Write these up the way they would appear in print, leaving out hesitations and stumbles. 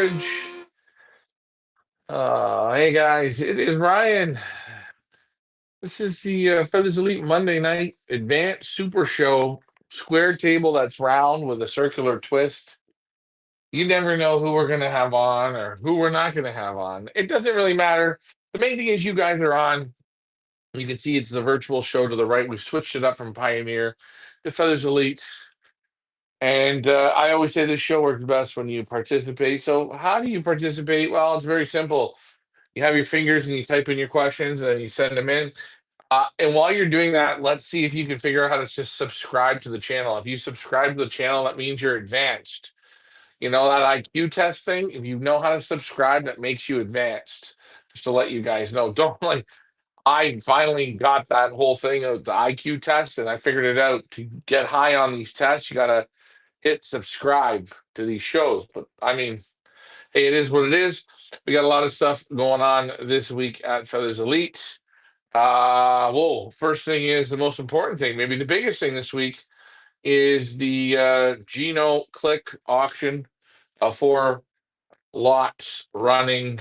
beverage. Hey guys, it is Ryan. This is the Feathers Elite Monday Night Advanced Super Show square table that's round with a circular twist. You never know who we're going to have on or who we're not going to have on. It doesn't really matter. The main thing is you guys are on. You can see it's the virtual show to the right. We've switched it up from Pioneer to Feathers Elite. And I always say this show works best when you participate. So, how do you participate? Well, it's very simple. You have your fingers and you type in your questions and you send them in. And while you're doing that, let's see if you can figure out how to just subscribe to the channel. If you subscribe to the channel, that means you're advanced. You know that IQ test thing? If you know how to subscribe, that makes you advanced. Just to let you guys know. Don't like I finally got that whole thing of the IQ test and I figured it out. To get high on these tests, you gotta hit subscribe to these shows. But I mean, hey, it is what it is. We got a lot of stuff going on this week at Feathers Elite. Whoa, first thing is the most important thing, maybe the biggest thing this week is the Gino Clicque auction of 4 lots running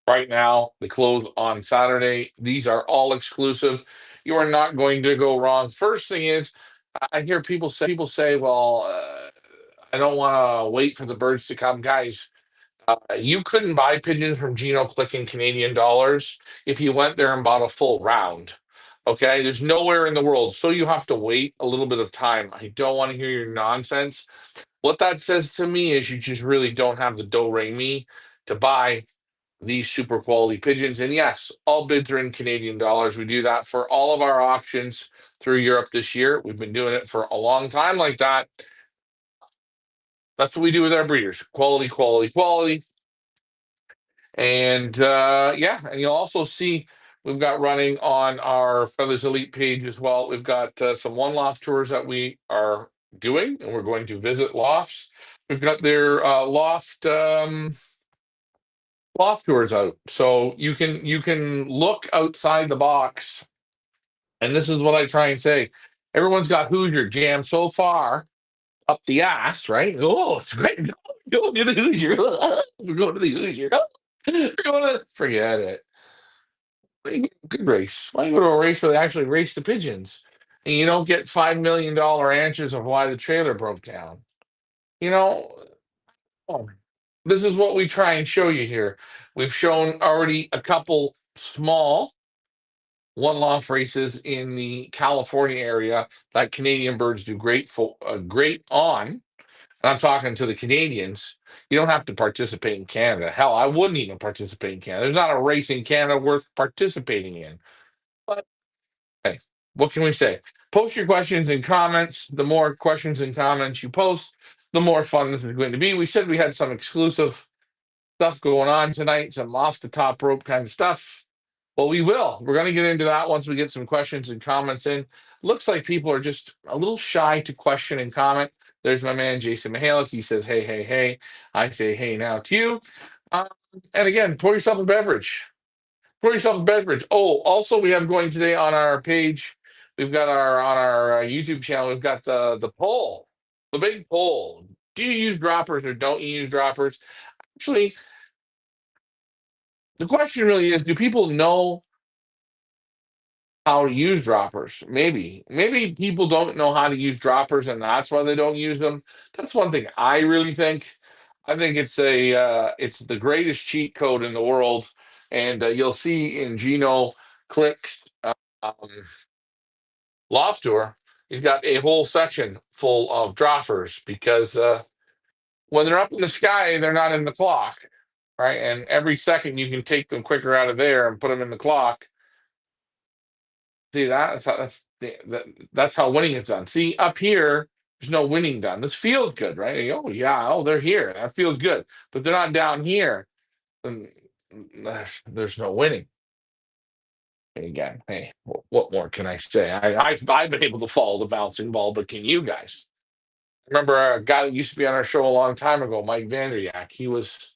right now. They close on Saturday. These are all exclusive. You are not going to go wrong. First thing is, I hear people say, well, I don't want to wait for the birds to come, guys. You couldn't buy pigeons from Gino Click in Canadian dollars if you went there and bought a full round. Okay, there's nowhere in the world, so you have to wait a little bit of time. I don't want to hear your nonsense. What that says to me is you just really don't have the do re mi to buy these super quality pigeons. And yes, all bids are in Canadian dollars. We do that for all of our auctions through Europe this year. We've been doing it for a long time like that. That's what we do with our breeders. Quality, quality, quality. And yeah, and you'll also see we've got running on our Feathers Elite page as well. We've got some one-loft tours that we are doing, and we're going to visit lofts. We've got their loft tours out, so you can look outside the box. And this is what I try and say: everyone's got Hoosier jammed so far up the ass, right? Oh, it's great. Go to the Hoosier. We're going to the Hoosier. We're going to forget it. Good race. Why go to a race where they actually race the pigeons, and you don't get $5 million answers of why the trailer broke down? You know, oh, this is what we try and show you here. We've shown already a couple small one-off races in the California area that Canadian birds do great on. And I'm talking to the Canadians. You don't have to participate in Canada. Hell, I wouldn't even participate in Canada. There's not a race in Canada worth participating in. But hey, what can we say? Post your questions and comments. The more questions and comments you post, the more fun this is going to be. We said we had some exclusive stuff going on tonight, some off the top rope kind of stuff. Well, we will. We're going to get into that once we get some questions and comments in. Looks like people are just a little shy to question and comment. There's my man, Jason Mihalik. He says, hey, hey, hey. I say, hey, now to you. Um, and again, pour yourself a beverage. Pour yourself a beverage. Oh, also, we have going today on our page, we've got our YouTube channel, we've got the poll, the big poll. Do you use droppers or don't you use droppers? Actually, the question really is, do people know how to use droppers? Maybe people don't know how to use droppers and that's why they don't use them. That's one thing I really think. I think it's the greatest cheat code in the world, and you'll see in Gino Click's um, loft tour, he's got a whole section full of droppers because when they're up in the sky, they're not in the clock, right? And every second you can take them quicker out of there and put them in the clock. See that's how winning is done. See up here, there's no winning done. This feels good, right? Oh yeah, oh they're here. That feels good, but they're not down here. Then there's no winning. Again, hey, what more can I say? I've been able to follow the bouncing ball, but can you guys? Remember a guy that used to be on our show a long time ago, Mike Vanderyak. He was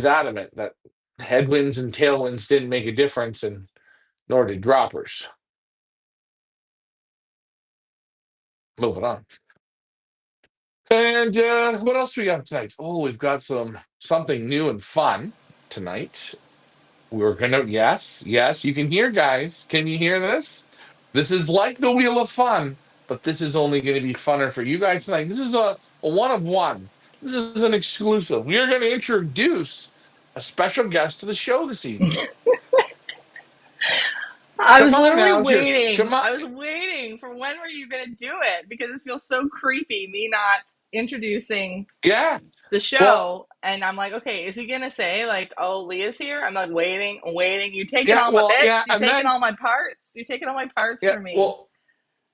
adamant that headwinds and tailwinds didn't make a difference, and nor did droppers. Moving on. And what else we got tonight? Oh, we've got something new and fun tonight. We're gonna yes, you can hear, guys. Can you hear this? This is like the Wheel of Fun, but this is only going to be funner for you guys tonight. This is a one of one. This is an exclusive. We are going to introduce a special guest to the show this evening. I Come was on literally now, waiting. come on. I was waiting for when were you going to do it because it feels so creepy me not introducing Yeah. the Well, show and I'm like, okay, is he going to say like, "Oh, Leah's here?" I'm like waiting, waiting. You're taking yeah. all my Well, yeah. bits, you're And taking then all my parts. You're taking all my parts yeah. for me.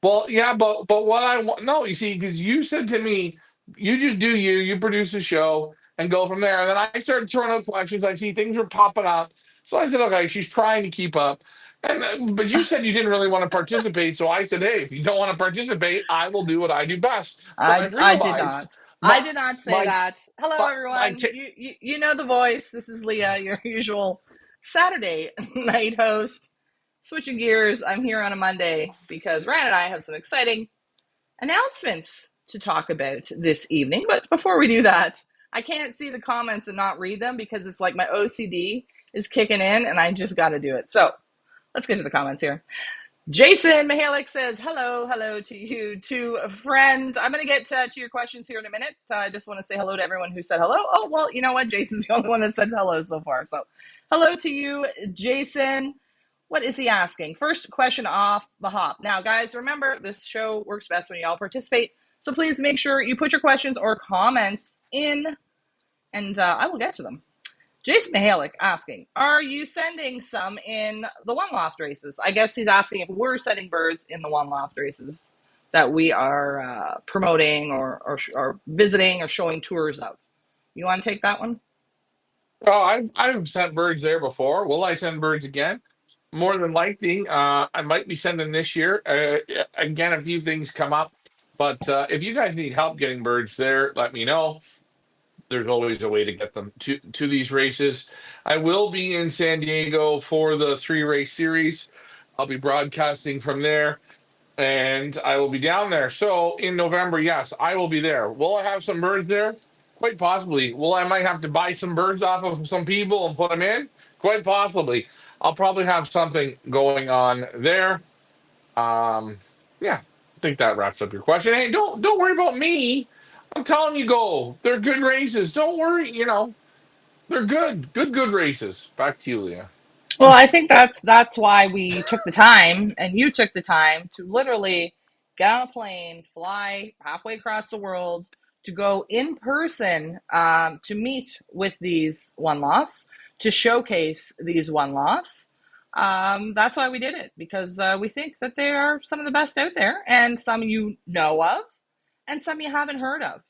Well, yeah. But what I want, no, you see, because you said to me, you just do you. You produce a show and go from there. And then I started throwing out questions. I see things were popping up, so I said, okay, she's trying to keep up. And but you said you didn't really want to participate, so I said, hey, if you don't want to participate, I will do what I do best. But I I did realized not. I my did not say my that. Hello, my everyone. You know the voice. This is Leah, your usual Saturday night host. Switching gears, I'm here on a Monday because Ryan and I have some exciting announcements to talk about this evening. But before we do that, I can't see the comments and not read them because it's like my OCD is kicking in and I just got to do it. So let's get to the comments here. Jason Mihalik says, hello to you, to a friend. I'm going to get to your questions here in a minute. I just want to say hello to everyone who said hello. Oh, well, you know what? Jason's the only one that said hello so far. So, hello to you, Jason. What is he asking? First question off the hop. Now, guys, remember this show works best when you all participate. So, please make sure you put your questions or comments in, and I will get to them. Jason Mihalik asking, are you sending some in the one-loft races? I guess he's asking if we're sending birds in the one-loft races that we are promoting or visiting or showing tours of. You want to take that one? oh, I've sent birds there before. Will I send birds again? More than likely, I might be sending this year. Again, a few things come up, but if you guys need help getting birds there, let me know. There's always a way to get them to these races. I will be in San Diego for the three race series. I'll be broadcasting from there, and I will be down there. So in November, yes, I will be there. Will I have some birds there? Quite possibly. Well, I might have to buy some birds off of some people and put them in. Quite possibly. I'll probably have something going on there. Um, yeah, I think that wraps up your question. Hey, don't worry about me. I'm telling you, go. They're good races. Don't worry. They're good races. Back to you, Leah. Well, I think that's why we took the time, and you took the time to literally get on a plane, fly halfway across the world to go in person to meet with these one lofts, to showcase these one lofts. That's why we did it because we think that they are some of the best out there, and some you know of, and some you haven't heard of.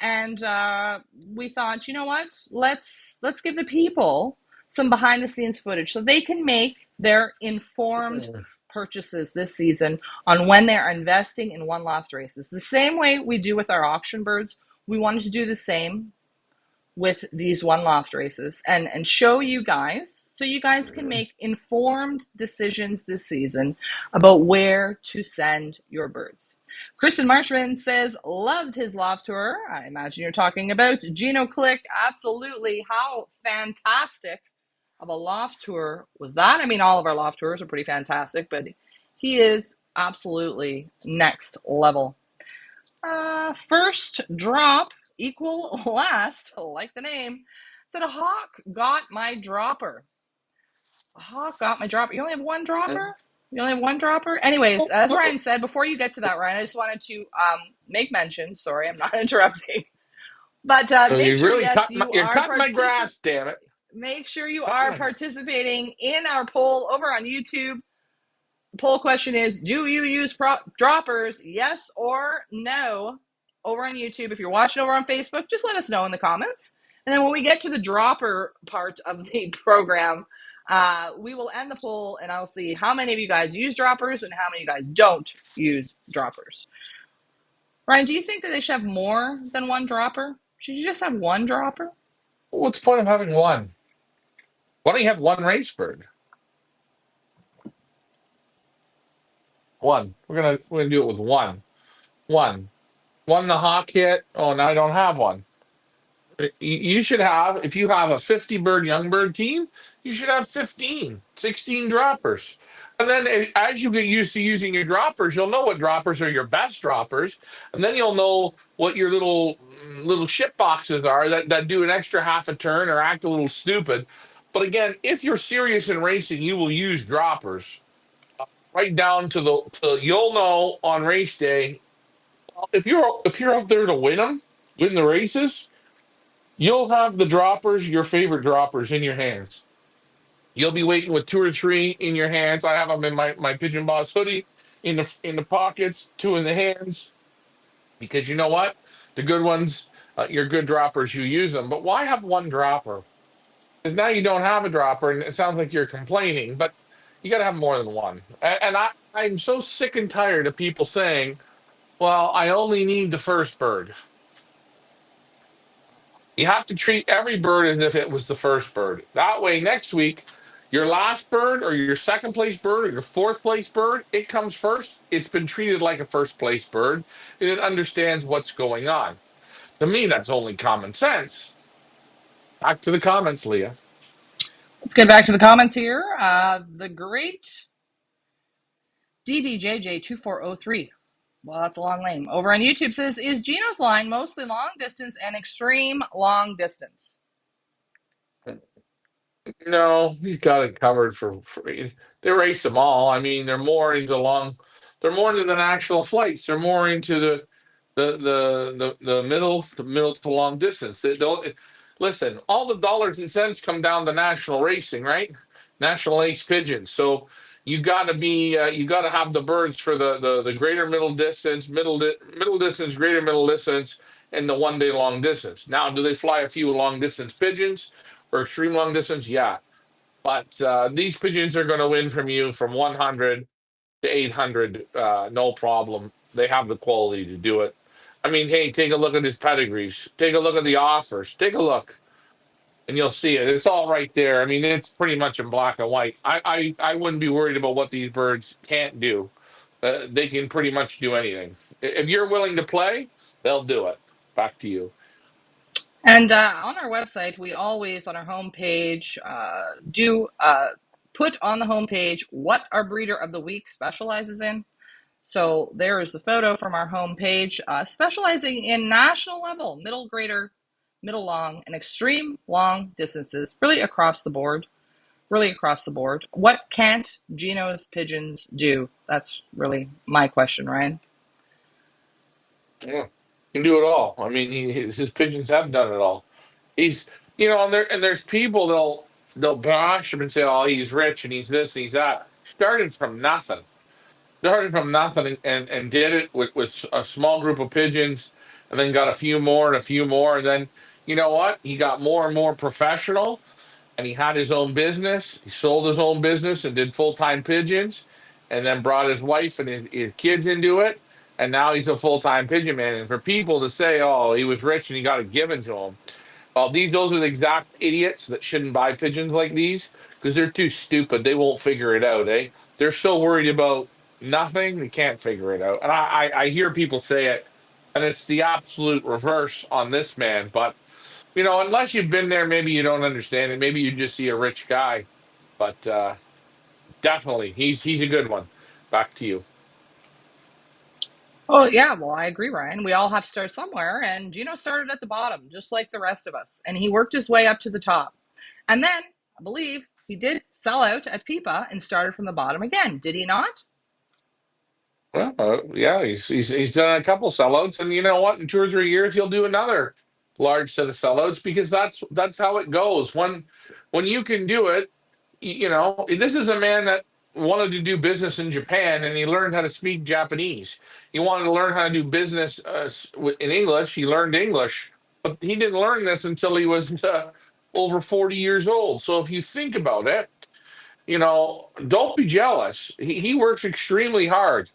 And we thought, you know what? Let's give the people some behind the scenes footage so they can make their informed purchases this season on when they're investing in one loft races. The same way we do with our auction birds, we wanted to do the same with these one loft races and show you guys so you guys can make informed decisions this season about where to send your birds. Kristen Marshman says, loved his loft tour. I imagine you're talking about Gino Clicque. Absolutely. How fantastic of a loft tour was that? I mean, all of our loft tours are pretty fantastic, but he is absolutely next level. First drop equal last, like the name. Said a hawk got my dropper. A hawk got my dropper. You only have one dropper? You only have one dropper? Anyways, as Ryan said, before you get to that, Ryan, I just wanted to make mention. Sorry, I'm not interrupting. But So make you sure, really yes, you're cutting my grass, damn it. make sure you Cutting are my grass. participating in our poll over on YouTube. The poll question is, do you use droppers, yes or no, over on YouTube? If you're watching over on Facebook, just let us know in the comments. And then when we get to the dropper part of the program, we will end the poll and I'll see how many of you guys use droppers and how many of you guys don't use droppers. Ryan, do you think that they should have more than one dropper? Should you just have one dropper? What's the point of having one? Why don't you have one race bird? One. We're gonna do it with one. One. Won the hawk hit. Oh, now I don't have one. You should have, if you have a 50 bird young bird team, you should have 15, 16 droppers. And then as you get used to using your droppers, you'll know what droppers are your best droppers. And then you'll know what your little shit boxes are that do an extra half a turn or act a little stupid. But again, if you're serious in racing, you will use droppers right down to you'll know on race day if you're out there to win them, win the races, you'll have the droppers, your favorite droppers, in your hands. You'll be waiting with two or three in your hands. I have them in my Pigeon Boss hoodie, in the pockets, two in the hands, because you know what, the good ones, your good droppers, you use them. But why have one dropper? Because now you don't have a dropper, and it sounds like you're complaining. But you got to have more than one. And I'm so sick and tired of people saying, "Well, I only need the first bird." You have to treat every bird as if it was the first bird. That way, next week, your last bird or your second place bird or your fourth place bird, it comes first. It's been treated like a first place bird and it understands what's going on. To me, that's only common sense. Back to the comments, Leah. Let's get back to the comments here. The great DDJJ2403. Well, that's a long name. Over on YouTube says, is Gino's line mostly long distance and extreme long distance? No, he's got it covered for they race them all. I mean, they're more into the national flights. They're more into the middle to long distance. They don't listen, all the dollars and cents come down to national racing, right? National ace pigeons. So you got to have the birds for the greater middle distance, middle distance, greater middle distance, and the 1 day long distance. Now, do they fly a few long distance pigeons or extreme long distance? Yeah, but these pigeons are going to win from you from 100 to 800, no problem. They have the quality to do it. I mean, hey, take a look at his pedigrees. Take a look at the offers. Take a look, and you'll see it. It's all right there. I mean, it's pretty much in black and white. I wouldn't be worried about what these birds can't do. They can pretty much do anything. If you're willing to play, they'll do it. Back to you. And on our website, we always, on our homepage, do put on the homepage what our breeder of the week specializes in. So there is the photo from our homepage, specializing in national level, middle greater, middle long, and extreme long distances, really across the board. Really across the board. What can't Gino's pigeons do? That's really my question, Ryan. Yeah, can do it all. I mean, his pigeons have done it all. He's, and there's people they'll bash him and say, "Oh, he's rich and he's this and he's that." Started from nothing. Started from nothing and did it with a small group of pigeons, and then got a few more and a few more, and then you know what? He got more and more professional, and he had his own business. He sold his own business and did full-time pigeons, and then brought his wife and his kids into it. And now he's a full-time pigeon man. And for people to say, "Oh, he was rich and he got it given to him," well, those are the exact idiots that shouldn't buy pigeons like these because they're too stupid. They won't figure it out, eh? They're so worried about nothing, they can't figure it out. And I hear people say it, and it's the absolute reverse on this man. But unless you've been there, maybe you don't understand it. Maybe you just see a rich guy. But definitely, he's a good one. Back to you. Oh, yeah, well, I agree, Ryan. We all have to start somewhere, and Gino started at the bottom, just like the rest of us, and he worked his way up to the top. And then, I believe, he did sell out at Pipa and started from the bottom again, did he not? Well, yeah, he's done a couple sellouts, and you know what? In 2 or 3 years, he'll do another large set of sellouts because that's how it goes. When you can do it, this is a man that wanted to do business in Japan, and he learned how to speak Japanese. He wanted to learn how to do business in English. He learned English, but he didn't learn this until he was over 40 years old. So if you think about it, don't be jealous. He works extremely hard.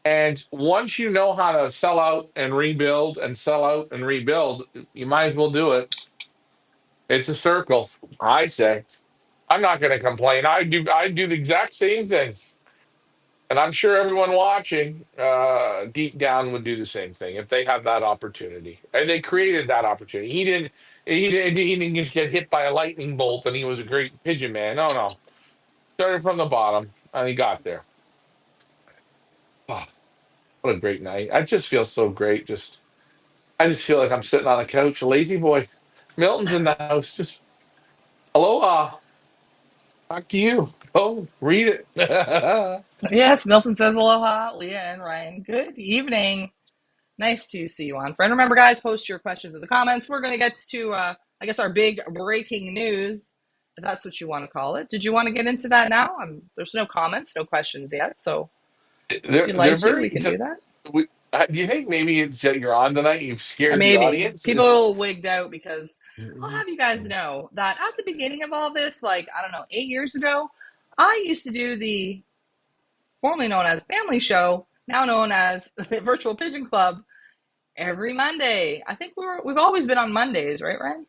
And once you know how to sell out and rebuild and sell out and rebuild, you might as well do it. It's a circle, I say. I'm not going to complain. I do the exact same thing. And I'm sure everyone watching deep down would do the same thing if they had that opportunity. And they created that opportunity. He didn't just get hit by a lightning bolt and he was a great pigeon man. No, no. Started from the bottom and he got there. Oh, what a great night. I just feel so great. I just feel like I'm sitting on a couch, a lazy boy. Milton's in the house. Just aloha. Back to you. Go read it. Yes, Milton says aloha, Leah and Ryan. Good evening. Nice to see you on. Friend, remember, guys, post your questions in the comments. We're going to get to, I guess, our big breaking news, if that's what you want to call it. Did you want to get into that now? There's no comments, no questions yet. So if you'd They're like to, very. we can do that. Do you think maybe it's that you're on tonight? You've scared the Maybe audience. people are a little wigged out because I'll have you guys know that at the beginning of all this, like, I don't know, 8 years ago, I used to do the formerly known as Family Show, now known as the Virtual Pigeon Club, every Monday. I think we've always been on Mondays, right, Ryan?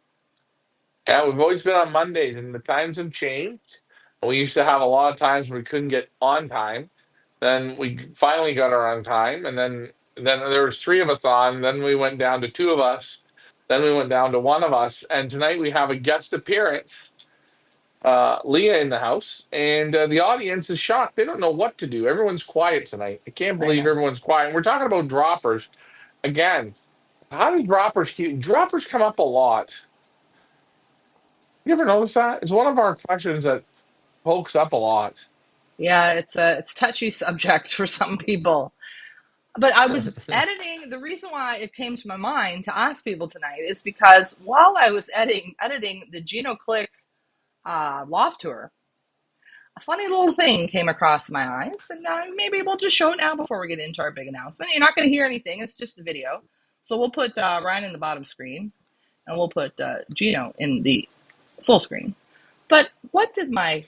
Yeah, we've always been on Mondays, and the times have changed. We used to have a lot of times where we couldn't get on time. Then we finally got our on time, and then there was three of us on. Then we went down to two of us. Then we went down to one of us, and tonight we have a guest appearance, Leah in the house, and the audience is shocked. They don't know what to do. Everyone's quiet tonight. I can't I believe know. everyone's quiet. We're talking about droppers again. How do droppers come up a lot? You ever notice that? It's one of our questions that pokes up a lot. Yeah, it's a touchy subject for some people. But I was editing. The reason why it came to my mind to ask people tonight is because while I was editing the Gino Clicque loft tour, a funny little thing came across my eyes, and maybe we'll just show it now before we get into our big announcement. You're not going to hear anything; it's just the video. So we'll put Ryan in the bottom screen, and we'll put Gino in the full screen. But what did my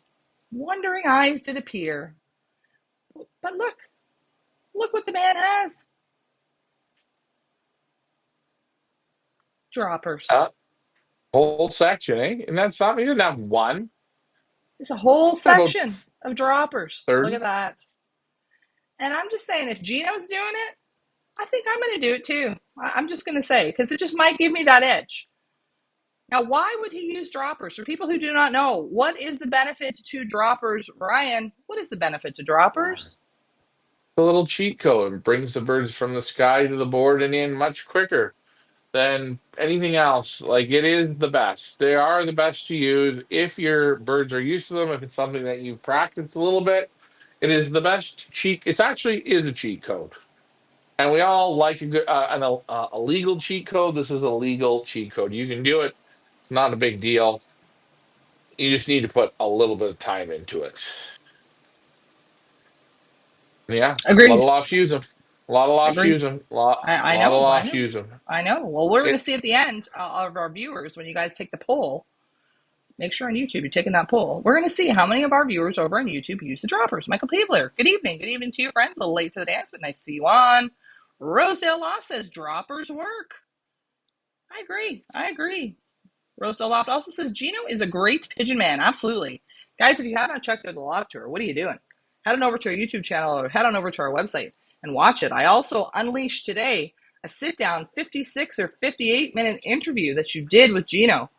wondering eyes did appear? But look what the man has. Droppers. Uh, Whole section, eh? And that's something. He didn't have one. It's a whole Got about section of droppers. Look 30. at that. And I'm just saying, if Gino's doing it, I think I'm going to do it too. I'm just going to say, because it just might give me that edge. Now, why would he use droppers? For people who do not know, what is the benefit to droppers? Ryan, what is the benefit to droppers? The little cheat code. It brings the birds from the sky to the board and in much quicker than anything else. Like it is the best. They are the best to use if your birds are used to them. If it's something that you've practiced a little bit, it is the best cheat. It's actually is a cheat code, and we all like a legal cheat code. This is a legal cheat code. You can do it. It's not a big deal. You just need to put a little bit of time into it. Yeah, a lot of Agreed. lofts use them. A lot of lofts Agreed. use them. I Lot of know. I lofts know. use them. I know. Well, we're going It, to see at the end of our viewers when you guys take the poll. Make sure on YouTube you're taking that poll. We're going to see how many of our viewers over on YouTube use the droppers. Michael Pavler, good evening. Good evening to you, friend. A little late to the dance, but nice to see you on. Rosedale Law says droppers work. I agree. I agree. Rosedale Loft also says Gino is a great pigeon man. Absolutely. Guys, if you have not checked out the Loft Tour, what are you doing? Head on over to our YouTube channel or head on over to our website and watch it. I also unleashed today a sit down 56 or 58-minute interview that you did with Gino.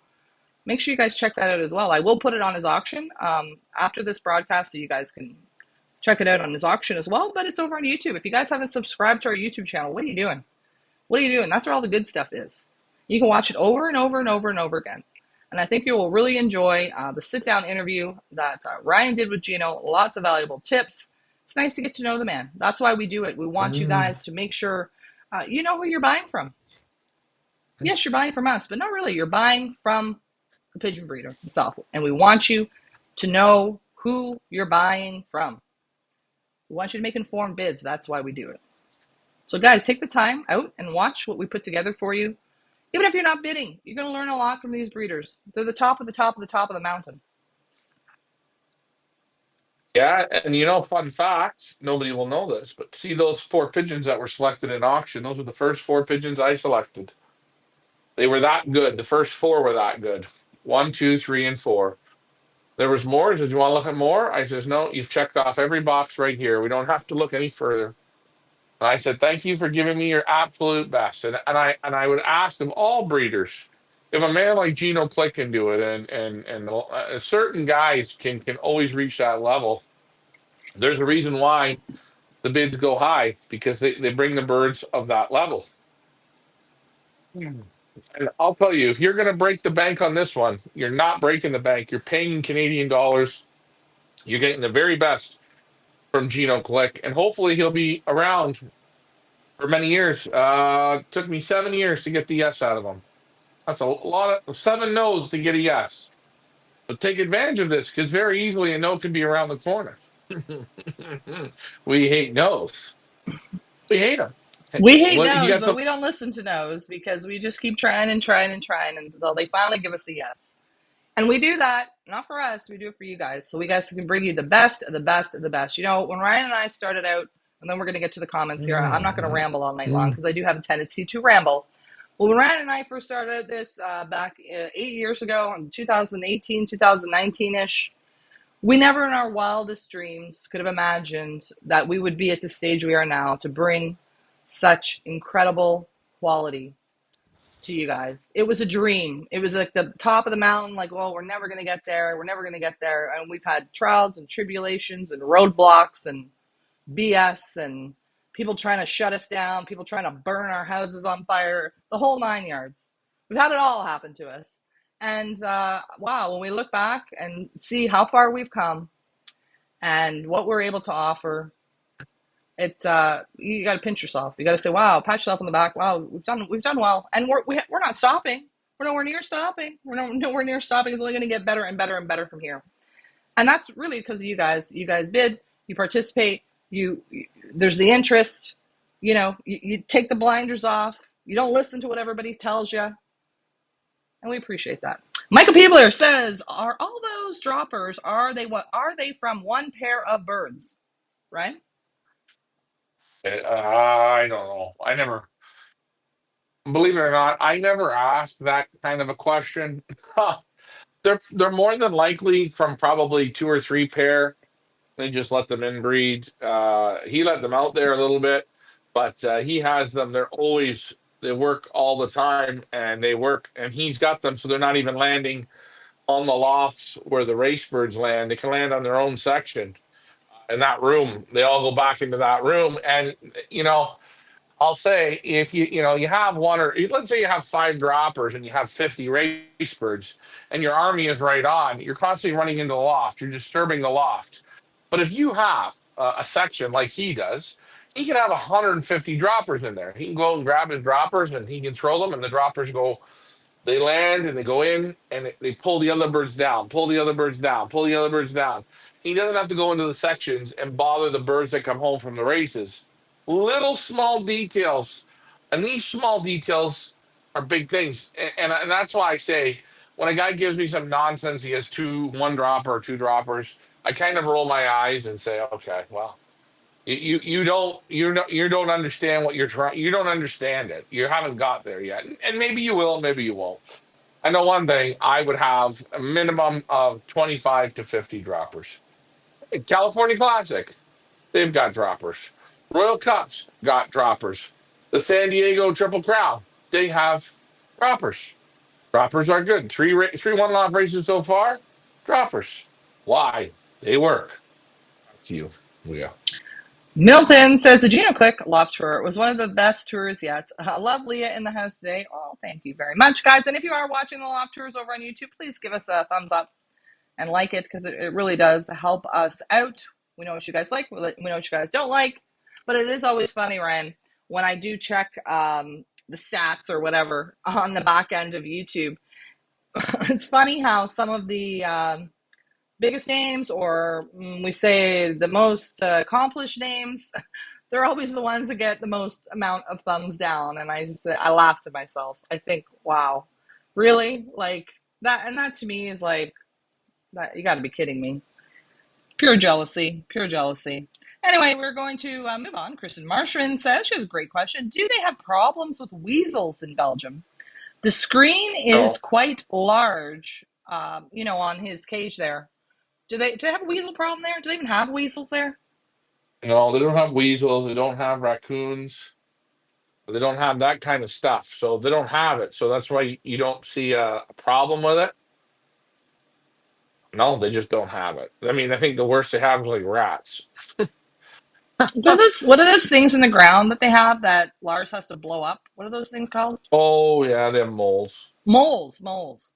Make sure you guys check that out as well. I will put it on his auction after this broadcast so you guys can check it out on his auction as well, but it's over on YouTube. If you guys haven't subscribed to our YouTube channel, what are you doing? What are you doing? That's where all the good stuff is. You can watch it over and over and over and over again. And I think you will really enjoy the sit-down interview that Ryan did with Gino. Lots of valuable tips. It's nice to get to know the man. That's why we do it. We want you mm, guys to make sure you know who you're buying from. Yes, you're buying from us, but not really. You're buying from the pigeon breeder himself. And we want you to know who you're buying from. We want you to make informed bids. That's why we do it. So, guys, take the time out and watch what we put together for you. Even if you're not bidding, you're going to learn a lot from these breeders. They're the top of the top of the top of the mountain. yeah, and fun fact, nobody will know this, but see those four pigeons that were selected in auction, those were the first four pigeons I selected. They were that good. The first four were that good. One, two, three, and four. There was more. He says, "You want to look at more?" I says, "No, you've checked off every box right here. We don't have to look any further." And I said, "Thank you for giving me your absolute best." And I would ask of all breeders, if a man like Gino Clicque can do it, and certain guys can always reach that level. There's a reason why the bids go high, because they bring the birds of that level. And I'll tell you, if you're going to break the bank on this one, you're not breaking the bank. You're paying in Canadian dollars. You're getting the very best from Gino Clicque, and hopefully he'll be around for many years. Took me 7 years to get the yes out of him. That's a lot of 7 no's to get a yes. But take advantage of this, because very easily a no can be around the corner. We hate no's. We hate them. We hate What you no's, got but some? we don't listen to no's because we just keep trying and trying and trying until they finally give us a yes. And we do that, not for us, we do it for you guys. So we guys can bring you the best of the best of the best. You know, when Ryan and I started out, and then we're going to get to the comments here, I'm not going to ramble all night long because I do have a tendency to ramble. Well, when Ryan and I first started this back 8 years ago, in 2018, 2019 ish, we never in our wildest dreams could have imagined that we would be at the stage we are now to bring such incredible quality to you guys. It was a dream. It was like the top of the mountain, like, well, we're never going to get there. We're never going to get there. And we've had trials and tribulations and roadblocks and BS and people trying to shut us down, people trying to burn our houses on fire, the whole 9 yards. We've had it all happen to us. And wow, when we look back and see how far we've come and what we're able to offer, it you got to pinch yourself. You got to say, "Wow!" Pat yourself on the back. Wow, we've done well, and we're not stopping. We're nowhere near stopping. Nowhere near stopping. It's only going to get better and better and better from here. And that's really because of you guys. You guys bid. You participate. You there's the interest. You take the blinders off. You don't listen to what everybody tells you, and we appreciate that. Michael Peebler says, "Are all those droppers? Are they from one pair of birds?" Right? I don't know. I never, believe it or not, I never asked that kind of a question. They're more than likely from probably two or three pair. They just let them inbreed. He let them out there a little bit, but he has them. They work all the time, and they work, and he's got them so they're not even landing on the lofts where the race birds land. They can land on their own section in that room. They all go back into that room, and you know I'll say, if you have one, or let's say you have five droppers and you have 50 race birds, and your army is right on, you're constantly running into the loft. You're disturbing the loft. But if you have a section like he does, he can have 150 droppers in there. He can go and grab his droppers and he can throw them, and the droppers go. They land and they go in and they pull the other birds down, pull the other birds down, pull the other birds down. He doesn't have to go into the sections and bother the birds that come home from the races. Little small details. And these small details are big things. And that's why I say, when a guy gives me some nonsense, he has one dropper or two droppers, I kind of roll my eyes and say, okay, well, you don't understand what you're trying. You don't understand it. You haven't got there yet, and maybe you will, maybe you won't. I know one thing: I would have a minimum of 25 to 50 droppers. California Classic, they've got droppers. Royal Cups got droppers. The San Diego Triple Crown, they have droppers. Droppers are good. Three one-lot races so far. Droppers. Why? They work. Back to you, Leah. Milton says the Gino Clicque loft tour was one of the best tours yet. I love Leah in the house today. Oh, thank you very much, guys. And if you are watching the loft tours over on YouTube, please give us a thumbs up and like it because it really does help us out. We know what you guys like. We know what you guys don't like. But it is always funny, Ryan, when I do check the stats or whatever on the back end of YouTube. It's funny how some of the biggest names, or we say the most accomplished names, they're always the ones that get the most amount of thumbs down. And I laugh to myself. I think, wow, really? Like that? And that to me is like, that, you got to be kidding me. Pure jealousy, pure jealousy. Anyway, we're going to move on. Kristen Marshman says, she has a great question. Do they have problems with weasels in Belgium? The screen is No. quite large, on his cage there. Do they have a weasel problem there? Do they even have weasels there? No, they don't have weasels. They don't have raccoons. They don't have that kind of stuff. So they don't have it. So that's why you don't see a problem with it. No, they just don't have it. I mean, I think the worst they have is like rats. What are those things in the ground that they have that Lars has to blow up? What are those things called? Oh yeah, they have moles. Moles, moles.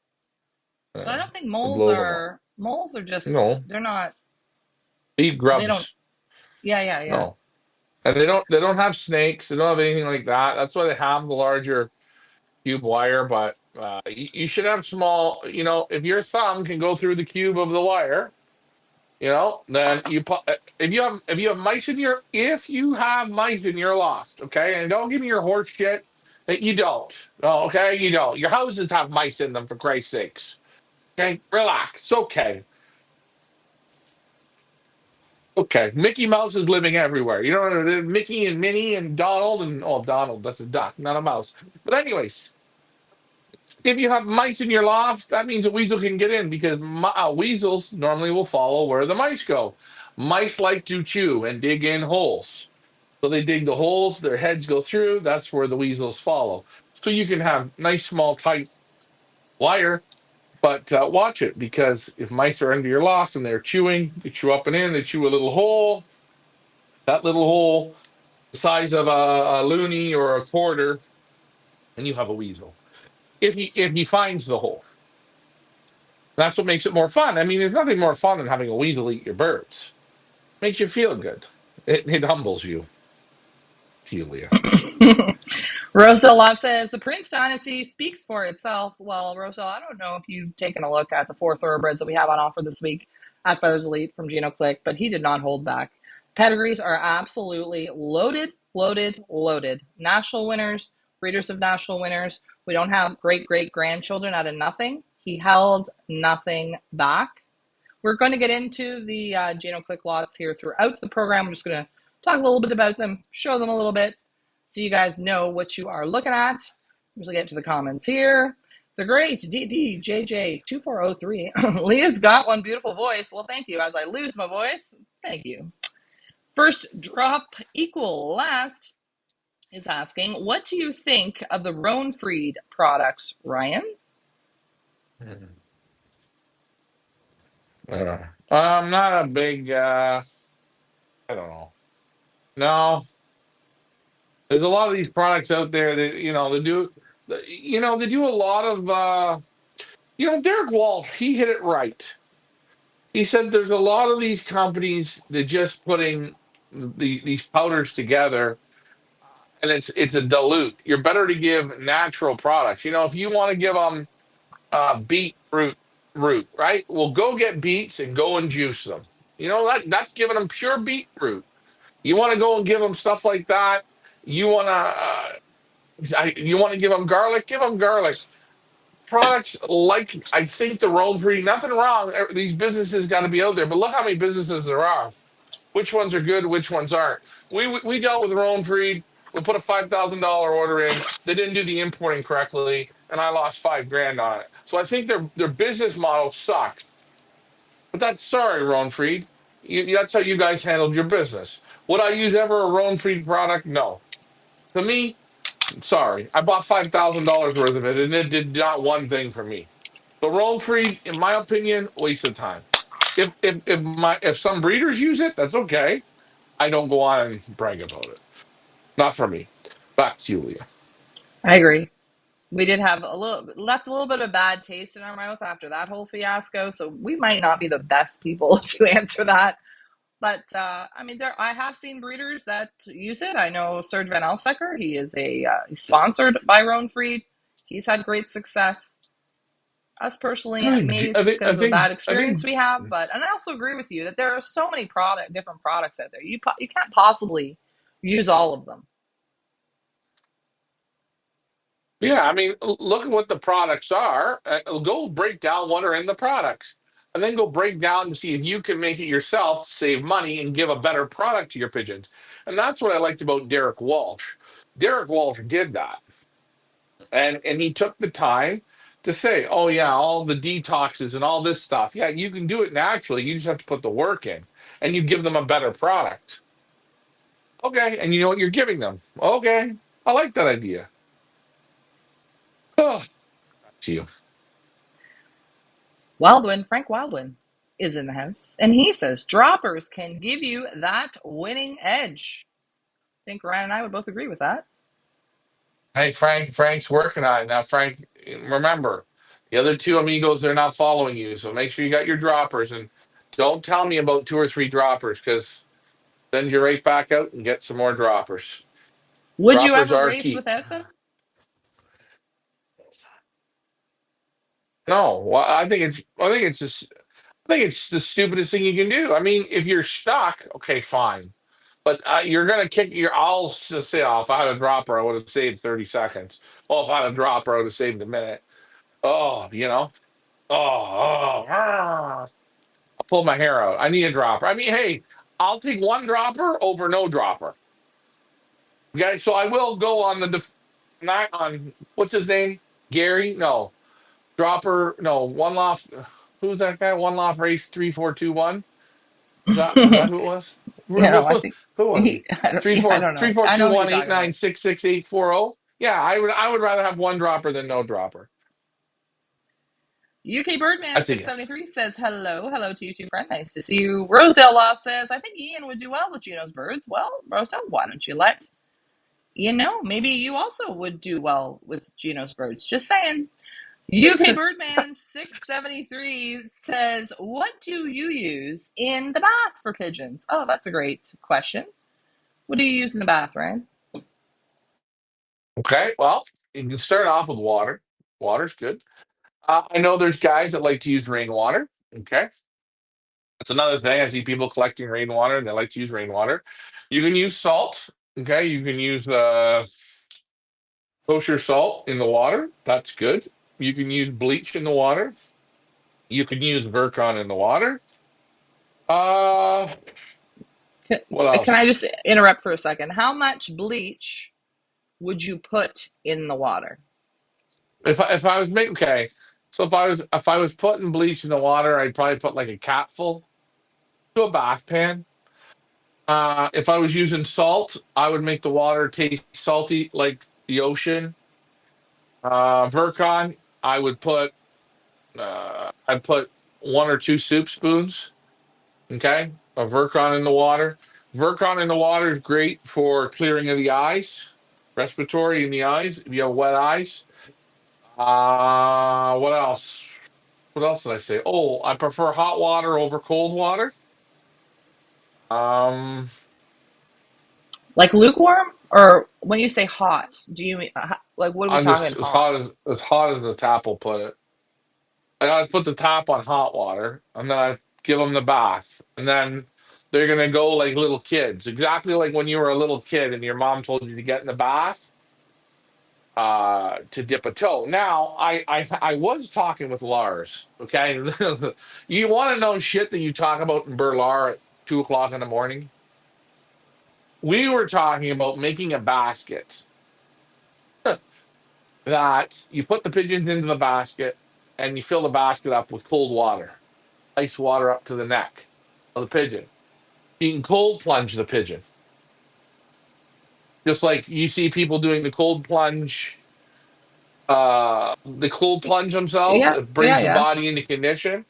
But I Yeah, don't think they blow them up. moles are just No, they're not they eat they don't grubs. yeah, yeah, yeah. No, and they don't have snakes. They don't have anything like that. That's why they have the larger cube wire. But you should have small. If your thumb can go through the cube of the wire, then if you have mice in your loft, okay, and don't give me your horse shit that you don't. Oh, okay, you don't. Your houses have mice in them for Christ's sakes. Okay, relax. Okay. Okay, Mickey Mouse is living everywhere. Mickey and Minnie and Donald and Donald, that's a duck, not a mouse. But anyways, if you have mice in your loft, that means a weasel can get in because weasels normally will follow where the mice go. Mice like to chew and dig in holes, so they dig the holes. Their heads go through. That's where the weasels follow. So you can have nice, small, tight wire, but watch it because if mice are under your loft and they're chewing, they chew up and in. They chew a little hole. That little hole the size of a loony or a quarter, and you have a weasel. If he finds the hole, that's what makes it more fun. I mean, there's nothing more fun than having a weasel eat your birds. Makes you feel good. It humbles you, Celia. Rosal Love says the Prince dynasty speaks for itself. Well, Rosal, I don't know if you've taken a look at the four thoroughbreds that we have on offer this week at Feathers Elite from Gino Clicque, but he did not hold back. Pedigrees are absolutely loaded, loaded, loaded. National winners, breeders of national winners. We don't have great great grandchildren out of nothing. He held nothing back. We're going to get into the Gino Clicque lots here throughout the program. I'm just going to talk a little bit about them, show them a little bit, so you guys know what you are looking at. I'm just going to get to the comments here. The great DDJJ2403. Leah's got one beautiful voice. Well, thank you. As I lose my voice, thank you. First drop equal last is asking, what do you think of the Roanfried products, Ryan? I'm not a big. I don't know. No, there's a lot of these products out there that they do a lot of. Derek Walsh, he hit it right. He said there's a lot of these companies that just putting these powders together, and it's a dilute. You're better to give natural products. If you want to give them beetroot, right? Well, go get beets and go and juice them. That's giving them pure beetroot. You want to go and give them stuff like that. You want to give them garlic. Give them garlic products like I think the Rome Free. Nothing wrong. These businesses got to be out there, but look how many businesses there are. Which ones are good? Which ones aren't? We dealt with Rome Free. We put a $5,000 order in. They didn't do the importing correctly, and I lost $5,000 on it. So I think their business model sucks. But that's sorry, Ron Fried. That's how you guys handled your business. Would I use ever a Ron Fried product? No. To me, sorry. I bought $5,000 worth of it, and it did not one thing for me. So Ron Fried, in my opinion, waste of time. If some breeders use it, that's okay. I don't go on and brag about it. Not for me. Back to you, Leah. I agree. We did have left a little bit of bad taste in our mouth after that whole fiasco, so we might not be the best people to answer that. But I mean, I have seen breeders that use it. I know Serge Van Elsecker. He is he's sponsored by Roan Fried. He's had great success. Us personally, maybe it's I just think I because of the think bad I experience think we have. But and I also agree with you that there are so many different products out there. You can't possibly use all of them. Yeah, I mean, look at what the products are. Go break down what are in the products, and then go break down and see if you can make it yourself, save money, and give a better product to your pigeons. And that's what I liked about Derek Walsh. Derek Walsh did that, and he took the time. to say, oh yeah, all the detoxes and all this stuff. Yeah, you can do it naturally. You just have to put the work in, and you give them a better product. Okay, and you know what you're giving them. Okay, I like that idea. Oh, to you. Frank Wildwin is in the house, and he says droppers can give you that winning edge. I think Ryan and I would both agree with that. Hey, Frank. Frank's working on it now. Frank, remember, the other two amigos, they're not following you, so make sure you got your droppers, and don't tell me about two or three droppers because send you right back out and get some more droppers. Would you Droppers ever are race key. without them? No, well, I think it's the stupidest thing you can do. I mean, if you're stuck, okay, fine. But you're gonna kick your. I'll just say, oh, if I had a dropper, I would have saved 30 seconds. Oh, if I had a dropper, I would have saved a minute. Oh, I'll pull my hair out. I need a dropper. I mean, hey, I'll take one dropper over no dropper. Okay, so I will go on not on what's his name, Gary? No, dropper. No, one loft. Who's that guy? One loft race 3421. Was that who it was? I think Who was he? I don't Three know. four I two know who you're one eight talking nine about. six six eight four zero. Yeah, I would rather have one dropper than no dropper. UK Birdman That's a guess. 673 says hello to you two friend. Nice to see you. Rosedale Loft says I think Ian would do well with Gino's birds. Well, Rosedale, why don't you let Ian know? Maybe you also would do well with Gino's birds. Just saying. UK Birdman 673 says, what do you use in the bath for pigeons? Oh, that's a great question. What do you use in the bath, Ryan? Okay, well, you can start off with water. Water's good. I know there's guys that like to use rainwater. Okay, that's another thing. I see people collecting rainwater and they like to use rainwater. You can use salt. Okay, you can use kosher salt in the water. That's good. You can use bleach in the water. You can use Virkon in the water. Uh, Can, what can I else? just interrupt for a second? How much bleach would you put in the water? If I was making okay, so if I was putting bleach in the water, I'd probably put like a capful to a bath pan. If I was using salt, I would make the water taste salty like the ocean. Virkon, I'd put one or two soup spoons, okay, of Virkon in the water. Virkon in the water is great for clearing of the eyes, respiratory in the eyes, if you have wet eyes. What else? What else did I say? Oh, I prefer hot water over cold water. Um, Like lukewarm? Or when you say hot, do you mean, like, what are we I'm talking just hot? as hot as the tap will put it. And I'd put the top on hot water, and then I'd give them the bath, and then they're gonna go like little kids, exactly like when you were a little kid and your mom told you to get in the bath to dip a toe. Now, I was talking with Lars. Okay, you want to know shit that you talk about in Burlar at 2 o'clock in the morning? We were talking about making a basket that you put the pigeons into the basket and you fill the basket up with cold water, ice water up to the neck of the pigeon. You can cold plunge the pigeon, just like you see people doing the cold plunge themselves. Yeah, It yeah, brings the yeah. body into condition.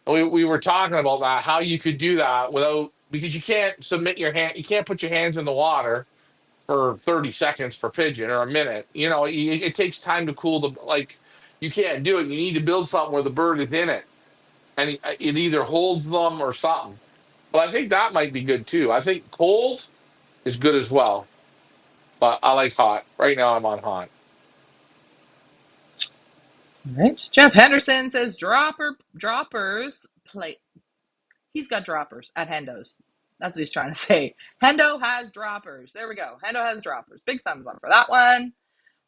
We were talking about that, how you could do that without, because you can't submit your hand, you can't put your hands in the water for 30 seconds per pigeon or a minute. It takes time to cool like, you can't do it. You need to build something where the bird is in it and it either holds them or something. But I think that might be good too. I think cold is good as well, but I like hot. Right now I'm on hot. Right. Jeff Henderson says droppers play. He's got droppers at Hendo's. That's what he's trying to say. Hendo has droppers. There we go. Hendo has droppers. Big thumbs up for that one.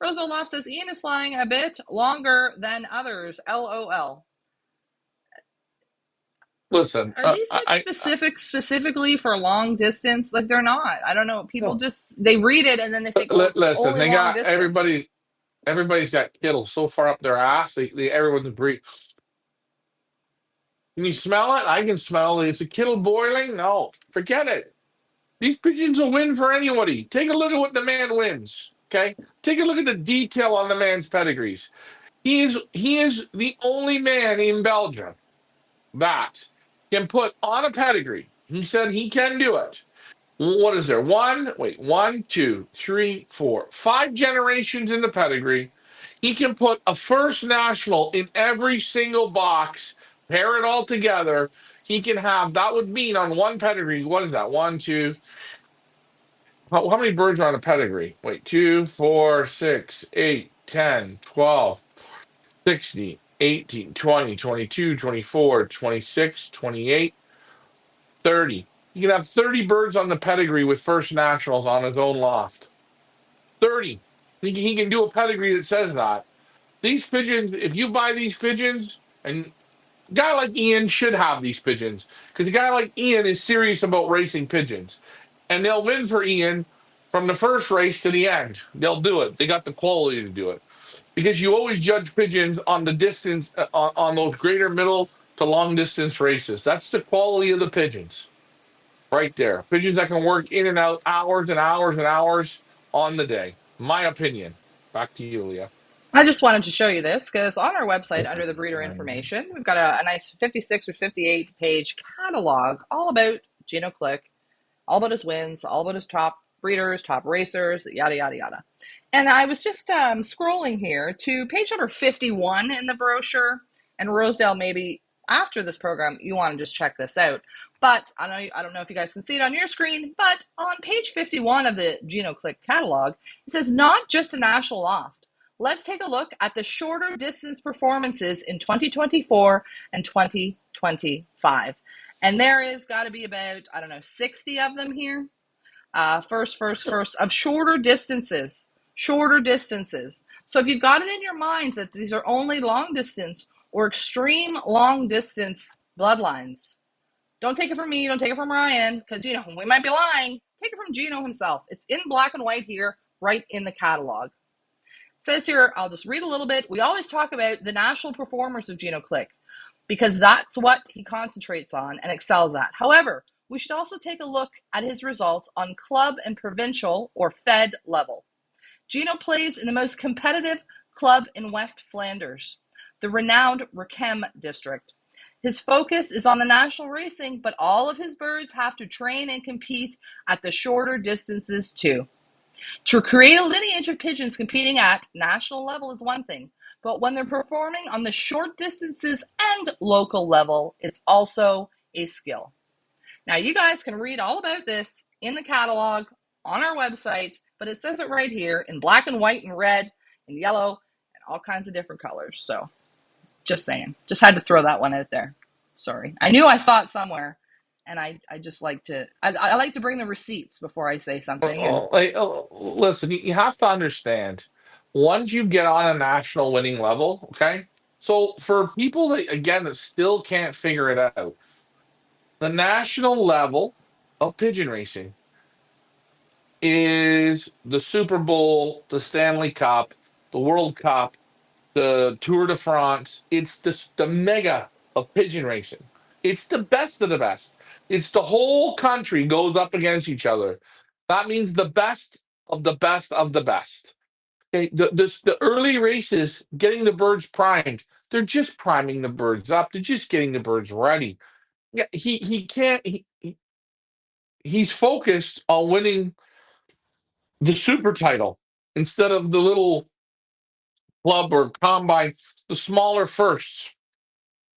Rosa Loft says Ian is flying a bit longer than others. LOL. Listen, Are these like specifically for long distance? Like they're not. I don't know. People no. just they read it and then they think, well, it's Listen, only they long got distance. Everybody's got kittles so far up their ass. Everyone's breathing. Can you smell it? I can smell it. It's a kettle boiling. No, forget it. These pigeons will win for anybody. Take a look at what the man wins. Okay, take a look at the detail on the man's pedigrees. He is the only man in Belgium that can put on a pedigree. He said he can do it. What is there? One, two, three, four, five generations in the pedigree. He can put a first national in every single box, pair it all together. He can have that would mean on one pedigree. What is that? One, two. How many birds are on a pedigree? Wait, 2, 4, 6, 8, 10, 12, 16, 18, 20, 22, 24, 26, 28, 30. You can have 30 birds on the pedigree with first nationals on his own loft. 30. He can do a pedigree that says that. These pigeons, if you buy these pigeons, and a guy like Ian should have these pigeons, because a guy like Ian is serious about racing pigeons. And they'll win for Ian from the first race to the end. They'll do it. They got the quality to do it. Because you always judge pigeons on the distance, on those greater middle to long distance races. That's the quality of the pigeons right there. Pigeons that can work in and out hours and hours and hours on the day. My opinion. Back to you, Leah. I just wanted to show you this because on our website, under the breeder information, we've got a nice 56 or 58 page catalog all about Gino Clicque, all about his wins, all about his top breeders, top racers, yada, yada, yada. And I was just scrolling here to page number 51 in the brochure. And Rosedale, maybe after this program, you want to just check this out. But I don't know if you guys can see it on your screen, but on page 51 of the Gino Clicque catalog, it says not just a national loft. Let's take a look at the shorter distance performances in 2024 and 2025. And there is got to be about, I don't know, 60 of them here. First of shorter distances. Shorter distances. So if you've got it in your mind that these are only long distance or extreme long distance bloodlines, don't take it from me, don't take it from Ryan, because we might be lying. Take it from Gino himself. It's in black and white here, right in the catalog. It says here, I'll just read a little bit. We always talk about the national performers of Gino Clicque because that's what he concentrates on and excels at. However, we should also take a look at his results on club and provincial or Fed level. Gino plays in the most competitive club in West Flanders, the renowned Rechem district. His focus is on the national racing, but all of his birds have to train and compete at the shorter distances too. To create a lineage of pigeons competing at national level is one thing, but when they're performing on the short distances and local level, it's also a skill. Now, you guys can read all about this in the catalog on our website, but it says it right here in black and white and red and yellow and all kinds of different colors. So just saying, just had to throw that one out there. Sorry. I knew I saw it somewhere. And I just like to I like to bring the receipts before I say something. And Listen, you have to understand. Once you get on a national winning level, okay. So for people that again that still can't figure it out, the national level of pigeon racing is the Super Bowl, the Stanley Cup, the World Cup, the Tour de France. It's the mega of pigeon racing. It's the best of the best. It's the whole country goes up against each other. That means the best of the best of the best. Okay, the early races, getting the birds primed. They're just priming the birds up. They're just getting the birds ready. Yeah, he can't. He's focused on winning the super title instead of the little club or combine, the smaller firsts.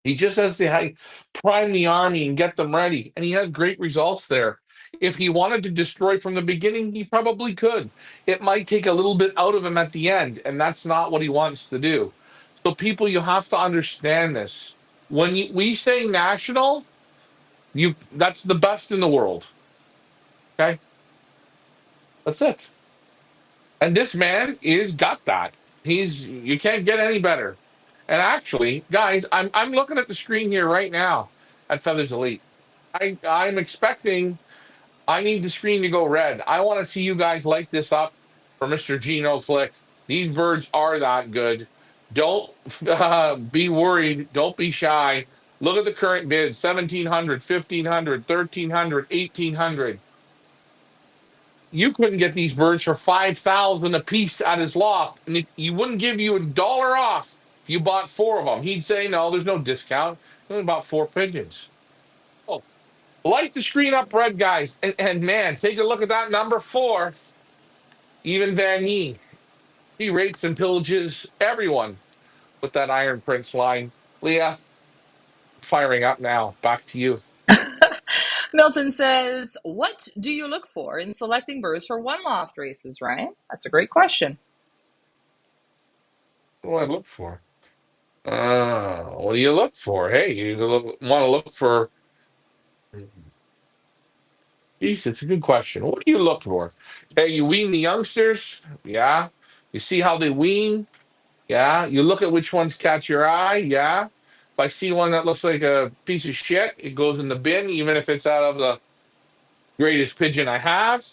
He just has to prime the army and get them ready, and he has great results there. If he wanted to destroy from the beginning, he probably could. It might take a little bit out of him at the end, and that's not what he wants to do. So, people, you have to understand this. When we say national, that's the best in the world. Okay, that's it. And this man is got that. You can't get any better. And actually, guys, I'm looking at the screen here right now at Feathers Elite. I'm expecting I need the screen to go red. I want to see you guys light this up for Mr. Gino Clicque. These birds are that good. Don't be worried. Don't be shy. Look at the current bids: 1,700, 1,500, 1,300, 1,800. You couldn't get these birds for 5,000 a piece at his loft, and he wouldn't give you $1 off if you bought four of them. He'd say, "No, there's no discount. You only bought four pigeons." Oh, light the screen up, red guys, and man, take a look at that number four. Even Van he rapes and pillages everyone with that Iron Prince line. Leah, firing up now. Back to you. Milton says, what do you look for in selecting birds for one loft races, Ryan? That's a great question. What do I look for? What do you look for? Hey, you want to look for. Geez, it's a good question. What do you look for? Hey, you wean the youngsters? Yeah. You see how they wean? Yeah. You look at which ones catch your eye? Yeah. If I see one that looks like a piece of shit, it goes in the bin, even if it's out of the greatest pigeon I have.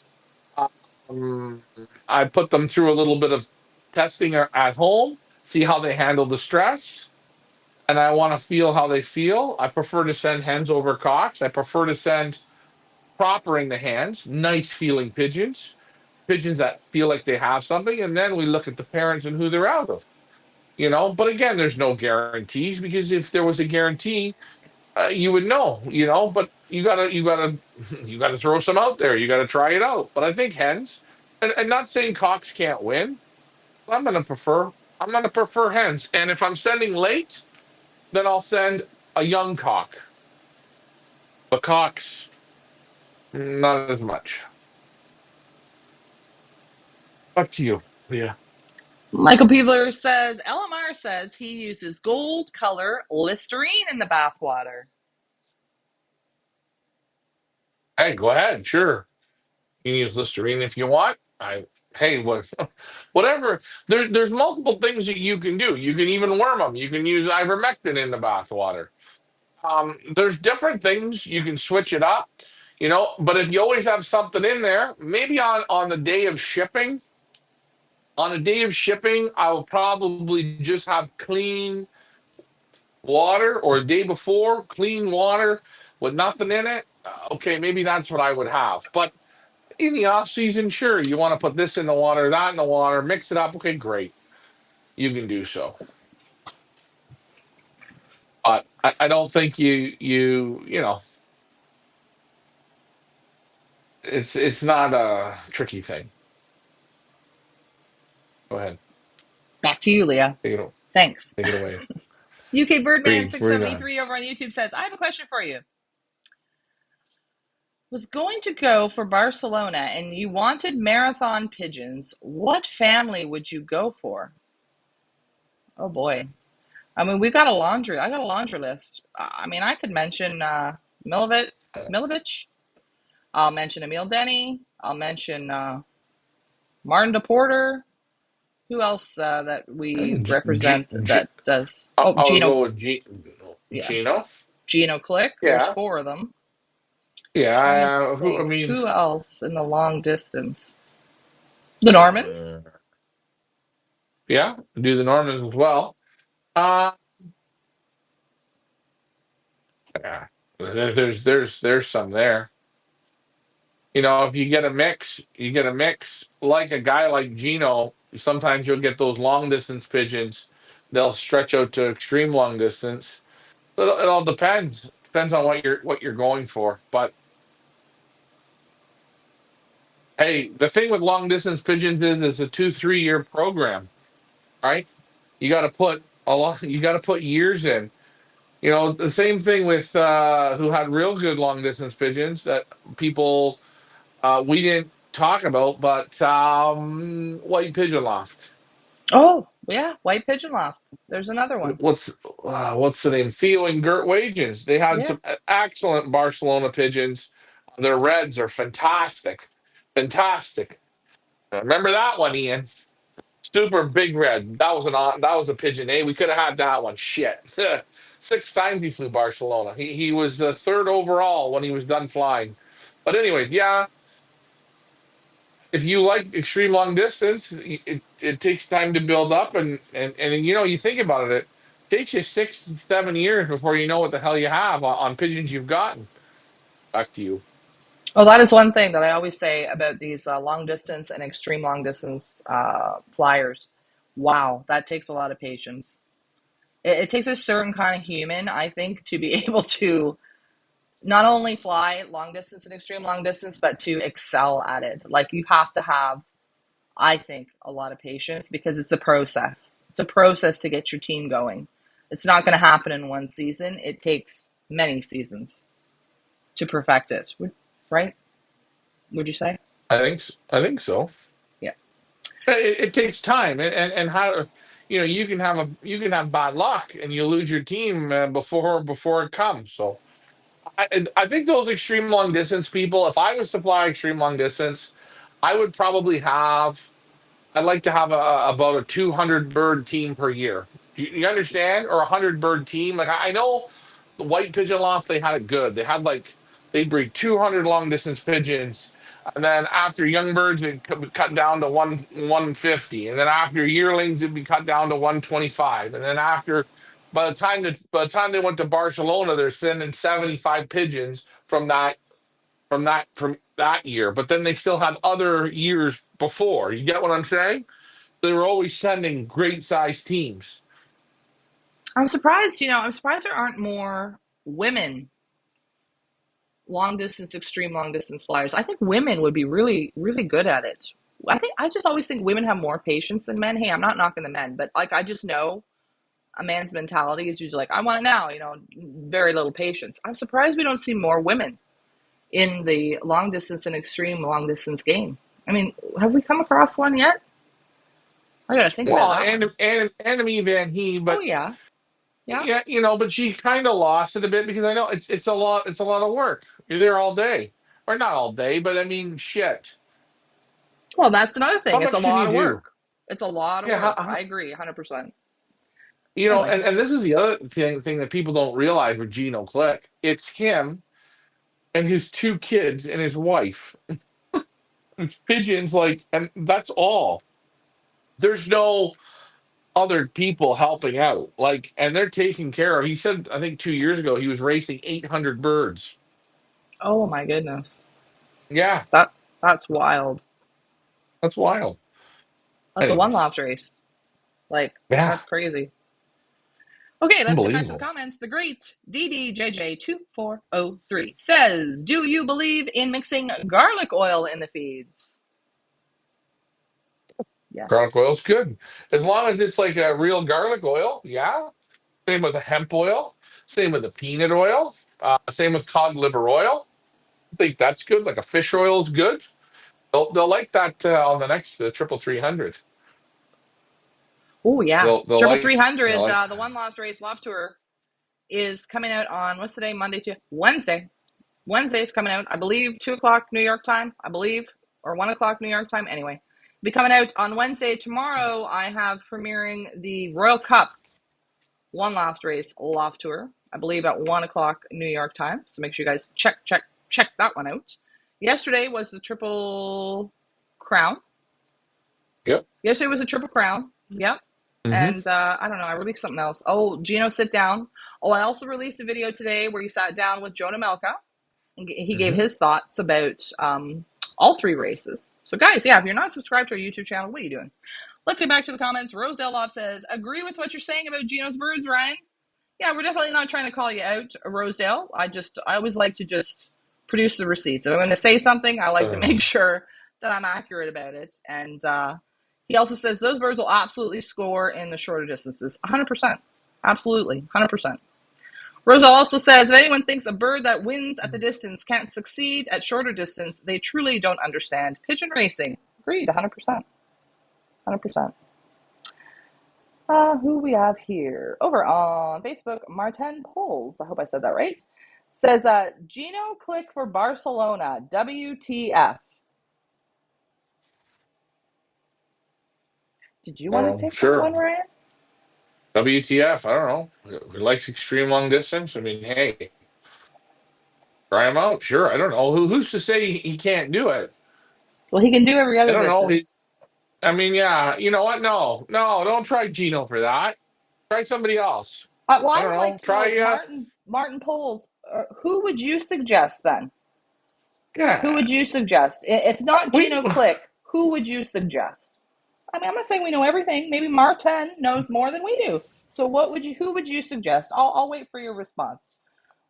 Um, I put them through a little bit of testing at home, see how they handle the stress, and I want to feel how they feel. I prefer to send hens over cocks. I prefer to send proppering the hens, nice feeling pigeons, pigeons that feel like they have something, and then we look at the parents and who they're out of. But again, there's no guarantees because if there was a guarantee, you would know. But you gotta throw some out there. You gotta try it out. But I think hens, and not saying cocks can't win. I'm gonna prefer. I'm gonna prefer hens. And if I'm sending late, then I'll send a young cock. The cocks, not as much. Up to you. Yeah. Michael Peebler says, LMR says he uses gold color Listerine in the bathwater. Hey, go ahead. Sure. You can use Listerine if you want. Hey, whatever. There's multiple things that you can do. You can even worm them. You can use ivermectin in the bathwater. There's different things you can switch it up, But if you always have something in there, maybe on the day of shipping, on a day of shipping, I will probably just have clean water, or a day before, clean water with nothing in it. Okay, maybe that's what I would have. But in the off season, sure, you want to put this in the water, that in the water, mix it up. Okay, great, you can do so. But I don't think it's not a tricky thing. Go ahead, Back to you, Leah. take it, Thanks. take it away. UK Birdman Read on. 673 over on YouTube says, I have a question for you. Was going to go for Barcelona and you wanted marathon pigeons. What family would you go for? Oh boy. I mean, I got a laundry list. I mean, I could mention Milovich. I'll mention Emil Denny. I'll mention Martin DePorter. Who else that we G, G, represent G, that does? I Oh, I would go with Yeah, Gino. Gino Clicque. There's Yeah, four of them. Trying to yeah. Who? I think mean, who else in the long distance. The Normans. uh, yeah. Do the Normans as well. Uh, yeah. There's some there. If you get a mix, you get a mix. Like a guy like Gino, sometimes you'll get those long distance pigeons. They'll stretch out to extreme long distance. It all depends. Depends on what you're going for. But hey, the thing with long distance pigeons is it's a 2-3 year program, right? You got to put a lot. You got to put years in. The same thing with who had real good long distance pigeons that people we didn't talk about, but white pigeon loft. Oh, yeah, White Pigeon Loft. There's another one. What's the name? Theo and Gert Wagens. They had Yeah. some excellent Barcelona pigeons. Their reds are fantastic, fantastic. Remember that one, Ian? Super big red. That was a pigeon. We could have had that one. Shit. 6 times he flew Barcelona. He was third overall when he was done flying. But anyways, yeah, if you like extreme long distance, it takes time to build up, and you think about it, it takes you 6 to 7 years before you know what the hell you have on pigeons you've gotten. Back to you. Well, that is one thing that I always say about these long distance and extreme long distance flyers. Wow, that takes a lot of patience. It takes a certain kind of human, I think, to be able to not only fly long distance and extreme long distance, but to excel at it. Like you have to have, I think, a lot of patience because it's a process. It's a process to get your team going. It's not going to happen in one season. It takes many seasons to perfect it, right? Would you say? I think so. Yeah. It takes time, and how you can have bad luck and you lose your team before it comes. So I think those extreme long distance people, if I was to fly extreme long distance, I would probably have. I'd like to have about a 200 bird team per year. You understand? Or a 100 bird team. Like I know the white pigeon loft, they had it good. They had like they'd breed 200 long distance pigeons, and then after young birds, it'd be cut down to 150, and then after yearlings, it'd be cut down to 125, and then after by the time they went to Barcelona, they're sending 75 pigeons from that year. But then they still had other years before. You get what I'm saying? They were always sending great sized teams. I'm surprised, I'm surprised there aren't more women long distance, extreme long distance flyers. I think women would be really, really good at it. I just always think women have more patience than men. Hey, I'm not knocking the men, but like I just know a man's mentality is usually like, I want it now, very little patience. I'm surprised we don't see more women in the long distance and extreme long distance game. I mean, have we come across one yet? I gotta think about Well, that one. and Anime Van He, Oh but yeah, yeah. yeah, but she kind of lost it a bit because I know it's a lot of work. You're there all day, or not all day, but I mean, shit. Well, that's another How thing. It's a much can lot you of do? work. It's a lot of Yeah, work. I agree, 100%. Anyway, and this is the other thing that people don't realize with Gino Clicque. It's him and his 2 kids and his wife. It's pigeons, like, and that's all. There's no other people helping out. Like, and they're taking care of. He said, I think 2 years ago, he was racing 800 birds. oh my goodness, Yeah, that that's wild. that's wild. That's a Anyways, one-loft race. Like yeah, that's crazy. Okay, let's get back to the unbelievable. comments. The great DDJJ2403 says, "Do you believe in mixing garlic oil in the feeds?" Yes. Garlic oil's good as long as it's like a real garlic oil. Yeah. Same with the hemp oil. Same with the peanut oil. Same with cod liver oil. I think that's good. Like a fish oil is good. They'll like that on the next triple 300. Oh yeah, They'll triple like three hundred. like The one loft race loft tour is coming out on what's today? Monday to Wednesday. Wednesday is coming out, I believe, 2 o'clock New York time, I believe, or 1 o'clock New York time. Anyway, be coming out on Wednesday. Tomorrow, I have premiering the Royal Cup one loft race loft tour, I believe, at 1 o'clock New York time. So make sure you guys check that one out. Yesterday was the Triple Crown. yep. Yesterday was a Triple Crown. Yep. Hmm. And I don't know, I released something else. Oh, Gino Sit Down. Oh, I also released a video today where he sat down with Jonah Melka and he gave Hmm. his thoughts about all three races. So, guys, yeah, if you're not subscribed to our YouTube channel, what are you doing? Let's get back to the comments. Rosedale Love says, agree with what you're saying about Gino's birds, Ryan. Yeah, we're definitely not trying to call you out, Rosedale. I always like to just produce the receipts. If I'm going to say something, I like to make sure that I'm accurate about it. And he also says those birds will absolutely score in the shorter distances. 100%. Absolutely. 100%. Rosa also says, if anyone thinks a bird that wins at the distance can't succeed at shorter distance, they truly don't understand pigeon racing. Agreed, 100%. 100%. Who we have here? Over on Facebook, Martin Poles, I hope I said that right, says, Gino Clicque for Barcelona, WTF. Did you want to take that one, Sure. Ryan? WTF? I don't know. He likes extreme long distance. I mean, hey, try him out. Sure. I don't know. Who's to say he can't do it? Well, he can do every I other don't know. distance. I mean, yeah, you know what? No, no, don't try Gino for that. Try somebody else. Well, I I don't would like know. to know, Try Martin Poles. Who would you suggest then? Who yeah. would you suggest? If not We Gino Clicque, who would you suggest? I mean, I'm not saying we know everything. Maybe Martin knows more than we do. So, who would you suggest? I'll wait for your response.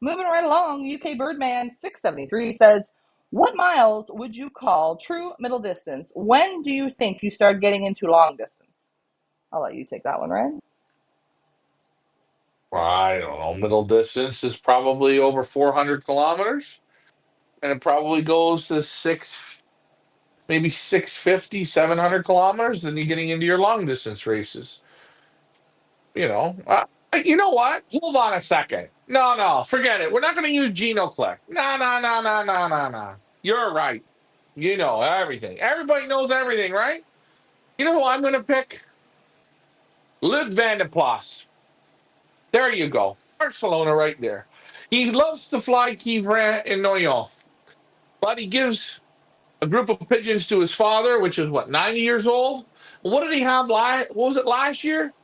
Moving right along, UK Birdman 673 says, "What miles would you call true middle distance? When do you think you start getting into long distance?" I'll let you take that one, Ryan. I don't know. Middle distance is probably over 400 kilometers, and it probably goes to maybe 650, 700 kilometers. Then you're getting into your long distance races. You know what? Hold on a second. No, no, forget it. We're not going to use Geno Click. No, no, no, no, no, no, no. You're right. You know everything. Everybody knows everything, right? You know who I'm going to pick? Luc Van de Plas. There you go. Barcelona right there. He loves to fly Kivrin and Noyon, but he gives a group of pigeons to his father, which is what, 90 years old? What did he have what was it last year?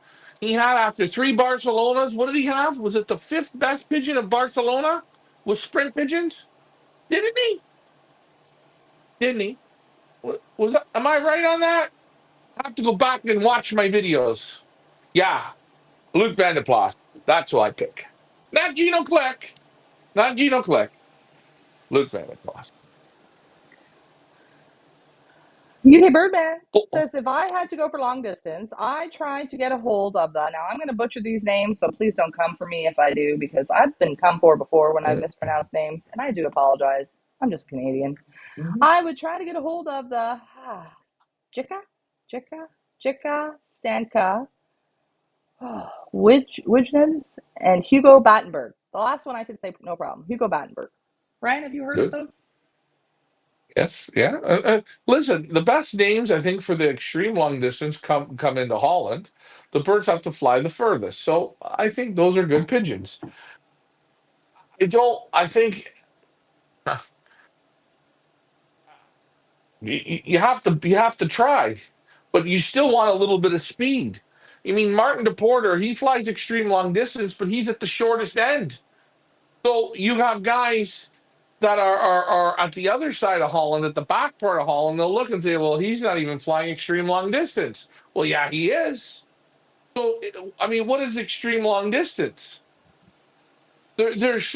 He had after three Barcelonas, what did he have? Was it the fifth best pigeon of Barcelona with sprint pigeons? Didn't he? Didn't he? Am I right on that? I have to go back and watch my videos. Yeah, Luc Van der Plas. That's who I pick. Not Gino Clicque. Not Gino Clicque. Luc Van der Plas. UK Birdman Oh, oh. says, "If I had to go for long distance, I tried to get a hold of the." Now, I'm going to butcher these names, so please don't come for me if I do, because I've been come for before when I've mispronounced names, and I do apologize. I'm just Canadian. I would try to get a hold of the Jika, Jika, Jika, Stanka, Wijnans, and Hugo Battenberg. The last one I could say no problem. Hugo Battenberg. Ryan, have you heard of Good. those? Yes, yeah. Listen, the best names I think for the extreme long distance come into Holland. The birds have to fly the furthest, so I think those are good pigeons. I don't. I think you have to try, but you still want a little bit of speed. I mean, Martin DePorter, he flies extreme long distance, but he's at the shortest end. So you have guys that are at the other side of Holland, at the back part of Holland. They'll look and say, "Well, he's not even flying extreme long distance." Well, yeah, he is. So, I mean, what is extreme long distance? There's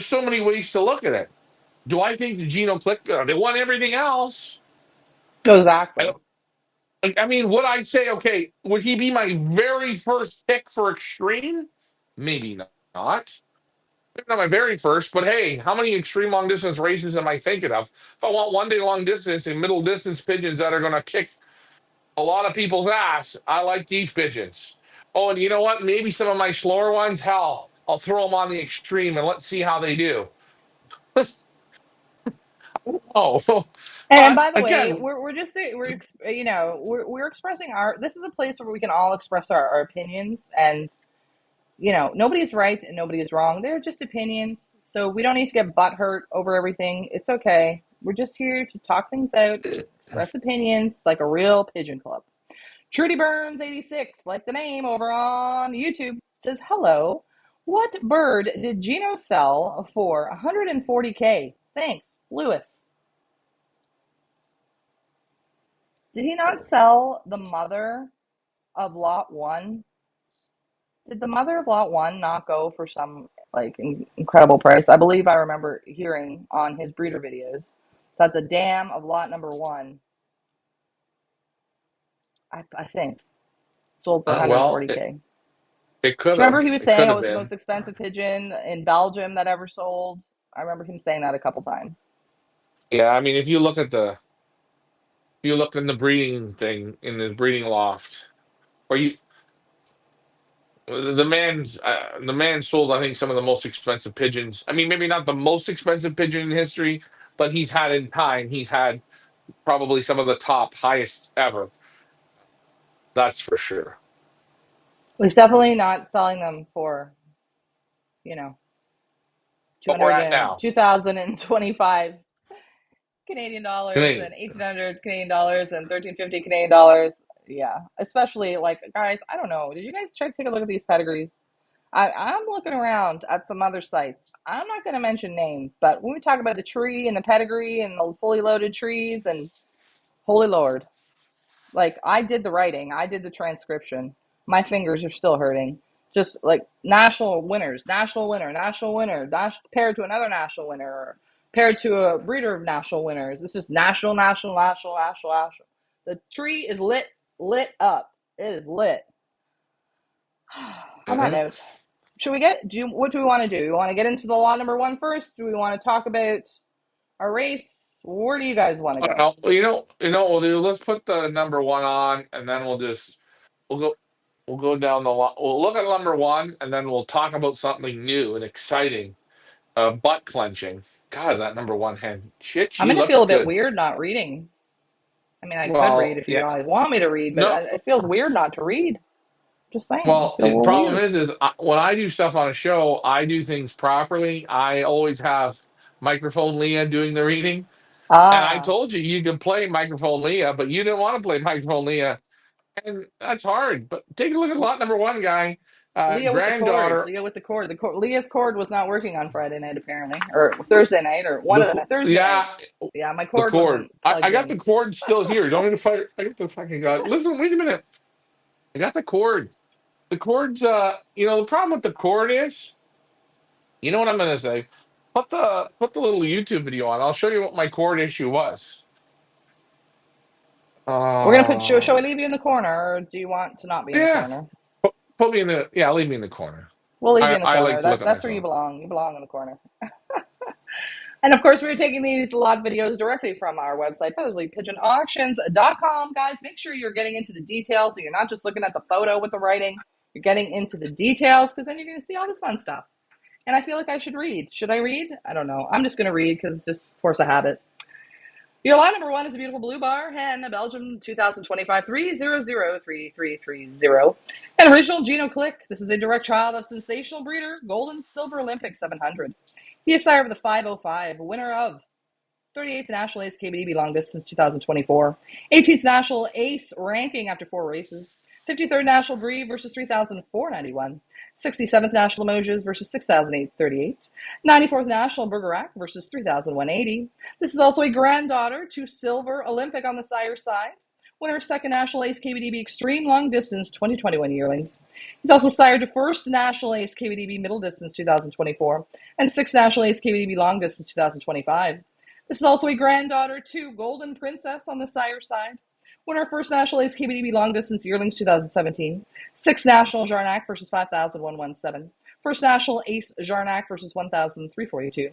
so many ways to look at it. Do I think the Geno Click? They want everything else. I Exactly. don't. I mean, would I say, okay, would he be my very first pick for extreme? Maybe not. Maybe not my very first, but hey, how many extreme long distance races am I thinking of? If I want 1 day long distance and middle distance pigeons that are going to kick a lot of people's ass, I like these pigeons. Oh, and you know what? Maybe some of my slower ones, hell, I'll throw them on the extreme and let's see how they do. Oh, And but by the way, again, we're just we're expressing our. This is a place where we can all express our opinions, and nobody's right and nobody is wrong. They're just opinions, so we don't need to get butt hurt over everything. It's okay. We're just here to talk things out, express opinions like a real pigeon club. Trudy Burns 86, like the name over on YouTube, says hello. What bird did Gino sell for 140K? Thanks, Lewis. Did he not sell the mother of Lot 1? Did the mother of Lot 1 not go for some incredible price? I believe I remember hearing on his breeder videos that the dam of Lot number 1, I think, sold for well, it, 140K. Do it could you remember he have. was It saying could it have was the most been. expensive pigeon in Belgium that ever sold? I remember him saying that a couple times. Yeah, I mean, if you look in the breeding thing in the breeding loft, or you the man sold, I think, some of the most expensive pigeons. I mean, maybe not the most expensive pigeon in history, but he's had probably some of the top highest ever. That's for sure. He's definitely not selling them for, you know, What we're 200 at and now. 2025 Canadian dollars and Canadian. 1,800 Canadian dollars and 1,350 Canadian dollars. Yeah, especially like guys, I don't know. Did you guys take a look at these pedigrees? I'm looking around at some other sites. I'm not going to mention names, but when we talk about the tree and the pedigree and the fully loaded trees and holy Lord, like I did the writing, I did the transcription. My fingers are still hurting. Just like national winners, national winner, national winner, paired to another national winner, or paired to a breeder of national winners. This is national, national, national, national, national. The tree is lit up. It is lit. On that Mhm. note, should we get? What do we want to do? We want to get into the lot number one first? Do we want to talk about our race? Where do you guys want to go? Well, we'll do. Let's put the number one on, and then we'll go we'll go down the line. We'll look at number one, and then we'll talk about something new and exciting. Butt clenching. God, that number one hen. Shit, I'm she gonna feel looks a bit good. weird not reading. I mean, I could read Well, if you yeah. guys want me to read, but No. it feels weird not to read. Just saying, I Well, feel a the little problem weird. is when I do stuff on a show, I do things properly. I always have microphone Leah doing the reading. And I Ah, told you you could play microphone Leah, but you didn't want to play microphone Leah. And that's hard. But take a look at lot number one, guy. Leah with the cord. Granddaughter. Leah with the cord. Leah's cord was not working on Friday night apparently, or Thursday night, or one of the Thursday night. Yeah, Yeah, my the cord cord. wasn't I plugged got the in. cord still here. You don't need to fight. I got the fucking guy. Listen, wait a minute. I got the cord. The cord's the problem with the cord is, you know what I'm gonna say? Put the little YouTube video on. I'll show you what my cord issue was. We're gonna put. Shall Uh we leave you in the corner, or do you want to not be in the yeah. corner? Put me in the yeah, leave me in the corner. We'll leave you in the I like corner. to look at That's where you myself. belong. You belong in the corner. And of course, we're taking these lot videos directly from our website, featherslypigeonauctions.com. Guys, make sure you're getting into the details so you're not just looking at the photo with the writing. You're getting into the details because then you're going to see all this fun stuff. And I feel like I should read. Should I read? I don't know. I'm just going to read because it's just force of habit. Your line number one is a beautiful blue bar hen, a Belgium 2025 3003330. An original Gino Clicque. This is a direct child of sensational breeder, Golden Silver Olympic 700. He is sire of the 505, winner of 38th National Ace KBDB long distance 2024, 18th National Ace ranking after 4 races, 53rd National Brie versus 3,491, 67th National Limoges versus 6,838, 94th National Bergerac versus 3,180. This is also a granddaughter to Silver Olympic on the sire side. Winner second National Ace KBDB Extreme Long Distance 2021 yearlings. He's also sired to first National Ace KBDB Middle Distance 2024 and sixth National Ace KBDB Long Distance 2025. This is also a granddaughter to Golden Princess on the sire side. Winner first National Ace KBDB Long Distance Yearlings 2017. Sixth National Jarnac versus 5,117. First National Ace Jarnac versus 1,342.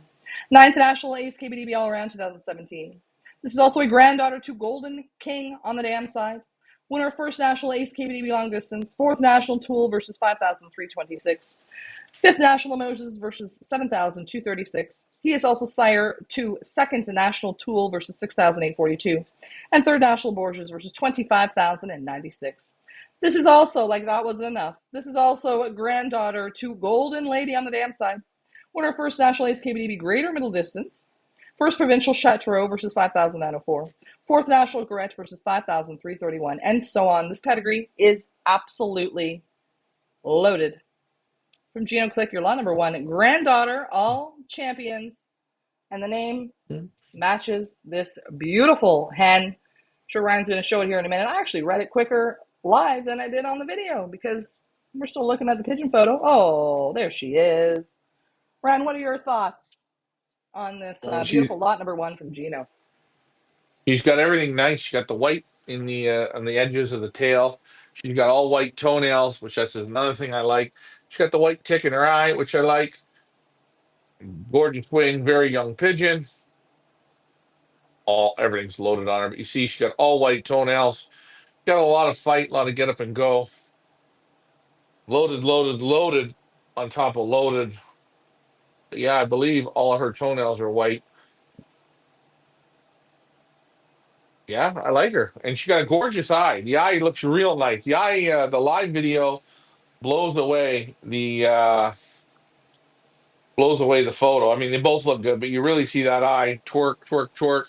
Ninth National Ace KBDB All Around 2017. This is also a granddaughter to Golden King on the dam side. Winner first National Ace KBDB Long Distance. Fourth National Tool versus 5,326. Fifth National Moses versus 7,236. He is also sire to second National Tool versus 6,842. And third National Borges versus 25,096. This is also, like that wasn't enough, this is also a granddaughter to Golden Lady on the dam side. Winner first National Ace KBDB Greater Middle Distance. First Provincial Chateau versus 5,904. Fourth National Garrett versus 5,331. And so on. This pedigree is absolutely loaded. From Gino Clicque, your lot number one, granddaughter, all champions, and the name matches this beautiful hen. I'm sure Ryan's going to show it here in a minute. I actually read it quicker live than I did on the video because we're still looking at the pigeon photo. Oh, there she is. Ryan, what are your thoughts on this She beautiful lot number one from Gino? she's got everything nice. She got the white in the on the edges of the tail. She's got all white toenails, which that's another thing I like. She's got the white tick in her eye, which I like. Gorgeous wing, very young pigeon. All everything's loaded on her. But you see, she's got all white toenails. Got a lot of fight, a lot of get up and go. Loaded, loaded, loaded on top of loaded. Yeah, I believe all of her toenails are white. Yeah, I like her, and she got a gorgeous eye. The eye looks real nice. The eye, the live video blows away the photo. I mean, they both look good, but you really see that eye twerk, twerk, twerk.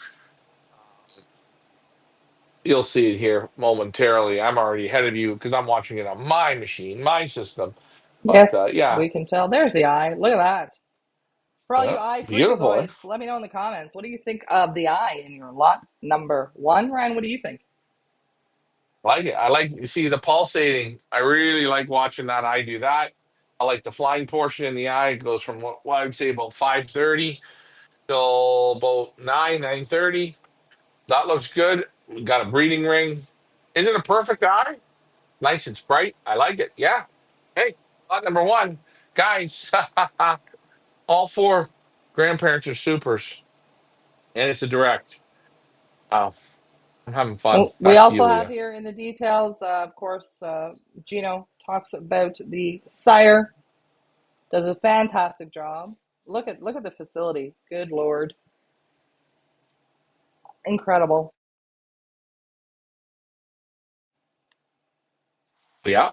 You'll see it here momentarily. I'm already ahead of you because I'm watching it on my machine, my system. But Yes, yeah, we can tell. There's the eye. Look at that. For all you yeah, eye beautiful. Eh? freakazoids, let me know in the comments. What do you think of the eye in your lot number one? Ryan, what do you think? I like it. I like you see the pulsating. I really like watching that. I do that. I like the flying portion in the eye. It goes from what I would say about 5:30 till about 9:30. That looks good. We got a breeding ring. Is it a perfect eye? Nice and bright. I like it. Yeah. Hey, lot number one, guys. All four grandparents are supers, and it's a direct. Wow, I'm having fun. Well, we Back to you, also have Leah. here in the details, of course, Gino talks about the sire. Does a fantastic job. Look at the facility. Good Lord, incredible. Yeah.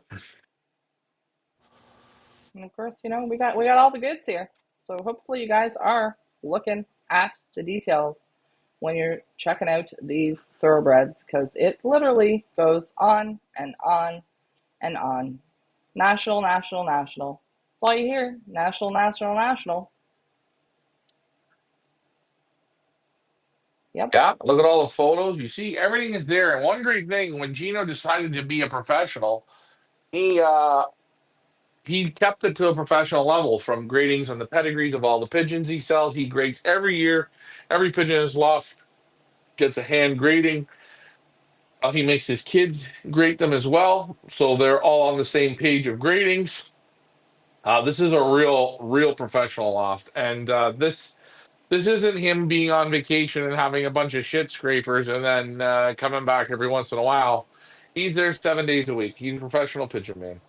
And of course, we got all the goods here. So hopefully you guys are looking at the details when you're checking out these thoroughbreds because it literally goes on and on and on. National, national, national. That's all you hear. National, national, national. Yep. Yeah, look at all the photos. You see, everything is there. And one great thing, when Gino decided to be a professional, he uh he kept it to a professional level from gradings on the pedigrees of all the pigeons he sells. He grades every year. Every pigeon in his loft gets a hand grading. He makes his kids grade them as well, so they're all on the same page of gradings. This is a real professional loft, and this isn't him being on vacation and having a bunch of shit scrapers and then coming back every once in a while. He's there 7 days a week. He's a professional pigeon man.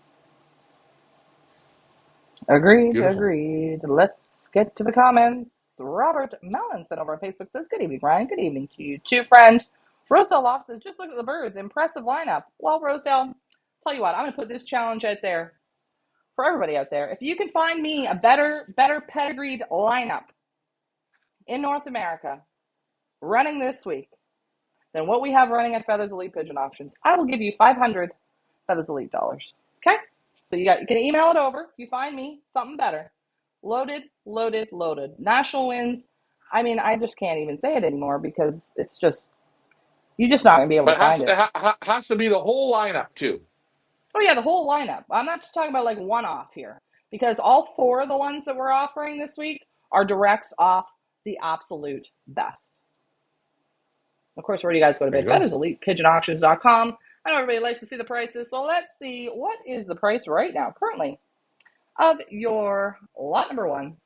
Agreed, Beautiful. agreed. Let's get to the comments. Robert Mellon sent over on Facebook says, good evening, Ryan. Good evening to you too, friend. Rosedale Loft says, just look at the birds. Impressive lineup. Well, Rosedale, tell you what, I'm going to put this challenge out there for everybody out there. If you can find me a better pedigreed lineup in North America running this week than what we have running at Feathers Elite Pigeon Auctions, I will give you 500 Feathers Elite dollars. Okay? So you can email it over if you find me something better. Loaded, loaded, loaded. National wins. I mean, I just can't even say it anymore because it's just you're just not gonna be able to But find it. has to be the whole lineup too. Oh yeah, the whole lineup. I'm not just talking about like one off here because all four of the ones that we're offering this week are directs off the absolute best. Of course, where do you guys go to There you bid? go. FeathersElitePigeonAuctions.com. I know everybody likes to see the prices, so let's see what is the price right now, currently, of your lot number one.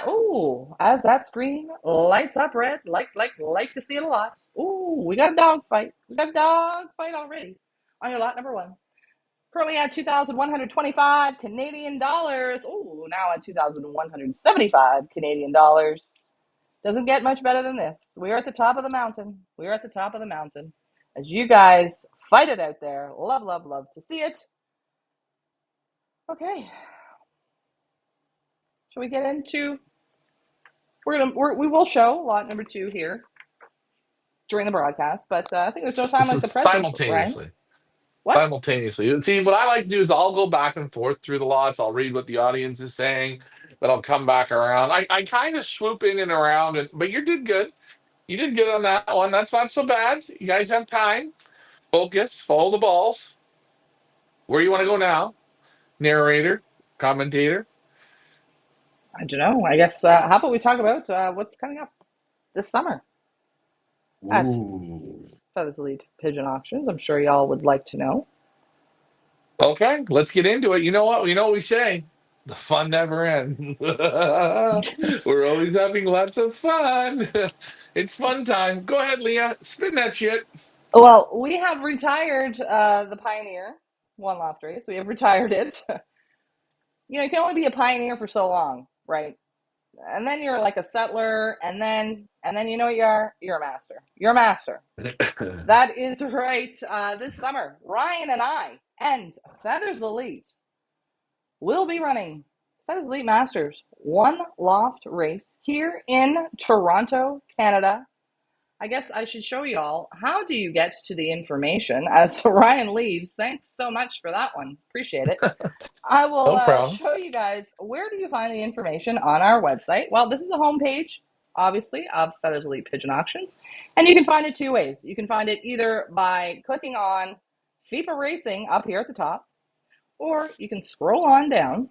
Ooh, as that screen lights up red, like to see it a lot. Ooh, we got a dog fight. We got a dog fight already on your lot number one. Currently at 2,125 Canadian dollars. Ooh, now at 2,175 Canadian dollars. Doesn't get much better than this. We are at the top of the mountain. We are at the top of the mountain. As you guys fight it out there. Love, love, love to see it. Okay. Shall we get into we will show lot number two here during the broadcast, but I think there's no time This like is the present, Ryan. simultaneously. What? Simultaneously. See, what I like to do is I'll go back and forth through the lots. I'll read what the audience is saying, then I'll come back around. I kind of swoop in and around, but you did good. You did good on that one. That's not so bad. You guys have time. Focus. Follow the balls. Where you want to go now? Narrator, commentator. I don't know. I guess how about we talk about what's coming up this summer at Ooh. Feathers Elite Pigeon Auctions. I'm sure y'all would like to know. Okay, let's get into it. You know what? You know what we say. The fun never ends. We're always having lots of fun. It's fun time. Go ahead, Leah. Spin that shit. Well, we have retired the Pioneer one-loft race. We have retired it. You can only be a pioneer for so long, right? And then you're like a settler, and then you know what you are? You're a master. You're a master. That is right. This summer, Ryan and I and Feathers Elite will be running Feathers Elite Masters one loft race here in Toronto, Canada. I guess I should show y'all how do you get to the information as Ryan leaves. Thanks so much for that one. Appreciate it. I will No problem. show you guys where do you find the information on our website. Well, this is the homepage, obviously, of Feathers Elite Pigeon Auctions. And you can find it two ways. You can find it either by clicking on Fepa Racing up here at the top, or you can scroll on down.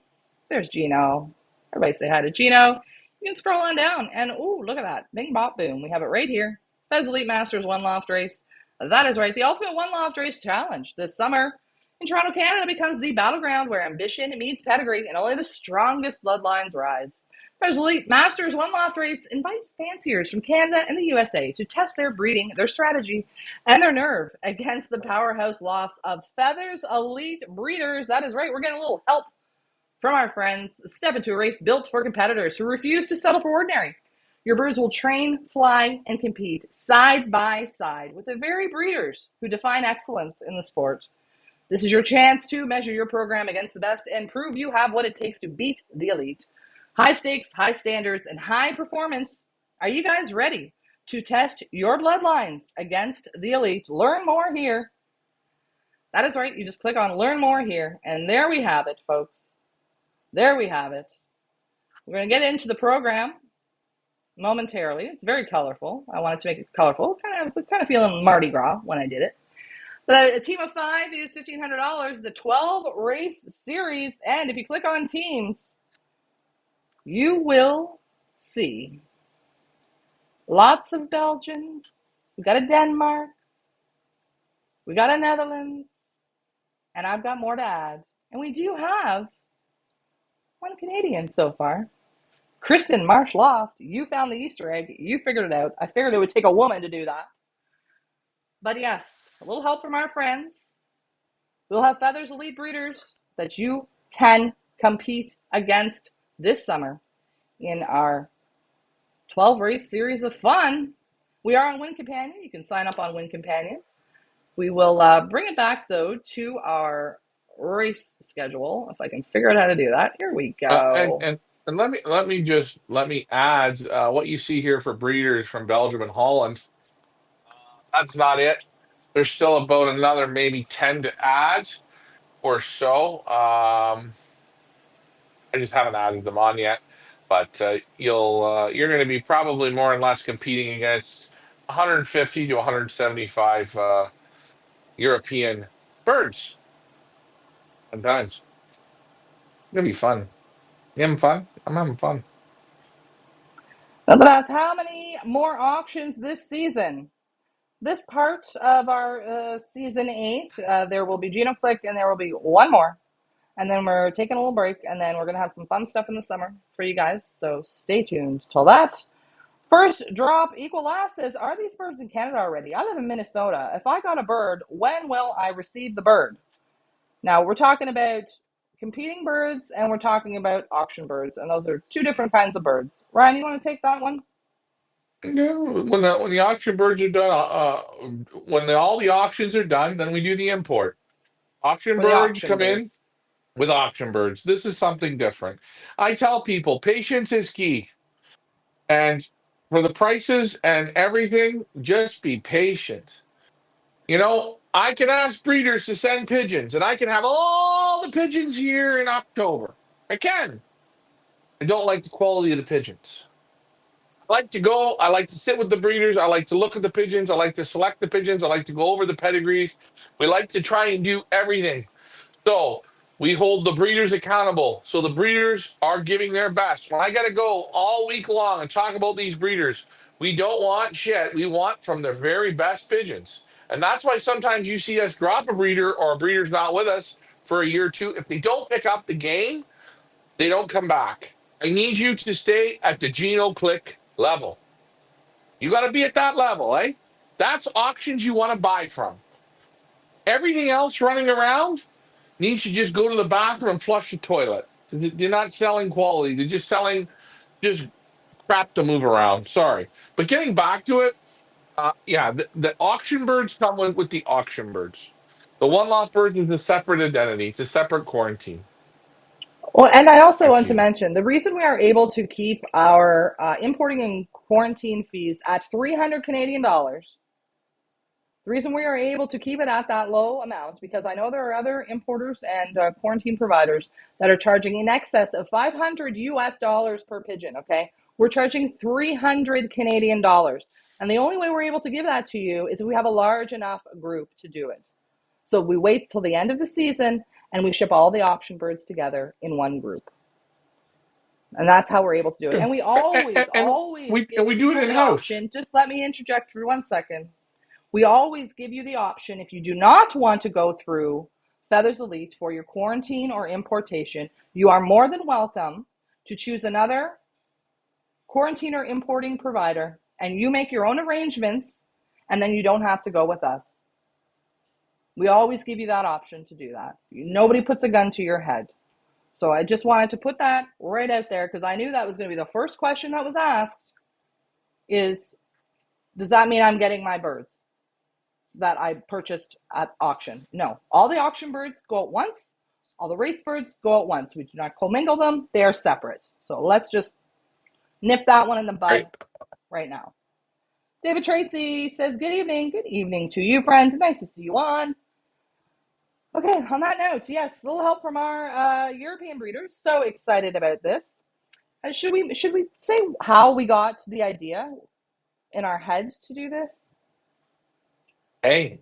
There's Gino. Everybody say hi to Gino. You can scroll on down and, ooh, look at that. Bing, bop, boom. We have it right here. Fez Elite Masters one-loft race. That is right. The Ultimate One-Loft Race Challenge this summer in Toronto, Canada becomes the battleground where ambition meets pedigree and only the strongest bloodlines rise. Fez Elite Masters one-loft race invites fanciers from Canada and the USA to test their breeding, their strategy, and their nerve against the powerhouse lofts of Feathers Elite breeders. That is right. We're getting a little help from our friends. Step into a race built for competitors who refuse to settle for ordinary. Your birds will train, fly, and compete side by side with the very breeders who define excellence in the sport. This is your chance to measure your program against the best and prove you have what it takes to beat the elite. High stakes, high standards, and high performance. Are you guys ready to test your bloodlines against the elite? Learn more here. That is right. You just click on Learn More here, and there we have it, folks. There we have it. We're going to get into the program momentarily. It's very colorful. I wanted to make it colorful. I was kind of feeling Mardi Gras when I did it. But a team of 5 is $1,500. The 12 race series. And if you click on teams, you will see lots of Belgians. We got a Denmark. We got a Netherlands. And I've got more to add. And we do have one Canadian so far. Kristen Marshloft, you found the Easter egg. You figured it out. I figured it would take a woman to do that. But yes, a little help from our friends. We'll have Feathers Elite breeders that you can compete against this summer in our 12 race series of fun. We are on Win Companion. You can sign up on Win Companion. We will bring it back, though, to our race schedule. If I can figure out how to do that. Here we Uh, and go. and and let me add what you see here for breeders from Belgium and Holland. That's not it. There's still about another maybe 10 to add or so. I just haven't added them on yet, but you're going to be probably more or less competing against 150 to 175 European birds sometimes. It's gonna be fun. You having fun? I'm having fun. That's how many more auctions this season? This part of our season 8, there will be Gino Clicque and there will be one more. And then we're taking a little break, and then we're going to have some fun stuff in the summer for you guys. So stay tuned till that. First drop, Equal Last says, are these birds in Canada already? I live in Minnesota. If I got a bird, when will I receive the bird? Now, we're talking about competing birds and we're talking about auction birds, and those are two different kinds of birds. Ryan, you want to take that one? Yeah, when the auction birds are done, all the auctions are done, then we do the import. Auction For the birds auction come in birds. with auction birds. This is something different. I tell people patience is key. And for the prices and everything, just be patient. I can ask breeders to send pigeons, and I can have all the pigeons here in October. I can. I don't like the quality of the pigeons. I like to go, I like to sit with the breeders, I like to look at the pigeons, I like to select the pigeons, I like to go over the pedigrees. We like to try and do everything. So we hold the breeders accountable. So the breeders are giving their best. When I got to go all week long and talk about these breeders, we don't want shit. We want from their very best pigeons. And that's why sometimes you see us drop a breeder or a breeder's not with us for a year or two. If they don't pick up the game, they don't come back. I need you to stay at the Gino Click level. You got to be at that level, eh? That's auctions you want to buy from. Everything else running around needs to just go to the bathroom and flush the toilet. They're not selling quality. They're just selling just crap to move around. Sorry. But getting back to it, yeah, the auction birds come with the auction birds. The one-loft birds is a separate identity. It's a separate quarantine. Oh, and I also Back want to to you. mention the reason we are able to keep our importing and quarantine fees at 300 Canadian dollars. The reason we are able to keep it at that low amount, because I know there are other importers and quarantine providers that are charging in excess of 500 US dollars per pigeon, okay? We're charging 300 Canadian dollars. And the only way we're able to give that to you is if we have a large enough group to do it. So we wait till the end of the season and we ship all the auction birds together in one group. And that's how we're able to do it. Yeah. And we And, always, and always we give do it you in the house. option. Just let me interject for 1 second. We always give you the option, if you do not want to go through Feathers Elite for your quarantine or importation, you are more than welcome to choose another quarantine or importing provider, and you make your own arrangements, and then you don't have to go with us. We always give you that option to do that. Nobody puts a gun to your head. So I just wanted to put that right out there because I knew that was going to be the first question that was asked is, does that mean I'm getting my birds that I purchased at auction? No. All the auction birds go at once. All the race birds go at once. We do not commingle them. They are separate. So let's just nip that one in the bud Right. right now. David Tracy says, good evening. Good evening to you, friend. Nice to see you on. Okay, on that note, yes, a little help from our European breeders. So excited about this. Should we say how we got the idea in our head to do this? Hey,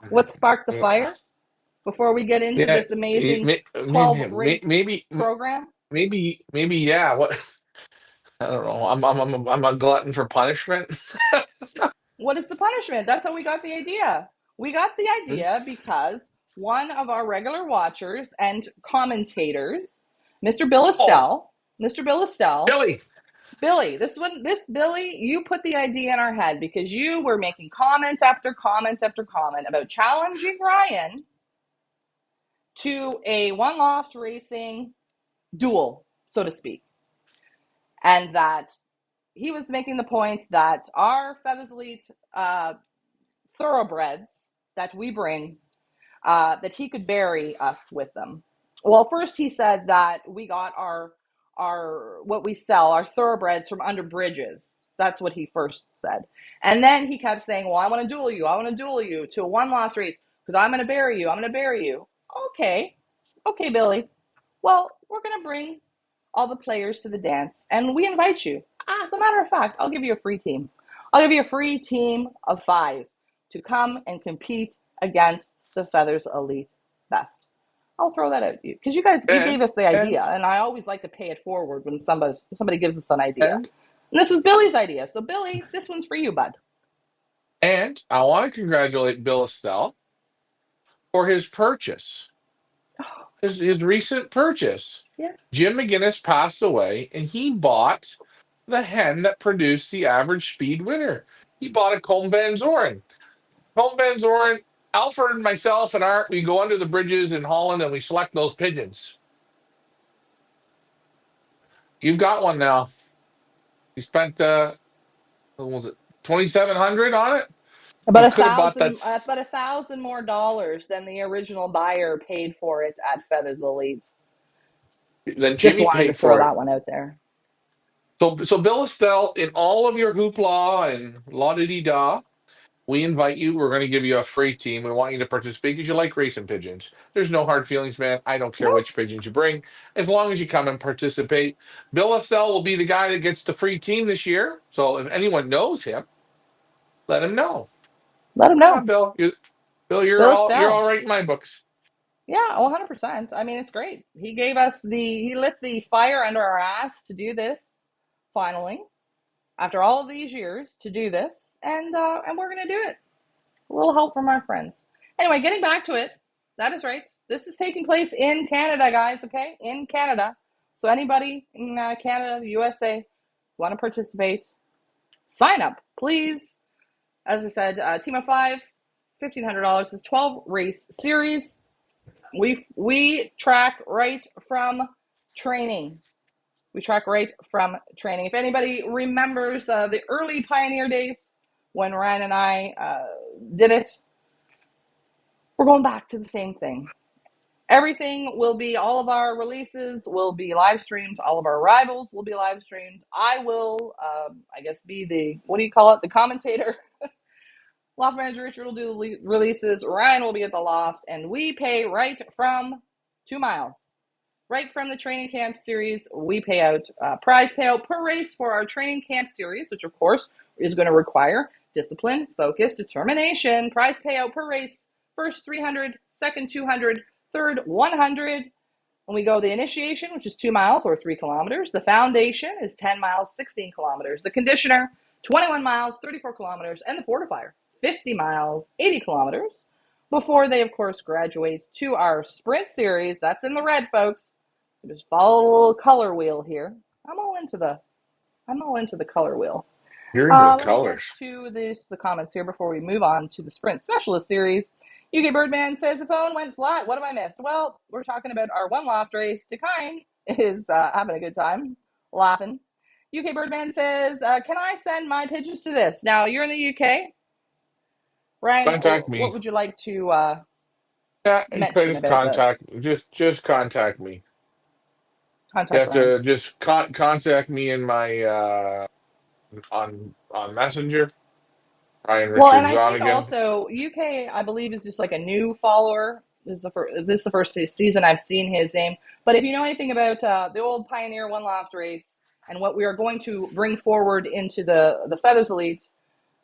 What sparked the fire before we get into yeah, this amazing maybe, 12 race program? maybe, yeah. What I don't know. I'm a glutton for punishment. What is the punishment? That's how we got the idea. We got the idea because one of our regular watchers and commentators, Mr. Bill Oh, Estelle, Mr. Bill Estelle, Billy. Billy, this Billy, you put the idea in our head because you were making comment after comment after comment about challenging Ryan to a one-loft racing duel, so to speak. And that he was making the point that our Feathers Elite thoroughbreds that we bring, that he could bury us with them. Well, first he said that we got our what we sell, our thoroughbreds from under bridges. That's what he first said. And then he kept saying, well, I want to duel you. I want to duel you to a one-loss race because I'm going to bury you. I'm going to bury you. Okay. Okay, Billy. Well, we're going to bring all the players to the dance and we invite you. As a matter of fact, I'll give you a free team. I'll give you a free team of 5 to come and compete against the Feathers Elite Best. I'll throw that out to you because you gave And us the and idea, and I always like to pay it forward when somebody gives us an idea. and And this was Billy's idea, so Billy, this one's for you, bud. and I want to congratulate Bill Estelle for his purchase, his recent purchase. Yeah. Jim McGinnis passed away, and he bought the hen that produced the average speed winner. He bought a Combe Van Zoren. Combe Van Zoren, Alfred and myself and Art, we go under the bridges in Holland and we select those pigeons. You've got one now. You spent what was it, 2,700 on it? About You a could have bought that. thousand, about $1,000 more dollars than the original buyer paid for it at Feathers Elite. Then Just Jimmy wanted to paid throw for it. that one out there. So Bill Estelle, in all of your hoopla and la di da, we invite you. We're going to give you a free team. We want you to participate because you like racing pigeons. There's no hard feelings, man. I don't care Nope. which pigeons you bring, as long as you come and participate. Bill Estelle will be the guy that gets the free team this year. So if anyone knows him, let him know. Let them Yeah, know. Bill. Bill, Bill you're Estelle. all right in my books. Yeah, 100%. I mean, it's great. He lit the fire under our ass to do this, finally, after all of these years to do this, and we're gonna do it. A little help from our friends. Anyway, getting back to it, that is right. This is taking place in Canada, guys. Okay, in Canada. So anybody in Canada, the USA, want to participate? Sign up, please. As I said, team of 5, $1,500. It's 12 race series. We track right from training. We track right from training. If anybody remembers the early pioneer days when Ryan and I did it, we're going back to the same thing. Everything will be, all of our releases will be live streamed. All of our arrivals will be live streamed. I will, I guess, be the, what do you call it? The commentator. Loft manager Richard will do the releases. Ryan will be at the loft, and we pay right from 2 miles. Right from the training camp series, we pay out prize payout per race for our training camp series, which of course is going to require discipline, focus, determination. Prize payout per race: first 300, second 200, third 100. When we go the initiation, which is 2 miles or 3 kilometers, the foundation is 10 miles, 16 kilometers, the conditioner 21 miles, 34 kilometers, and the fortifier 50 miles, 80 kilometers, before they, of course, graduate to our sprint series. That's in the red, folks. Just follow the little color wheel here. I'm all into the color wheel. You're into the Let me get colors. to the comments here before we move on to the sprint specialist series. UK Birdman says the phone went flat. What have I missed? Well, we're talking about our one loft race. Dekine is having a good time, laughing. UK Birdman says, can I send my pigeons to this? Now, you're in the UK. Ryan, Contact what me. would you like to Yeah, you could mention just about the just contact me. You contact have Ryan? to just contact me in my on Messenger. Ryan Well, and Richards I on think again. also UK, I believe, is just like a new follower. This is the first season I've seen his name. But if you know anything about the old Pioneer One Loft race and what we are going to bring forward into the Feathers Elite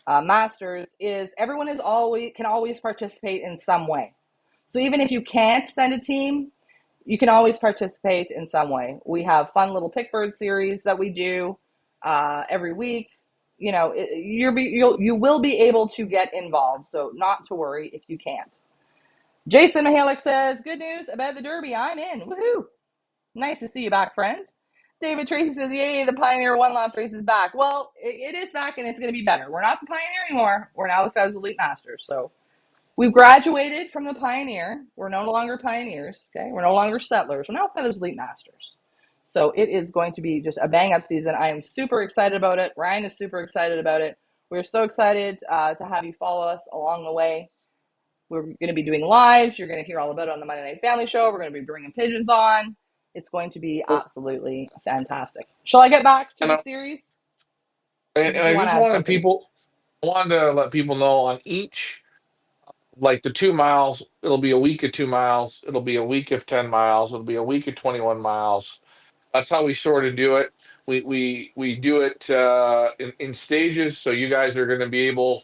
Masters, is everyone is always can always participate in some way. So even if you can't send a team, you can always participate in some way. We have fun little pickbird series that we do every week. You know, you will be able to get involved, so not to worry if you can't. Jason Mihalik says, good news about the Derby. I'm in. Woohoo! Nice to see you back, friend. David Tracy says, yay, the Pioneer One Loft race is back. Well, it is back, and it's going to be better. We're not the Pioneer anymore. We're now the Feathers Elite Masters. So we've graduated from the Pioneer. We're no longer pioneers. Okay, we're no longer settlers. We're now Feathers Elite Masters. So it is going to be just a bang up season. I am super excited about it. Ryan is super excited about it. We're so excited to have you follow us along the way. We're going to be doing lives. You're going to hear all about it on the Monday Night Family Show. We're going to be bringing pigeons on. It's going to be absolutely fantastic. Shall I get back to And the I, series? Or and did you I want to just add wanted something? people I wanted to let people know on each, like the 2 miles, it'll be a week of 2 miles, it'll be a week of 10 miles, it'll be a week of 21 miles. That's how we sort of do it. We do it in stages, so you guys are going to be able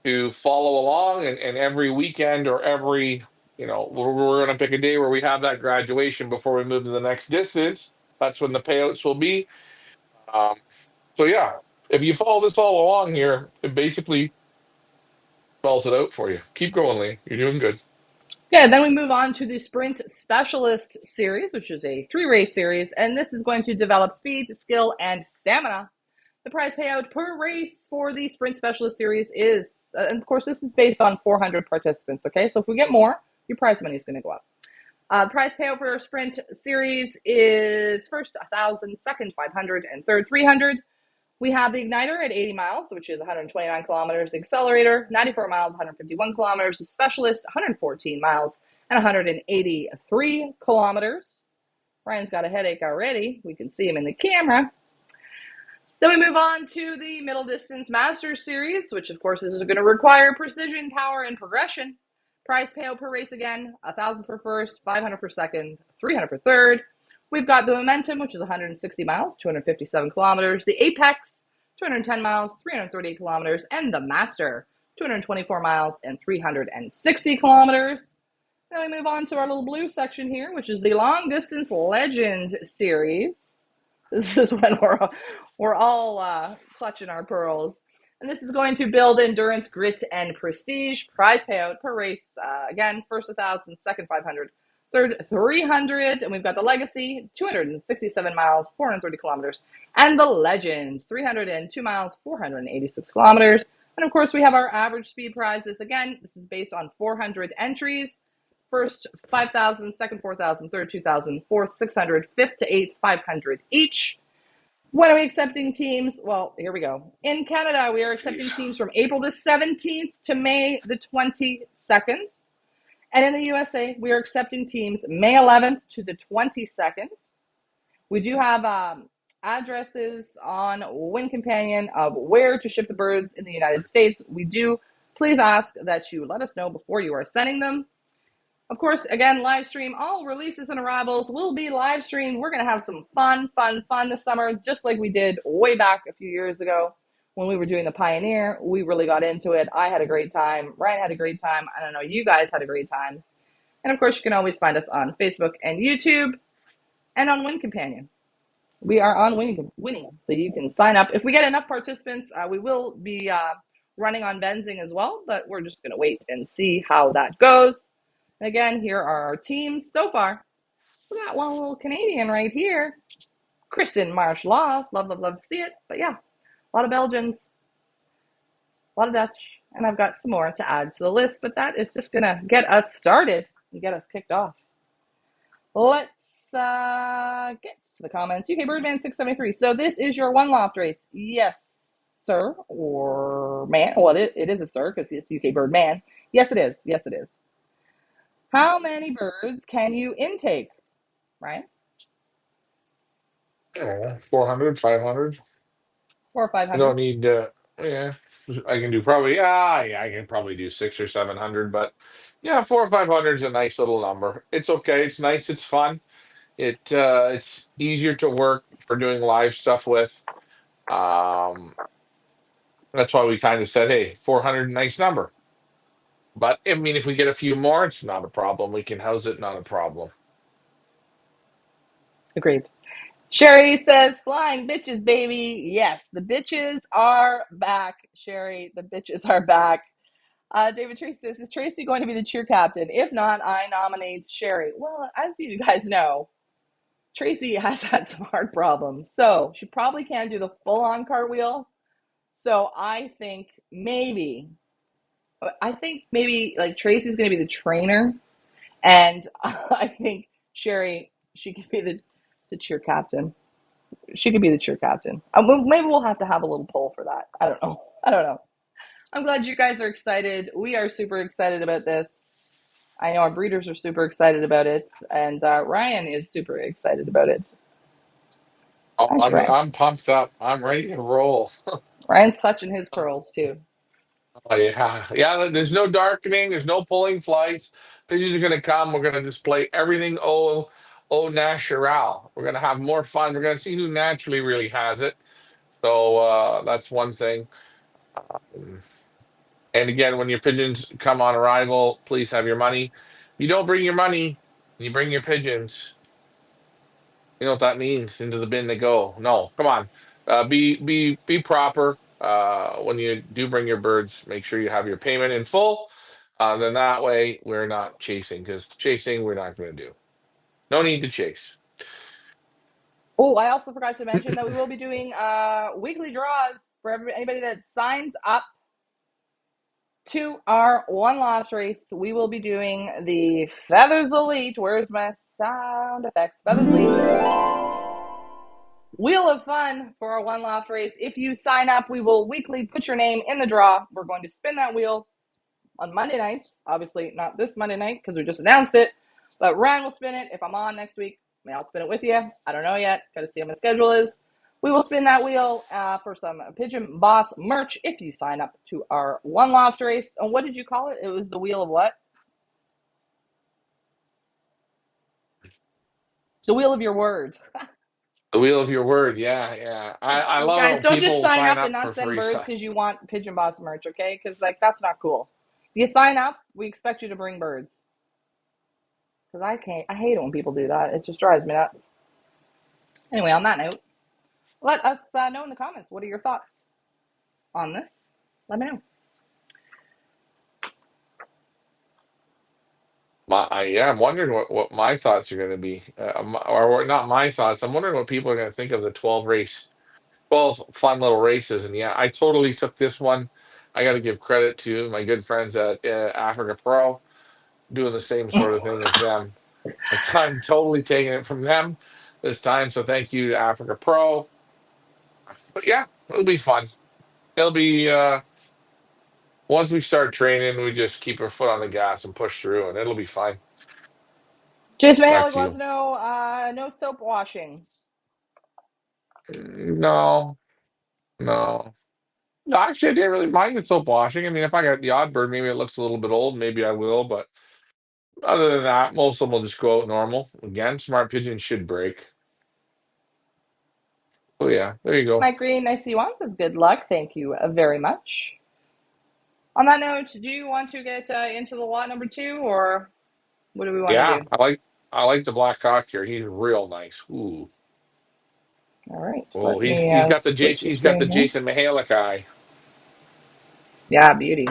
to follow along, and every weekend or every, we're going to pick a day where we have that graduation before we move to the next distance. That's when the payouts will be. Um, so yeah, if you follow this all along here, it basically spells it out for you. Keep going, Lee. You're doing good. Yeah, then we move on to the Sprint Specialist Series, which is a 3-race series, and this is going to develop speed, skill, and stamina. The prize payout per race for the Sprint Specialist Series is, and of course, this is based on 400 participants, okay? So if we get more, your prize money is going to go up. The prize payout for our Sprint Series is first 1,000, second 500, and third 300. We have the igniter at 80 miles, which is 129 kilometers. The accelerator, 94 miles, 151 kilometers. The specialist, 114 miles and 183 kilometers. Ryan's got a headache already. We can see him in the camera. Then we move on to the middle distance Masters Series, which of course is going to require precision, power, and progression. Prize payout per race again, 1,000 for first, 500 for second, 300 for third. We've got the Momentum, which is 160 miles, 257 kilometers. The Apex, 210 miles, 338 kilometers. And the Master, 224 miles and 360 kilometers. Then we move on to our little blue section here, which is the Long Distance Legend Series. This is when we're all clutching our pearls. And this is going to build endurance, grit, and prestige. Prize payout per race. Again, first 1,000, second 500, third 300. And we've got the Legacy, 267 miles, 430 kilometers. And the Legend, 302 miles, 486 kilometers. And of course, we have our average speed prizes. Again, this is based on 400 entries. First 5,000, second 4,000, third 2,000, fourth 600, fifth to eighth 500 each. When are we accepting teams? Well, here we go. In Canada, we are accepting Jeez. teams from April the 17th to May the 22nd. And in the USA, we are accepting teams May 11th to the 22nd. We do have addresses on Win Companion of where to ship the birds in the United States. We do please ask that you let us know before you are sending them. Of course, again, live stream. All releases and arrivals will be live streamed. We're going to have some fun this summer, just like we did way back a few years ago when we were doing the Pioneer. We really got into it. I had a great time. Ryan had a great time. I don't know, you guys had a great time. And of course, you can always find us on Facebook and YouTube and on Win Companion. We are on winning, so you can sign up. If we get enough participants, we will be running on Benzing as well, but we're just going to wait and see how that goes. And again, here are our teams so far. We got one little Canadian right here, Kristen Marsh-Law. Love to see it. But yeah, a lot of Belgians, a lot of Dutch, and I've got some more to add to the list, but that is just going to get us started and get us kicked off. Let's get to the comments. UK Birdman 673. So this is your one-loft race. Yes, sir, or man. Well, it is a sir because it's UK Birdman. Yes, it is. Yes, it is. How many birds can you intake, Ryan? 400, 500. 400 or I 500? don't need, yeah, I can do probably, yeah, I can probably do 600 or 700, but yeah, 400 or 500 is a nice little number. It's okay. It's nice. It's fun. It's easier to work for doing live stuff with. Um, that's why we kind of said, hey, 400, nice number. But I mean, if we get a few more, it's not a problem. We can house it, not a problem. Agreed. Sherry says, flying bitches, baby. Yes, the bitches are back, Sherry. The bitches are back. David Tracy says, is Tracy going to be the cheer captain? If not, I nominate Sherry. Well, as you guys know, Tracy has had some heart problems, so she probably can't do the full-on cartwheel. So I think maybe like Tracy's going to be the trainer, and I think Sherry, she could be the cheer captain. She could be the cheer captain. Maybe we'll have to have a little poll for that. I don't know. I don't know. I'm glad you guys are excited. We are super excited about this. I know our breeders are super excited about it, and Ryan is super excited about it. Oh, Aren't you, Ryan? I'm pumped up. I'm ready to roll. Ryan's clutching his pearls too. Oh, yeah, yeah. There's no darkening. There's no pulling flights. Pigeons are gonna come. We're gonna display everything au natural. We're gonna have more fun. We're gonna see who naturally really has it. So that's one thing. Um, And again, when your pigeons come on arrival, please have your money. You don't bring your money. You bring your pigeons. You know what that means? Into the bin they go. No, come on. Be proper. When you do bring your birds, make sure you have your payment in full. Then that way we're not chasing because chasing we're not going to do. No need to chase. Oh, I also forgot to mention that we will be doing weekly draws for anybody that signs up to our one loft race. We will be doing the Feathers Elite. Where's my sound effects? Feathers Elite Wheel of Fun for our one loft race. If you sign up, we will weekly put your name in the draw. We're going to spin that wheel on Monday nights. Obviously, not this Monday night because we just announced it. But Ryan will spin it. If I'm on next week, maybe I'll spin it with you. I don't know yet. Got to see how my schedule is. We will spin that wheel for some Pigeon Boss merch if you sign up to our one loft race. And what did you call it? It was the wheel of what? The wheel of your word. The wheel of your word. Yeah, yeah. I So love it guys, when don't just people sign sign up and up not for send free birds stuff. because you want Pigeon Boss merch, okay? Because like that's not cool. If you sign up, we expect you to bring birds. Because I can't. I hate it when people do that. It just drives me nuts. Anyway, on that note, let us know in the comments. What are your thoughts on this? Let me know. Yeah, I'm wondering what my thoughts are going to be, or not my thoughts. I'm wondering what people are going to think of the 12 fun little races. And yeah, I totally took this one. I got to give credit to my good friends at Africa Pro doing the same sort of thing as them. I'm totally taking it from them this time. So thank you to Africa Pro. But yeah, it'll be fun. It'll be Once we start training, we just keep our foot on the gas and push through, and it'll be fine. Jason Back Mahalik to wants you. to know, no soap washing. No, no. No, actually, I didn't really mind the soap washing. I mean, if I got the odd bird, maybe it looks a little bit old. Maybe I will, but other than that, most of them will just go out normal. Again, smart pigeons should break. Oh yeah, there you go. Mike Green, I see you on, says good luck. Thank you very much. On that note, do you want to get into the lot number 2, or what do we want to Yeah, do? I like the black cock here. He's real nice. Ooh. All right, Oh, let he's me he's got the switch Jason the he's got the screen here. Jason Mihalik eye. Yeah, beauty.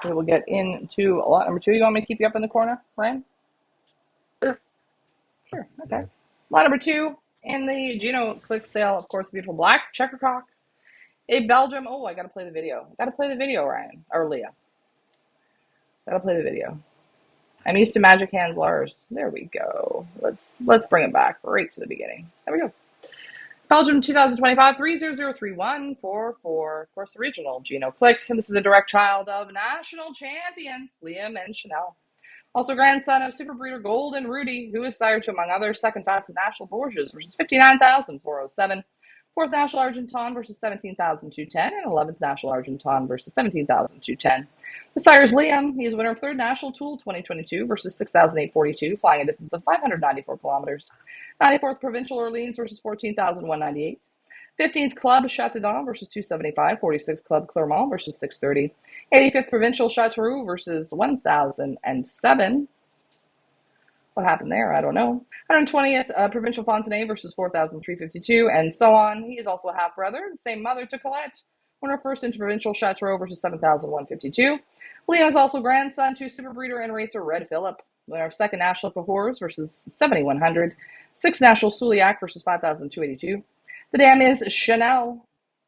We will get into lot number 2. You want me to keep you up in the corner, Ryan? Sure. Sure, okay. Lot number 2 in the Gino Clicque sale, of course, beautiful black checker cock. A Belgium. Oh, I got to play the video. Ryan, or Leah. Got to play the video. I'm used to Magic Hands Lars. There we go. Let's bring it back right to the beginning. There we go. Belgium 2025 3003144. Of course, the regional Gino Clicque. And this is a direct child of national champions Liam and Chanel. Also grandson of super breeder Golden Rudy, who is sire to, among others, second fastest national Borges versus 59,407. Fourth national Argenton versus 17,210, and 11th national Argenton versus 17,210. The sires Liam, he is winner of third national Tool 2022 versus 6,842, flying a distance of 594 kilometers. 94th provincial Orleans versus 14,198. 15th Club Châteaudun versus 275. 46th Club Clermont versus 630. 85th Provincial Châteauroux versus 1007. What happened there? I don't know. 120th Provincial Fontenay versus 4,352, and so on. He is also a half brother, the same mother to Colette. Winner first interprovincial Châteauroux versus 7,152. Leon is also grandson to super breeder and racer Red Phillip. Winner of second national Cahors versus 7,100. Sixth national Suliac versus 5,282. The dam is Chanel.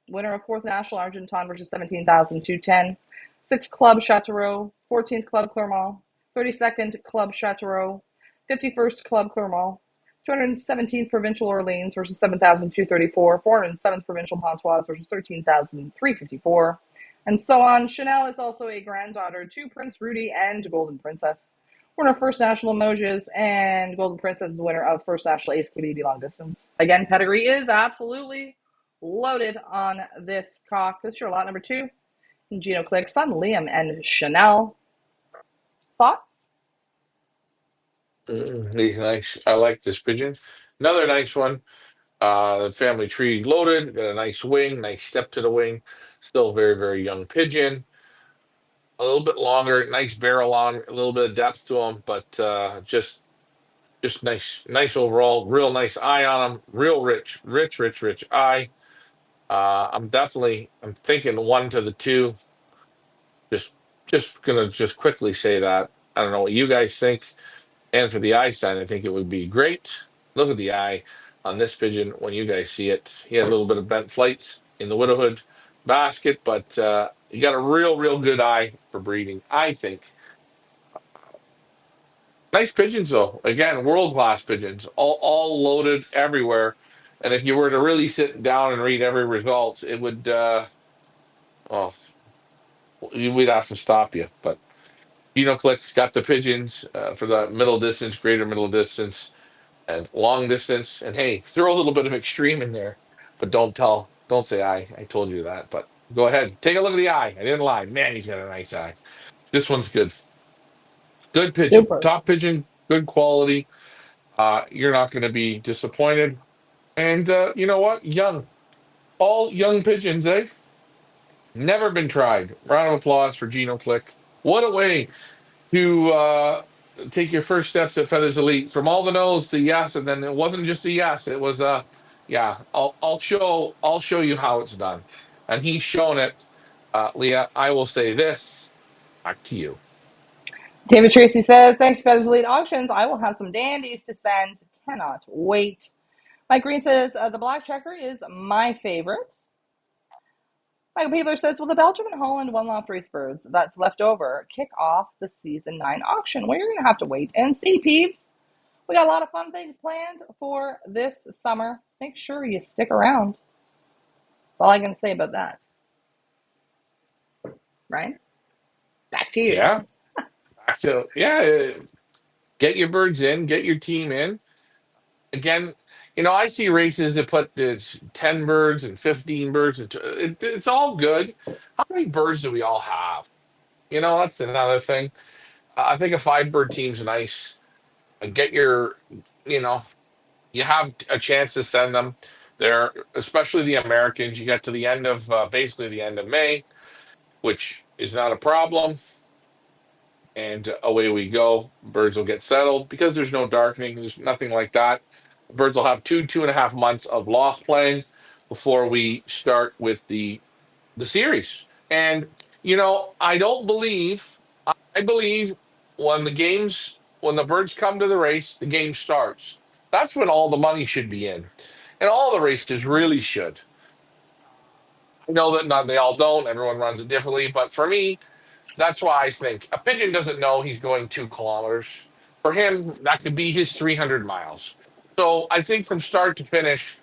Winner of fourth national Argenton versus 17,210. Sixth Club Châteauroux. 14th Club Clermont. 32nd Club Châteauroux. 51st Club Clermont, 217th Provincial Orleans versus 7,234, 407th Provincial Pontoise versus 13,354, and so on. Chanel is also a granddaughter to Prince Rudy and Golden Princess. Winner of First National Mojus, and Golden Princess is the winner of First National Ace KBB Long Distance. Again, pedigree is absolutely loaded on this cock. This is your lot number 2. Gino Clicque, son Liam and Chanel. Thoughts? He's nice. I like this pigeon. Another nice one. The family tree loaded. Got a nice wing. Nice step to the wing. Still very very young pigeon. A little bit longer. Nice barrel on. A little bit of depth to him, but just nice overall. Real nice eye on him. Real rich eye. I'm thinking 1 to the 2. Just gonna just quickly say that. I don't know what you guys think. And for the eye sign, I think it would be great. Look at the eye on this pigeon when you guys see it. He had a little bit of bent flights in the widowhood basket, but he got a real good eye for breeding, I think. Nice pigeons though. Again, world class pigeons, all loaded everywhere. And if you were to really sit down and read every result, it would oh we'd have to stop you. But Gino Click's got the pigeons for the middle distance, greater middle distance, and long distance. And hey, throw a little bit of extreme in there, but don't say I told you that. But go ahead, take a look at the eye. I didn't lie. Man, he's got a nice eye. This one's good. Good pigeon, Super. top pigeon, good quality. You're not going to be disappointed. And you know what? Young, all young pigeons, eh? Never been tried. Round of applause for Gino Click. What a way to take your first steps at Feathers Elite from all the no's to yes, and then it wasn't just a yes. It was yeah. I'll show you how it's done, and he's shown it. Leah, I will say this. Back to you. David Tracy says, thanks, Feathers Elite Auctions. I will have some dandies to send. Cannot wait. Mike Green says, the black checker is my favorite. Michael Peebler says, will the Belgium and Holland one-loft race birds that's left over kick off the season 9 auction? Well, you're going to have to wait and see, Peeves. We got a lot of fun things planned for this summer. Make sure you stick around. That's all I can say about that. Right? Back to you. Yeah. So yeah, get your birds in, get your team in. Again, I see races that put 10 birds and 15 birds. It's all good. How many birds do we all have? That's another thing. I think a five-bird team's nice. Get you know, you have a chance to send them there, especially the Americans. You get to the end of basically the end of May, which is not a problem. And away we go. Birds will get settled because there's no darkening. There's nothing like that. Birds will have 2.5 months of loft playing before we start with the series. And I don't believe. I believe when the birds come to the race, the game starts. That's when all the money should be in, and all the races really should. I know that not they all don't. Everyone runs it differently, but for me, that's why I think a pigeon doesn't know he's going 2 kilometers. For him, that could be his 300 miles. So I think from start to finish,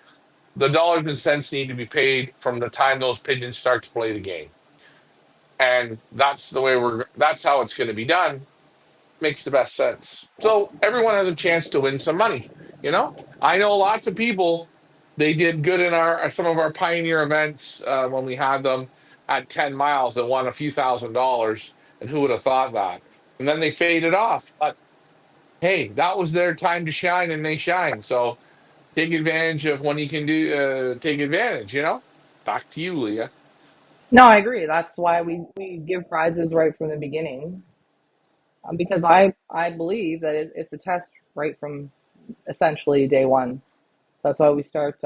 the dollars and cents need to be paid from the time those pigeons start to play the game. And that's how it's going to be done. Makes the best sense. So everyone has a chance to win some money. I know lots of people. They did good in our some of our pioneer events when we had them at 10 miles and won a few $1,000s. And who would have thought that? And then they faded off. But hey, that was their time to shine, and they shine. So take advantage of when you can take advantage. Back to you, Leah. No, I agree. That's why we give prizes right from the beginning, because I believe that it's a test right from essentially day one. That's why we start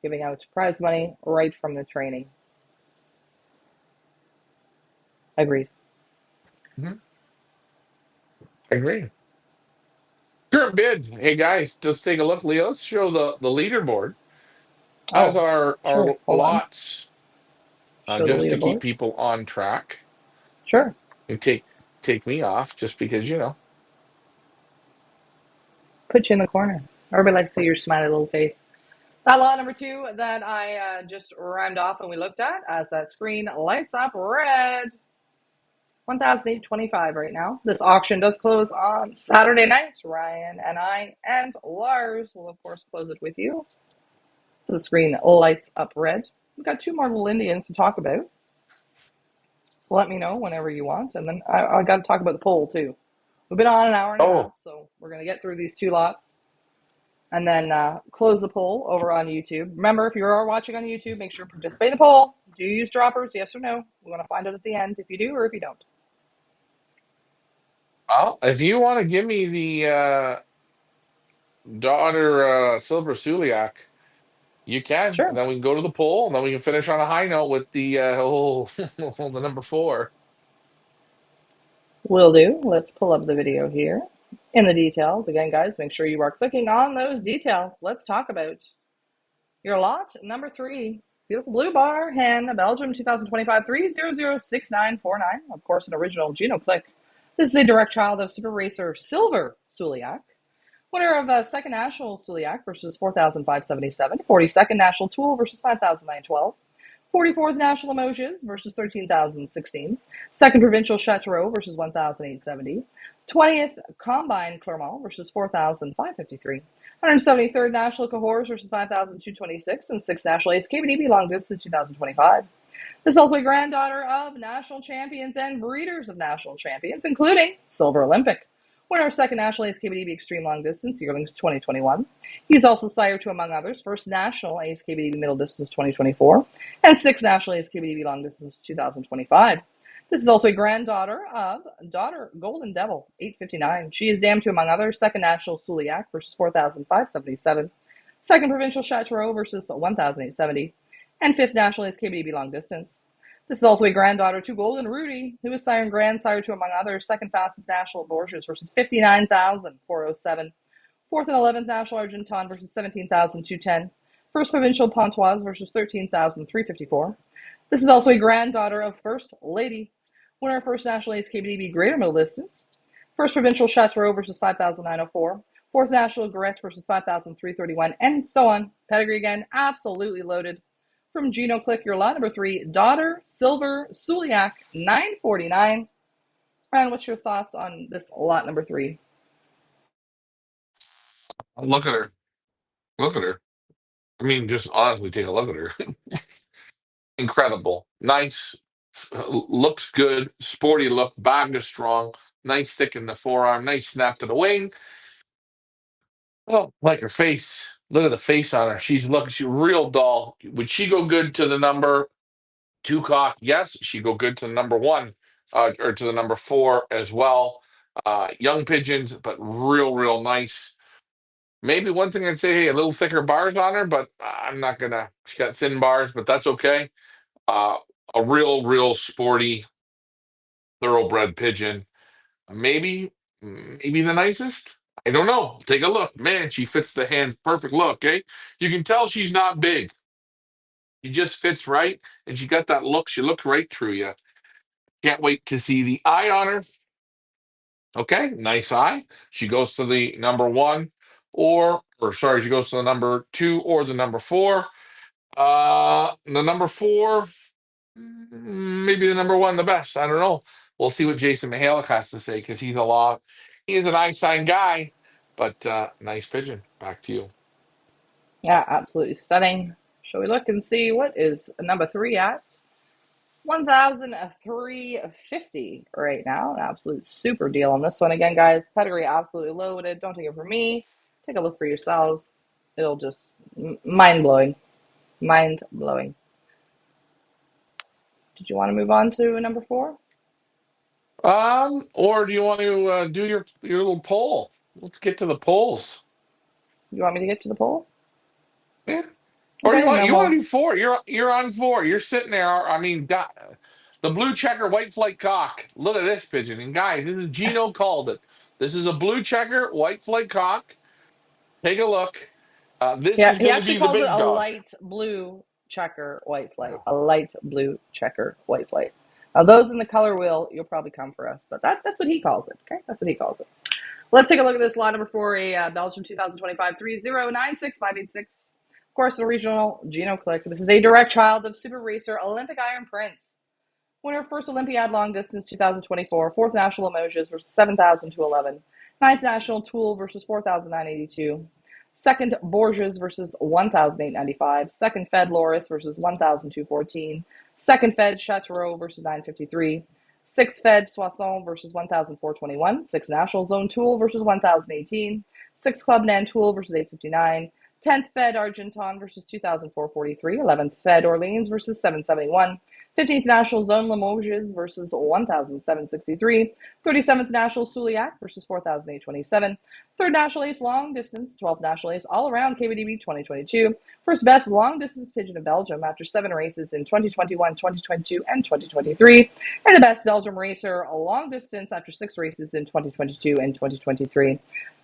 giving out prize money right from the training. Agreed. Mhm. I agree. Current bid. Hey guys, just take a look, Leah. Let's show the leaderboard as Oh, our sure. Hold on. lots, Show the just to keep leaderboard. people on track Sure. and take me off, just because Put you in the corner. Everybody likes to see your smiley little face. That lot number two that I just rhymed off and we looked at as that screen lights up red. 1,825 right now. This auction does close on Saturday night. Ryan and I and Lars will, of course, close it with you. So the screen lights up red. We've got two more little Indians to talk about. Let me know whenever you want. And then I got to talk about the poll, too. We've been on an hour and a half, Oh, so we're going to get through these two lots and then close the poll over on YouTube. Remember, if you are watching on YouTube, make sure to participate in the poll. Do you use droppers? Yes or no? We want to find out at the end if you do or if you don't. well, if you want to give me the daughter Silver Suliak, you can. And Sure. then we can go to the poll, and then we can finish on a high note with the the number four. Will do. Let's pull up the video here. In the details, again, guys, make sure you are clicking on those details. Let's talk about your lot number three. Beautiful blue bar hen, Belgium 2025 3006949. Of course, an original Gino Clicque. This is a direct child of Super Racer Silver Suliak. Winner of Second National Suliak versus 4,577. 42nd National Tool versus 5,912. 44th National Emotions versus 13,016. Second Provincial Chateau versus 1,870. 20th Combine Clermont versus 4,553. 173rd National Cahors versus 5,226. And 6th National Ace KBDB Long Distance 2025. This is also a granddaughter of national champions and breeders of national champions, including Silver Olympic. Winner of second National Ace KBDB Extreme Long Distance, Yearlings 2021. He's also sire to, among others, first National Ace KBDB Middle Distance 2024 and sixth National Ace KBDB Long Distance 2025. This is also a granddaughter of daughter Golden Devil 859. She is damned to, among others, second National Suliak versus 4,577, second Provincial Chateau versus 1,870, and fifth National Ace KBDB Long Distance. This is also a granddaughter to Golden Rudy, who is sire and grandsire to, among others, second fastest National Borges versus 59,407, fourth and 11th National Argenton versus 17,210, first Provincial Pontoise versus 13,354. This is also a granddaughter of First Lady, winner of first National Ace KBDB Greater Middle Distance, first Provincial Chateau versus 5,904, fourth National Garrett versus 5,331, and so on. Pedigree again, absolutely loaded. From Gino Clicque, your lot number three, daughter Silver Suliak 949. Ryan, what's your thoughts on this lot number three? Look at her. Look at her. I mean, just honestly, take a look at her. Incredible. Nice. Looks good. Sporty look. Back is strong. Nice thick in the forearm. Nice snap to the wing. Oh, like her face. Look at the face on her. She's real dull. Would she go good to the number two cock? Yes. She go good to the number one, or to the number four as well. Young pigeons, but real nice. Maybe one thing I'd say, hey, a little thicker bars on her, but I'm not gonna. She got thin bars, but that's okay. Uh, a real sporty thoroughbred pigeon. Maybe the nicest. I don't know. Take a look. Man, she fits the hands perfect look, eh? You can tell she's not big. She just fits right, and she got that look. She looks right through you. Can't wait to see the eye on her. Okay, nice eye. She goes to the number one, or sorry, she goes to the number two or the number four. The number four, maybe the number one, the best. I don't know. We'll see what Jason Mihalik has to say because he's an Einstein guy, but nice pigeon. Back to you. Yeah, absolutely stunning. Shall we look and see what is number three at? 1,350 right now. An absolute super deal on this one. Again, guys, pedigree absolutely loaded. Don't take it from me. Take a look for yourselves. It'll just mind blowing. Mind blowing. Did you want to move on to number four? Or do you want to do your little poll? Let's get to the polls. You want me to get to the poll? Yeah. Or Okay, and then you want we'll. to do four? You're on four. You're sitting there. I mean, God, the blue checker white flight cock. Look at this pigeon. And guys, this is Gino called it. This is a blue checker white flight cock. Take a look. This Yeah, is he going to actually be the calls it big a dog. light blue checker white flight. Wow. A light blue checker white flight. Now, those in the color wheel, you'll probably come for us, but that's what he calls it. Okay, that's what he calls it. Let's take a look at this lot number four, a Belgium 2025 3096586. Of course, the regional Gino Clicque. This is a direct child of super racer Olympic Iron Prince. Winner first Olympiad long distance 2024, fourth national emojis versus 7,000 to 11, ninth national Toul versus 4,982, second Borges versus 1,895, second Fed Loris versus 1,214, second Fed Chateauroux versus 953, sixth Fed Soissons versus 1,421, sixth national Zone Toul versus 1,018, sixth Club Nantoul versus 859, 10th Fed Argenton versus 2,443, 11th Fed Orleans versus 771, 15th National Zone Limoges versus 1,763. 37th National Suliac versus 4,827. 3rd National Ace Long Distance. 12th National Ace All Around KBDB 2022. First best long distance pigeon of Belgium after 7 races in 2021, 2022, and 2023. And the best Belgium racer a long distance after 6 races in 2022 and 2023.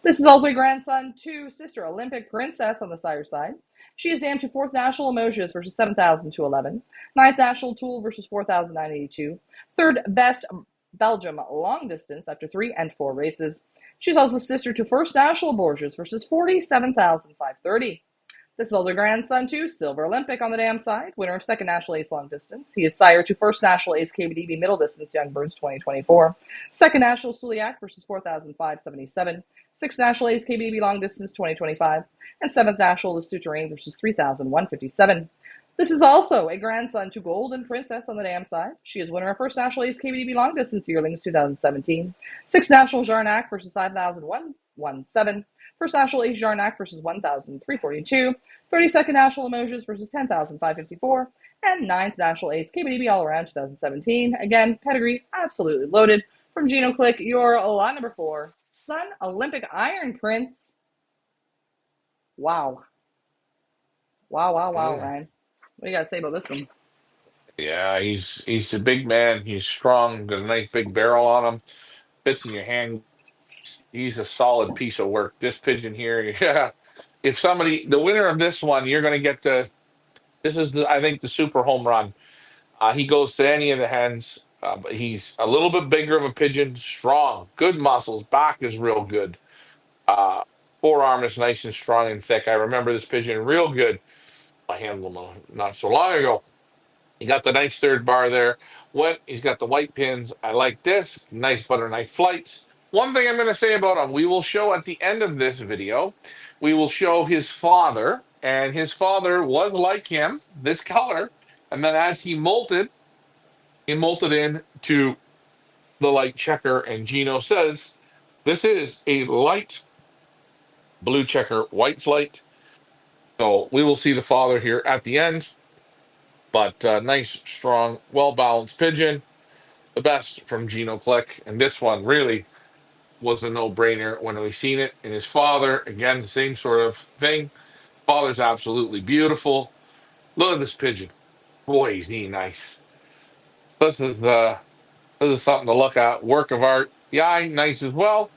This is also a grandson to sister Olympic Princess on the sire side. She is named to 4th National Emojis versus 7,000 to 11. Ninth National Toul versus 4,982. Third best Belgium long distance after 3 and 4 races. She's also sister to First National Borges versus 47,530. This is older grandson to Silver Olympic on the dam side, winner of second national ace long distance. He is sire to first national ace KBDB middle distance young birds 2024. Second national Suliac versus 4,577. Sixth national ace KBDB long distance 2025. And seventh national Le Souterrain versus 3,157. This is also a grandson to Golden Princess on the dam side. She is winner of first national ace KBDB long distance yearlings 2017. Sixth national Jarnac versus 5,117. First national ace Jarnac versus 1,342. 32nd National Emojis versus 10,554, and 9th National Ace KBDB All Around 2017. Again, pedigree absolutely loaded. From Gino Clicque, your lot number 4, Sun Olympic Iron Prince. Wow. Wow, Mm. Ryan. What do you got to say about this one? Yeah, he's a big man. He's strong. Got a nice big barrel on him. Fits in your hand. He's a solid piece of work. This pigeon here, yeah. If the winner of this one, you're going to get to. This is, I think, the super home run. He goes to any of the hens, but he's a little bit bigger of a pigeon. Strong, good muscles. Back is real good. Uh, Forearm is nice and strong and thick. I remember this pigeon real good. I handled him not so long ago. You got the nice third bar there. What he's got the white pins. I like this. Nice butter knife flights. One thing I'm going to say about him, we will show at the end of this video, we will show his father, and his father was like him, this color. And then as he molted in to the light checker. And Gino says this is a light blue checker, white flight. So we will see the father here at the end. But nice, strong, well balanced pigeon. The best from Gino Clicque. And this one really was a no brainer when we seen it. And his father, again, the same sort of thing. Father's absolutely beautiful. Look at this pigeon. Boy, is he nice. This is this is something to look at. Work of art. The eye, nice as well.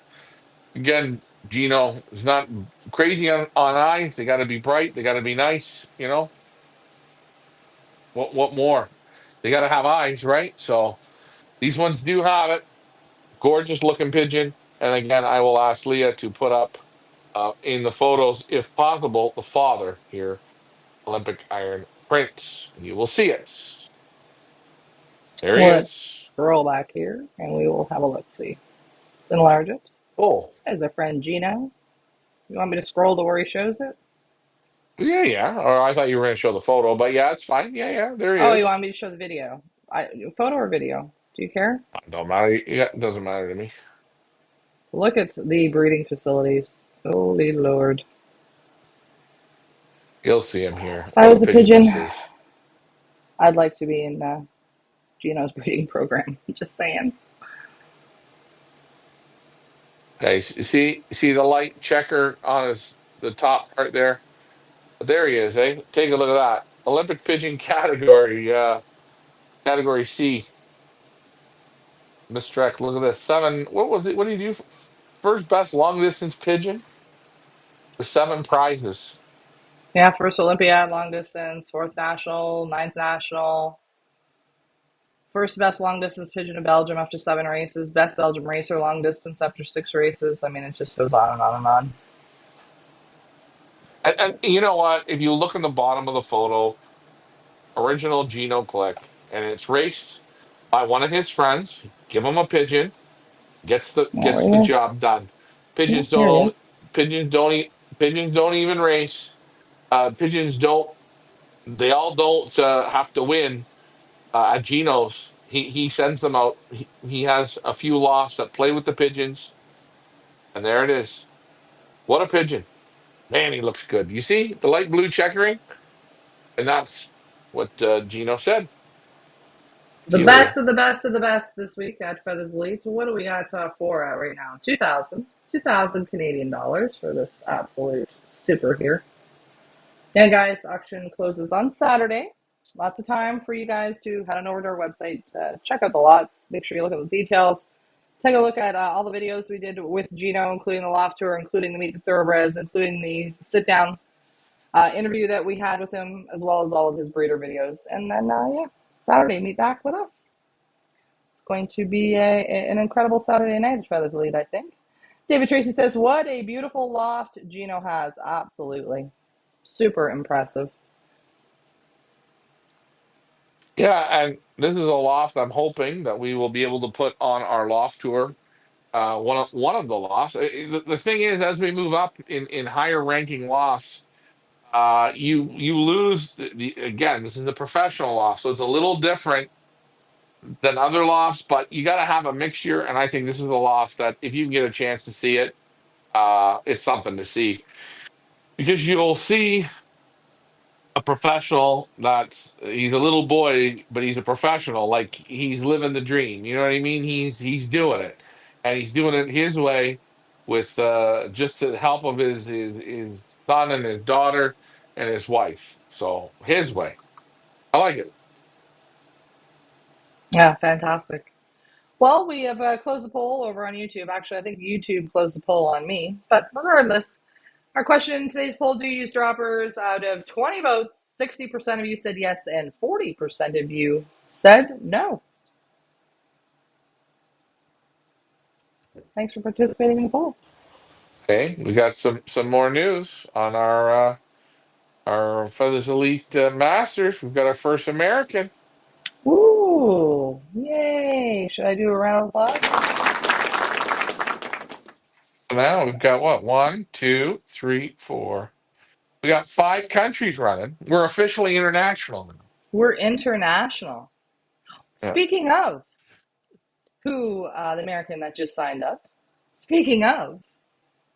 Again, Gino is not crazy on eyes. They got to be bright. They got to be nice. You know what more? They got to have eyes, right? So these ones do have it. Gorgeous looking pigeon. And again, I will ask Leah to put up in the photos, if possible, the father here, Olympic Iron Prince. And you will see it. There he Let's is. scroll back here and we will have a look. See, enlarge it. Oh, There's our friend Gino. You want me to scroll to where he shows it? yeah, yeah. Or I thought you were going to show the photo, but yeah, it's fine. Yeah, yeah, there he Oh, you is. want me to show the video? Photo or video? Do you care? Don't matter. Yeah, it doesn't matter to me. Look at the breeding facilities. Holy Lord. You'll see him here. If I What a was a pigeon pigeon, this is. I'd like to be in Gino's breeding program. Just saying. Okay, see the light checker on his the top part there. There he is. Eh, take a look at that. Olympic pigeon category. Category C. Miss Trek. Look at this. Seven. What was it? What did he do? First best long distance pigeon with 7 prizes. Yeah, first Olympiad, long distance, fourth national, ninth national, first best long distance pigeon in Belgium after 7 races, best Belgium racer long distance after 6 races. I mean, it just goes on and on and on. And you know what? If you look in the bottom of the photo, original Gino Click, and it's raced by one of his friends. Give him a pigeon. Oh, Gets right the here. job done. Yeah, Pigeons here he don't is. pigeons don't pigeons don't even race. Pigeons don't. They all don't have to win. At Geno's, he sends them out. He has a few lofts that play with the pigeons, and there it is. What a pigeon! Man, he looks good. You see the light blue checkering, and that's what Gino said. The See you, Leah. best of the best of the best this week at Feathers Elite. What do we got for at right now? 2,000 Canadian dollars for this absolute super here. Yeah, guys, auction closes on Saturday. Lots of time for you guys to head on over to our website, check out the lots, make sure you look at the details, take a look at all the videos we did with Gino, including the loft tour, including the meet the thoroughbreds, including the sit down interview that we had with him, as well as all of his breeder videos. And then, yeah, Saturday, meet back with us. It's going to be an incredible Saturday night at Feathers Elite, I think. David Tracy says, what a beautiful loft Gino has. Absolutely. Super impressive. Yeah, and this is a loft I'm hoping that we will be able to put on our loft tour. One of the lofts. The thing is, as we move up in higher ranking lofts, you lose again. This is the professional loft, so it's a little different than other lofts, but you got to have a mixture. And I think this is a loft that if you can get a chance to see it, it's something to see because you'll see a professional that's he's a little boy, but he's a professional. Like he's living the dream. You know what I mean? He's doing it, and he's doing it his way with just the help of his son and his daughter and his wife. So his way. I like it. Yeah, fantastic. Well, we have closed the poll over on YouTube. Actually, I think YouTube closed the poll on me. But regardless, our question in today's poll, do you use droppers? Out of 20 votes, 60% of you said yes, and 40% of you said no. Thanks for participating in the poll. Okay, we got some more news on our Feathers Elite Masters. We've got our first American. go. Yay. Should I do a round of applause? So now we've got what? 1, 2, 3, 4. We got 5 countries running. We're officially international now. We're international. Yeah. Speaking of the American that just signed up, speaking of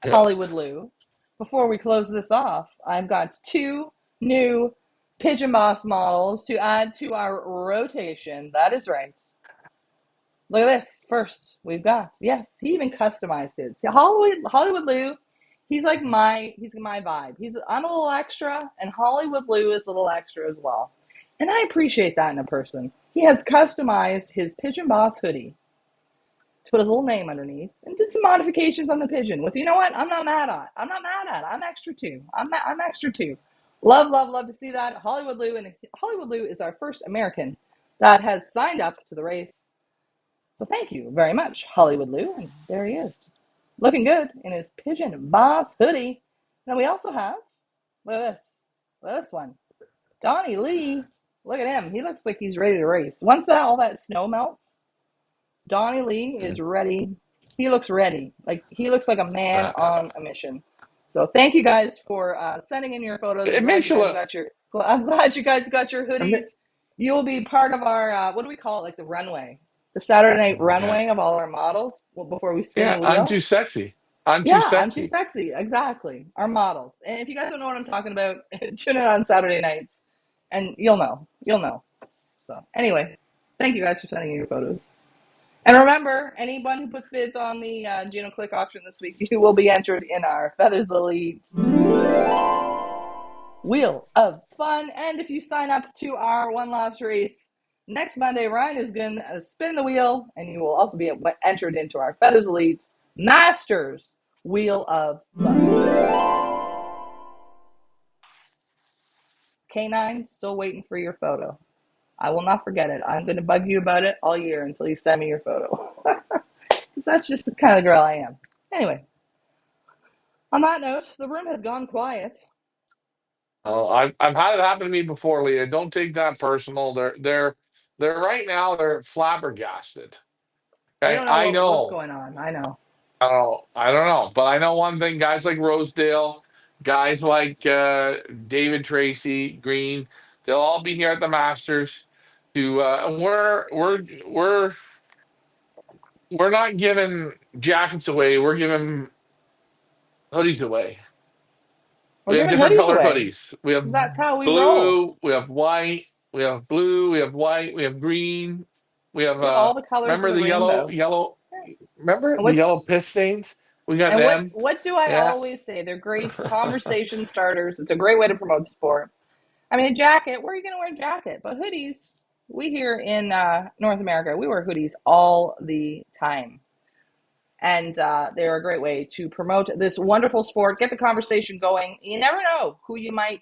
Yeah. Hollywood Lou, before we close this off, I've got 2 new Pigeon Boss models to add to our rotation. That is right. Look at this. First, we've got, yes, he even customized it. See, Hollywood Lou, he's my vibe. I'm a little extra, and Hollywood Lou is a little extra as well. And I appreciate that in a person. He has customized his Pigeon Boss hoodie to put his little name underneath and did some modifications on the pigeon. With, you know what? I'm not mad at. I'm extra too. I'm extra too. Love, love, love to see that. Hollywood Lou, and Hollywood Lou is our first American that has signed up to the race. So thank you very much, Hollywood Lou. And there he is, looking good in his Pigeon Boss hoodie. Then we also have, look at this. Look at this one. Donnie Lee. Look at him. He looks like he's ready to race. Once all that snow melts, Donnie Lee is ready. He looks ready. Like, he looks like a man on a mission. So thank you guys for sending in your photos. It makes you look. I'm glad you guys got your I mean, hoodies. You'll be part of our what do we call it? Like the runway, the Saturday night yeah. runway of all our models before we spin Yeah, the I'm wheel. too sexy. I'm too Yeah, I'm too sexy. sexy. Exactly. Our models. And if you guys don't know what I'm talking about, tune in on Saturday nights, and you'll know. You'll know. So anyway, thank you guys for sending in your photos. And remember, anyone who puts bids on the Gino Clicque auction this week, you will be entered in our Feathers Elite Wheel of Fun. And if you sign up to our one-loft race next Monday, Ryan is going to spin the wheel, and you will also be entered into our Feathers Elite Masters Wheel of Fun. K9, still waiting for your photo. I will not forget it. I'm going to bug you about it all year until you send me your photo. That's just the kind of girl I am. Anyway, on that note, the room has gone quiet. Oh, I've had it happen to me before, Leah. Don't take that personal. They're right now. They're flabbergasted. They Okay, don't know I what's know. going on. I know. I don't know, but I know one thing. Guys like Rosedale, guys like David Tracy, Green, they'll all be here at the Masters. To and we're not giving jackets away. We're giving hoodies away. We're We have giving different hoodies color away. hoodies. We have That's how we roll. blue, we have white, we have blue, we have white, we have green. We have We have all the colors of remember the the yellow rainbow. yellow remember And the what yellow piss stains? We got and what them. what do I Yeah. always say? They're great conversation starters. It's a great way to promote the sport. I mean, a jacket. Where are you going to wear a jacket? But hoodies. We here in North America, we wear hoodies all the time. And they're a great way to promote this wonderful sport, get the conversation going. You never know who you might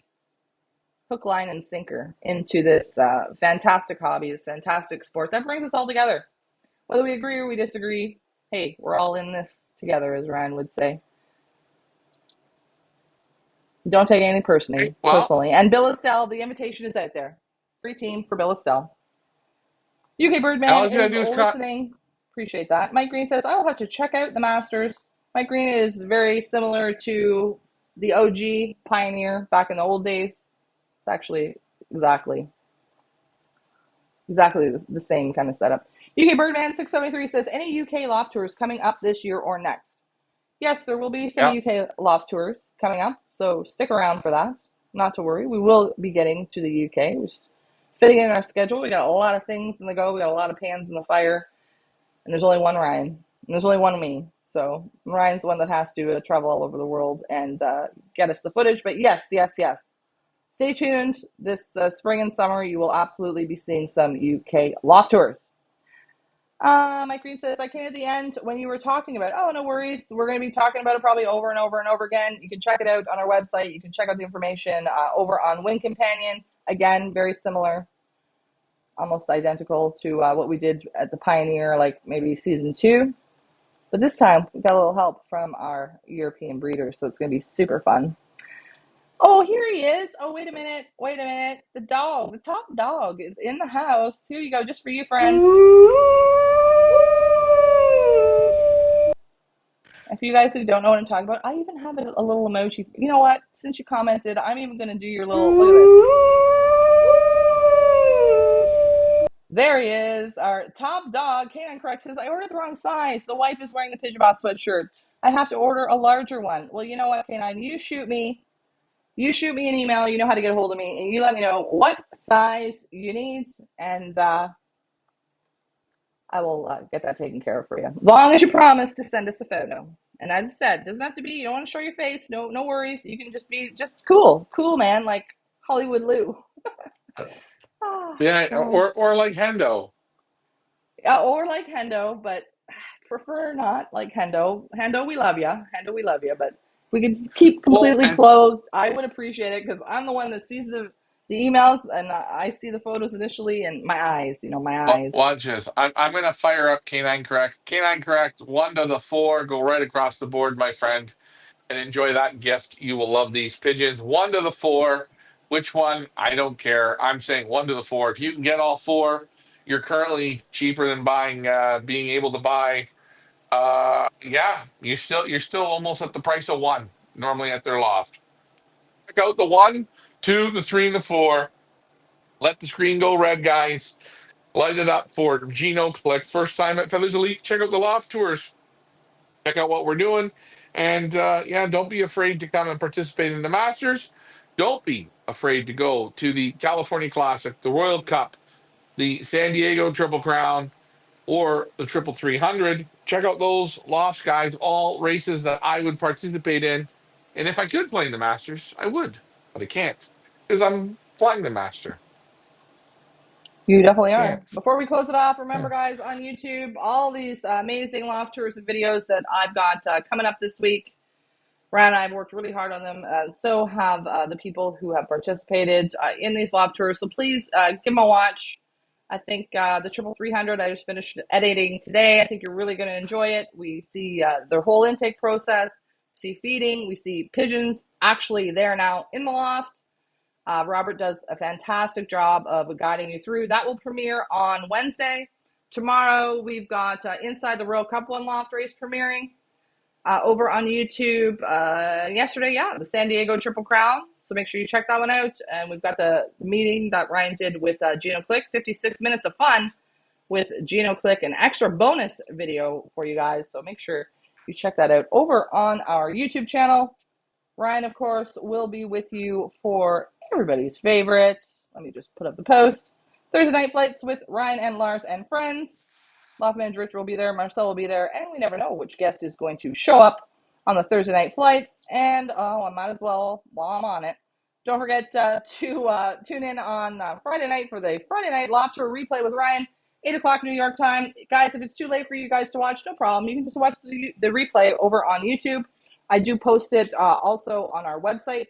hook, line, and sinker into this fantastic hobby, this fantastic sport that brings us all together. Whether we agree or we disagree, hey, we're all in this together, as Ryan would say. Don't take anything Well, personally. And Bill Estelle, the invitation is out there. Free team for Bill Estelle. UK all Birdman you gotta is do is listening. Appreciate that. Mike Green says, I will have to check out the Masters. Mike Green is very similar to the OG Pioneer back in the old days. It's actually exactly the same kind of setup. UK Birdman 673 says, any UK loft tours coming up this year or next? Yes, there will be some yeah. UK loft tours coming up, so stick around for that. Not to worry. We will be getting to the UK. We're just fitting in our schedule. We got a lot of things in the go. We got a lot of pans in the fire. And there's only one Ryan. And there's only one me. So Ryan's the one that has to travel all over the world and get us the footage. But yes, yes, yes. Stay tuned. This spring and summer, you will absolutely be seeing some UK loft tours. Mike Green says, I came at the end when you were talking about, oh, no worries. We're going to be talking about it probably over and over and over again. You can check it out on our website. You can check out the information over on Wing Companion. Again, very similar, almost identical to what we did at the Pioneer, like maybe season 2. But this time, we got a little help from our European breeders, so it's going to be super fun. Oh, here he is. Oh, wait a minute. Wait a minute. The dog, the top dog, is in the house. Here you go, just for you, friend. And for you guys who don't know what I'm talking about, I even have a little emoji. You know what? Since you commented, I'm even going to do your little, look at this. There he is, our top dog. Canine Correct says, I ordered the wrong size. The wife is wearing the Pigeon Boss sweatshirt. I have to order a larger one. Well, you know what, Canine? You shoot me an email. You know how to get a hold of me, and you let me know what size you need, and I will get that taken care of for you. As long as you promise to send us a photo. And as I said, it doesn't have to be. You don't want to show your face. No, no worries. You can just be just cool, man, like Hollywood Lou. Yeah, God. or like Hendo. Or like Hendo, but prefer not like Hendo. Hendo, we love you. Hendo, we love you. But if we could keep Well, completely and clothed, I would appreciate it because I'm the one that sees the emails and I see the photos initially and my eyes, my eyes. watch this. I'm gonna fire up Canine Correct. Canine Correct, 1 to the 4. Go right across the board, my friend, and enjoy that gift. You will love these pigeons. 1 to the 4. Which one? I don't care. I'm saying 1 to the 4. If you can get all four, you're currently cheaper than buying, being able to buy. Yeah, you're still almost at the price of one normally at their loft. Check out the 1, 2, the 3, and the 4. Let the screen go red, guys. Light it up for Gino Clicque. First time at Feathers Elite. Check out the loft tours. Check out what we're doing. And yeah, don't be afraid to come and participate in the Masters. Don't be afraid to go to the California Classic, the Royal Cup, the San Diego Triple Crown, or the Triple 300. Check out those lofts, guys. All races that I would participate in. And if I could play in the Masters, I would, but I can't because I'm flying the Master. You definitely Can't. are. Before we close it off, remember, Yeah. guys, on YouTube, all these amazing loft tours and videos that I've got coming up this week. Ryan and I have worked really hard on them. So have the people who have participated in these loft tours. So please give them a watch. I think the Triple 300, I just finished editing today. I think you're really going to enjoy it. We see their whole intake process, we see feeding, we see pigeons actually there now in the loft. Robert does a fantastic job of guiding you through. That will premiere on Wednesday. Tomorrow, we've got Inside the Royal Cup One Loft Race premiering over on YouTube. Yesterday, yeah, the San Diego Triple Crown. So make sure you check that one out. And we've got the meeting that Ryan did with Gino Clicque, 56 minutes of fun with Gino Clicque, an extra bonus video for you guys. So make sure you check that out over on our YouTube channel. Ryan, of course, will be with you for everybody's favorite. Let me just put up the post. Thursday night flights with Ryan and Lars and friends. Loft Manager Rich will be there. Marcel will be there. And we never know which guest is going to show up on the Thursday night flights. And, oh, I might as well, while I'm on it, don't forget to tune in on Friday night for the Friday night Loft Tour replay with Ryan, 8 o'clock New York time. Guys, if it's too late for you guys to watch, no problem. You can just watch the replay over on YouTube. I do post it also on our website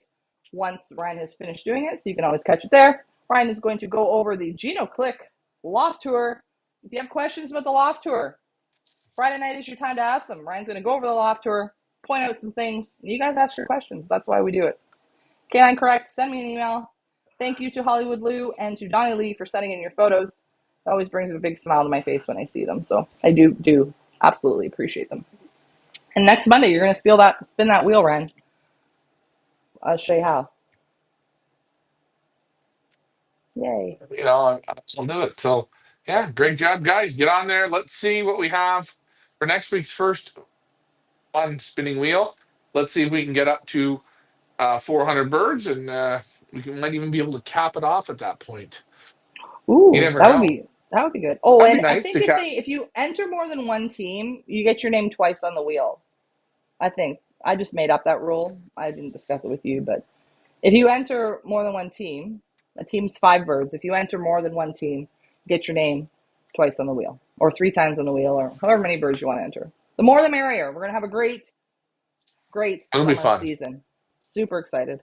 once Ryan has finished doing it, so you can always catch it there. Ryan is going to go over the Gino Clicque Loft Tour. If you have questions about the Loft Tour, Friday night is your time to ask them. Ryan's going to go over the Loft Tour, point out some things. You guys ask your questions. That's why we do it. Canine Correct, send me an email. Thank you to Hollywood Lou and to Donnie Lee for sending in your photos. It always brings a big smile to my face when I see them, so I do absolutely appreciate them. And next Monday, you're going to spin that wheel, Ryan. I'll show you how. Yay. I'll do it. So, yeah, great job, guys. Get on there. Let's see what we have for next week's first fun spinning wheel. Let's see if we can get up to 400 birds, and might even be able to cap it off at that point. You Ooh, never know. that would be good. Oh, That'd be and I nice think to cap. if you enter more than one team, you get your name twice on the wheel. I think I just made up that rule. I didn't discuss it with you, but if you enter more than one team, a team's 5 birds. If you enter more than one team, get your name twice on the wheel, or 3 times on the wheel, or however many birds you want to enter. The more the merrier. We're gonna have a great It'll be summer fun. season. Super excited.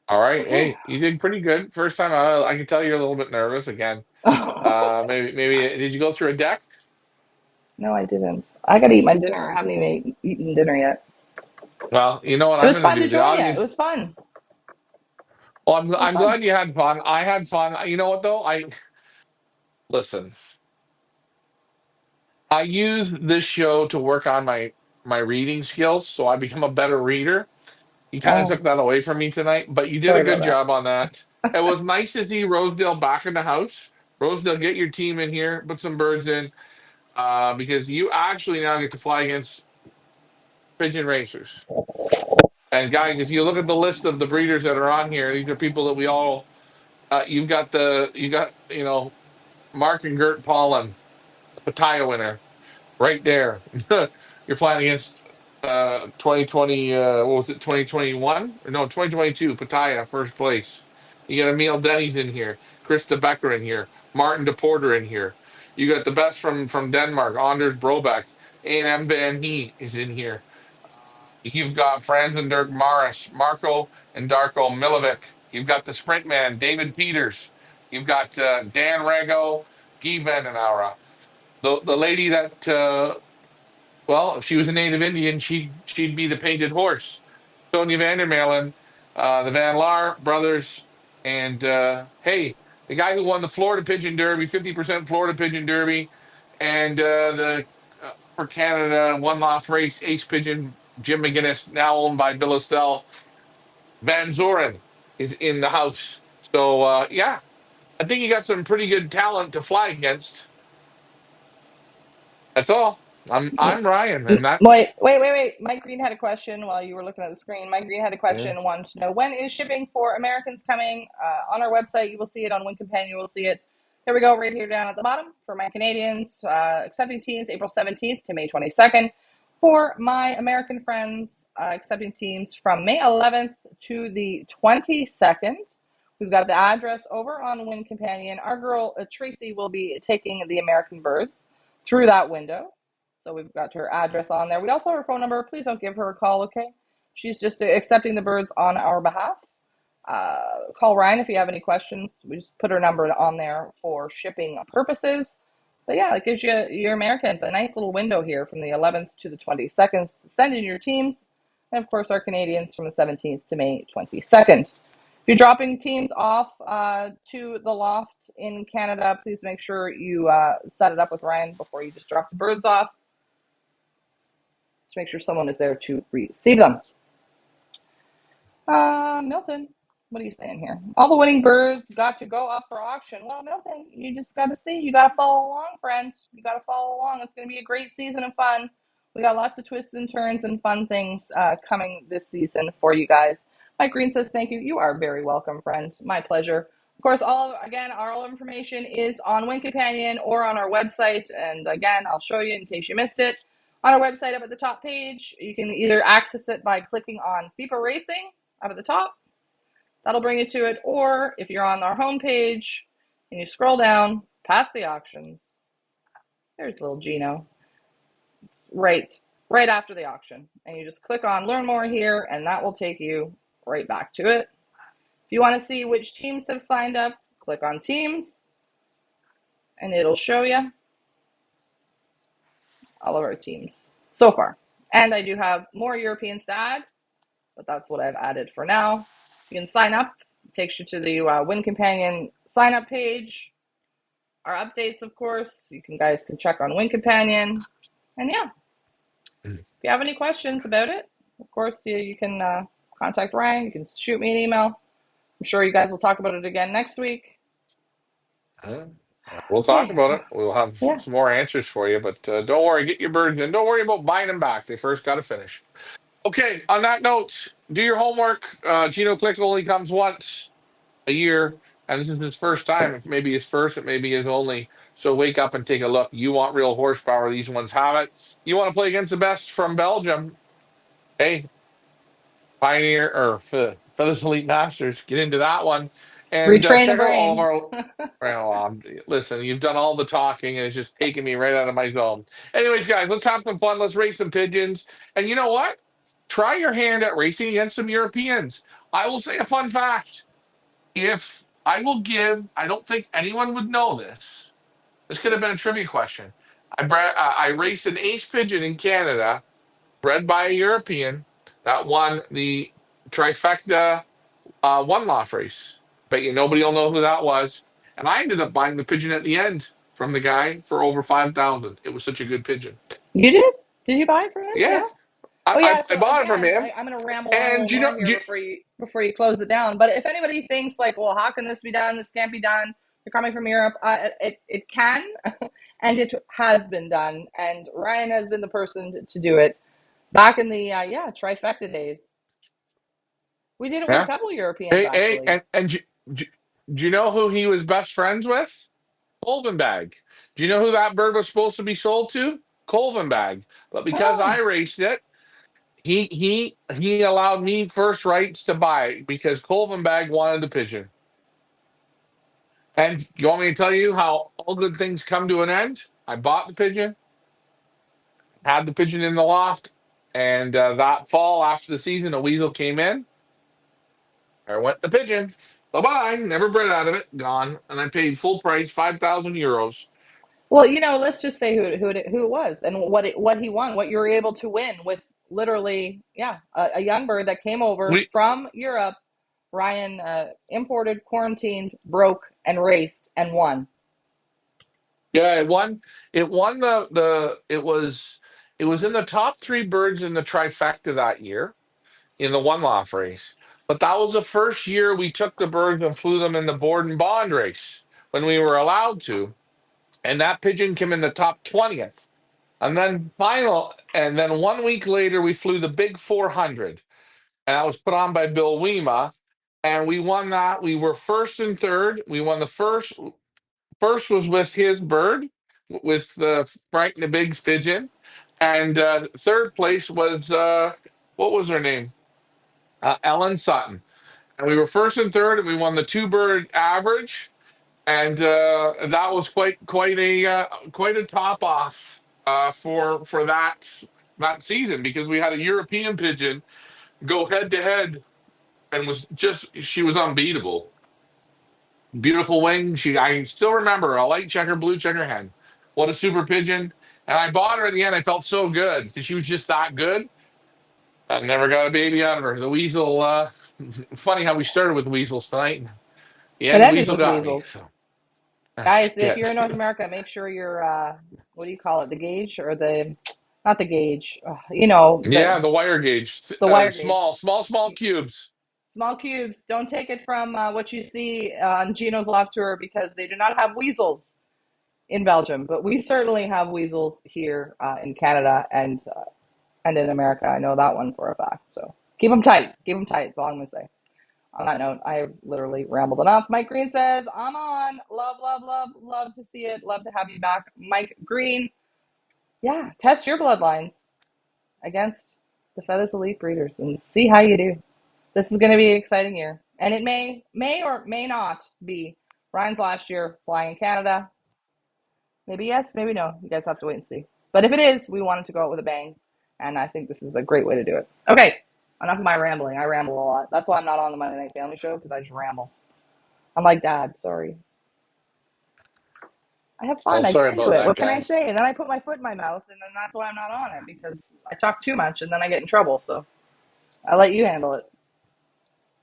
All right. Okay. Hey, you did pretty good. First time, I can tell you're a little bit nervous again. Maybe did you go through a deck? No, I didn't. I gotta eat my dinner. I haven't even eaten dinner yet. Well, you know what It I'm was going to fun to do. The join you. It audience, was fun. Well, It was I'm fun. glad you had fun. I had fun. You know what though? I listen. I use this show to work on my reading skills, so I become a better reader. You kind of Oh, took that away from me tonight, but you did a sorry about good that. job on that. It was nice to see Rosedale back in the house. Rosedale, get your team in here, put some birds in, because you actually now get to fly against pigeon racers. And guys, if you look at the list of the breeders that are on here, these are people that we all. You got Mark and Gert Pollen, Pattaya winner, right there. You're flying against 2020, what was it, 2021? No, 2022, Pattaya, first place. You got Emil Denny's in here, Krista Becker in here, Martin DePorter in here. You got the best from Denmark, Anders Brobeck, A&M Van He is in here. You've got Franz and Dirk Morris, Marco and Darko Milovic. You've got the sprint man, David Peters. You've got Dan Rago, Guy Vandenara. The lady that well, if she was a native Indian, she'd be the painted horse. Sonia Vandermelen, the Van Laar brothers, and hey, the guy who won the Florida Pigeon Derby, 50% Florida Pigeon Derby, and the for Canada one-loft race ace pigeon Jim McGinnis, now owned by Bill Estelle. Van Zoren is in the house. So yeah, I think you got some pretty good talent to fly against. That's all. I'm Ryan, and Wait, that's wait, wait, wait. Mike Green had a question while you were looking at the screen. Mike Green had a question yeah. and wanted to know when is shipping for Americans coming? On our website, you will see it. On Win Companion, you will see it. There we go, right here down at the bottom. For my Canadians, accepting teams April 17th to May 22nd. For my American friends, accepting teams from May 11th to the 22nd. We've got the address over on Win Companion. Our girl Tracy will be taking the American birds through that window. So we've got her address on there. We also have her phone number. Please don't give her a call, okay? She's just accepting the birds on our behalf. Call Ryan if you have any questions. We just put her number on there for shipping purposes. But yeah, it gives you your Americans a nice little window here from the 11th to the 22nd to send in your teams. And of course, our Canadians from the 17th to May 22nd. If you're dropping teams off to the loft in Canada, please make sure you set it up with Ryan before you just drop the birds off to make sure someone is there to receive them. Milton, what are you saying here? All the winning birds got to go up for auction. Well, Milton, you just got to see. You got to follow along, friend. You got to follow along. It's going to be a great season of fun. We got lots of twists and turns and fun things coming this season for you guys. Mike Green says, thank you. You are very welcome, friend. My pleasure. Of course, all information is on Win Companion or on our website. And again, I'll show you in case you missed it. On our website up at the top page, you can either access it by clicking on Fepa Racing up at the top. That'll bring you to it. Or if you're on our homepage and you scroll down past the auctions, there's little Gino. It's right after the auction. And you just click on learn more here, and that will take you right back to it. If you want to see which teams have signed up, click on teams, and it'll show you all of our teams so far. And I do have more Europeans to add, but that's what I've added for now. You can sign up. It takes you to the Win Companion sign up page. Our updates, of course, guys can check on Win Companion. And yeah, if you have any questions about it, of course, you can contact Ryan. You can shoot me an email. I'm sure you guys will talk about it again next week. We'll talk Okay. about it. We'll have Yeah. some more answers for you, but don't worry, get your birds in. Don't worry about buying them back. They first got to finish. Okay, on that note, do your homework. Gino Clicque only comes once a year, and this is his first time. It may be his first, it may be his only. So wake up and take a look. You want real horsepower, these ones have it. You want to play against the best from Belgium. Hey, Pioneer or Feathers Elite Masters, get into that one. And Retrain the check out all of brain. our. Well, listen, you've done all the talking, and it's just taking me right out of my zone. Anyways, guys, let's have some fun. Let's race some pigeons. And you know what? Try your hand at racing against some Europeans. I will say a fun fact. If I will give, I don't think anyone would know this. This could have been a trivia question. I raced an ace pigeon in Canada, bred by a European, that won the trifecta one-loft race. Bet you nobody will know who that was. And I ended up buying the pigeon at the end from the guy for over 5,000. It was such a good pigeon. You did? Did you buy it for him? Yeah, Yeah. I, Oh I, yeah. I So bought it from again, him. I'm going to ramble on a And little more here before you close it down. But if anybody thinks like, well, how can this be done? This can't be done. You're coming from Europe. It can, and it has been done. And Ryan has been the person to do it back in the trifecta days. We did it with a yeah, couple Europeans hey, hey, actually. do, do you know who he was best friends with? Colvenbag. Do you know who that bird was supposed to be sold to? Colvenbag. But because I Oh, raced it, he allowed me first rights to buy it because Colvenbag wanted the pigeon. And you want me to tell you how all good things come to an end? I bought the pigeon, had the pigeon in the loft, and that fall after the season, a weasel came in. I went the pigeon. Bye bye. Never bred out of it. Gone. And I paid full price, 5,000 euros. well, let's just say who it was and what he won, what you were able to win with literally, a young bird that came over We from Europe. Ryan imported, quarantined, broke, and raced and won. Yeah, it won it was in the top three birds in the trifecta that year in the one loft race. But that was the first year we took the birds and flew them in the board and bond race when we were allowed to. And that pigeon came in the top 20th. And then 1 week later we flew the big 400. And that was put on by Bill Wema. And we won that. We were first and third. We won the first was with his bird, with Frank the Big Pigeon, and third place was what was her name? Ellen Sutton. And we were first and third, and we won the two bird average, and that was quite a top off for that season because we had a European pigeon go head to head and she was unbeatable. Beautiful wing. I still remember her, a light checker, blue checker hen. What a super pigeon. And I bought her in the end. I felt so good because she was just that good. I never got a baby out of her. The weasel, funny how we started with weasels tonight. In the It end, ended weasel with got me. weasels. So, Guys, if you're shit. in North America, make sure you're what do you call it? The gauge or the not the gauge. Yeah, the wire gauge. The wire gauge. Small cubes. Small cubes. Don't take it from what you see on Gino's Loft Tour because they do not have weasels in Belgium, but we certainly have weasels here in Canada and in America. I know that one for a fact. So keep them tight. Keep them tight. That's all I'm gonna say. On that note, I literally rambled enough. Mike Green says, I'm on. Love, love, love, love to see it. Love to have you back. Mike Green, yeah, test your bloodlines against the Feathers Elite breeders and see how you do. This is going to be an exciting year. And it may or may not be Ryan's last year flying in Canada. Maybe yes, maybe no. You guys have to wait and see. But if it is, we want it to go out with a bang. And I think this is a great way to do it. Okay, enough of my rambling. I ramble a lot. That's why I'm not on the Monday Night Family Show because I just ramble. I'm like, Dad, sorry. I have Oh, fun. I get sorry into about it. that, What can I guys. say? And then I put my foot in my mouth, and then that's why I'm not on it because I talk too much, and then I get in trouble. So I let you handle it.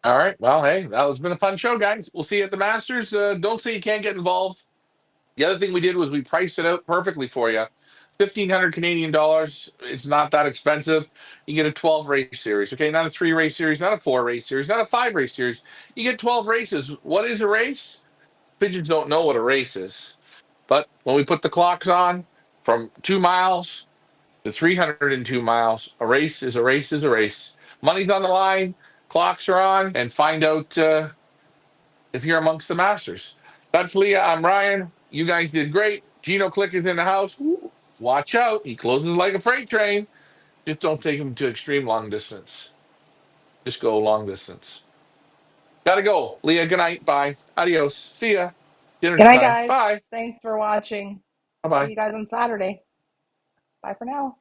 All right. Well, hey, that has been a fun show, guys. We'll see you at the Masters. Don't say you can't get involved. The other thing we did was we priced it out perfectly for you. 1,500 Canadian dollars. It's not that expensive. You get a 12 race series. Okay, not a 3 race series, not a 4 race series, not a 5 race series. You get 12 races. What is a race? Pigeons don't know what a race is. But when we put the clocks on from 2 miles to 302 miles, a race is a race is a race. Money's on the line, clocks are on, and find out if you're amongst the masters. That's Leah. I'm Ryan. You guys did great. Gino Clicque is in the house. Ooh, watch out. He closes like a freight train. Just don't take him to extreme long distance. Just go long distance. Gotta go. Leah, good night. Bye. Adios. See ya. Dinner Good night, time. guys. Bye. Thanks for watching. Bye See bye. you guys on Saturday. Bye for now.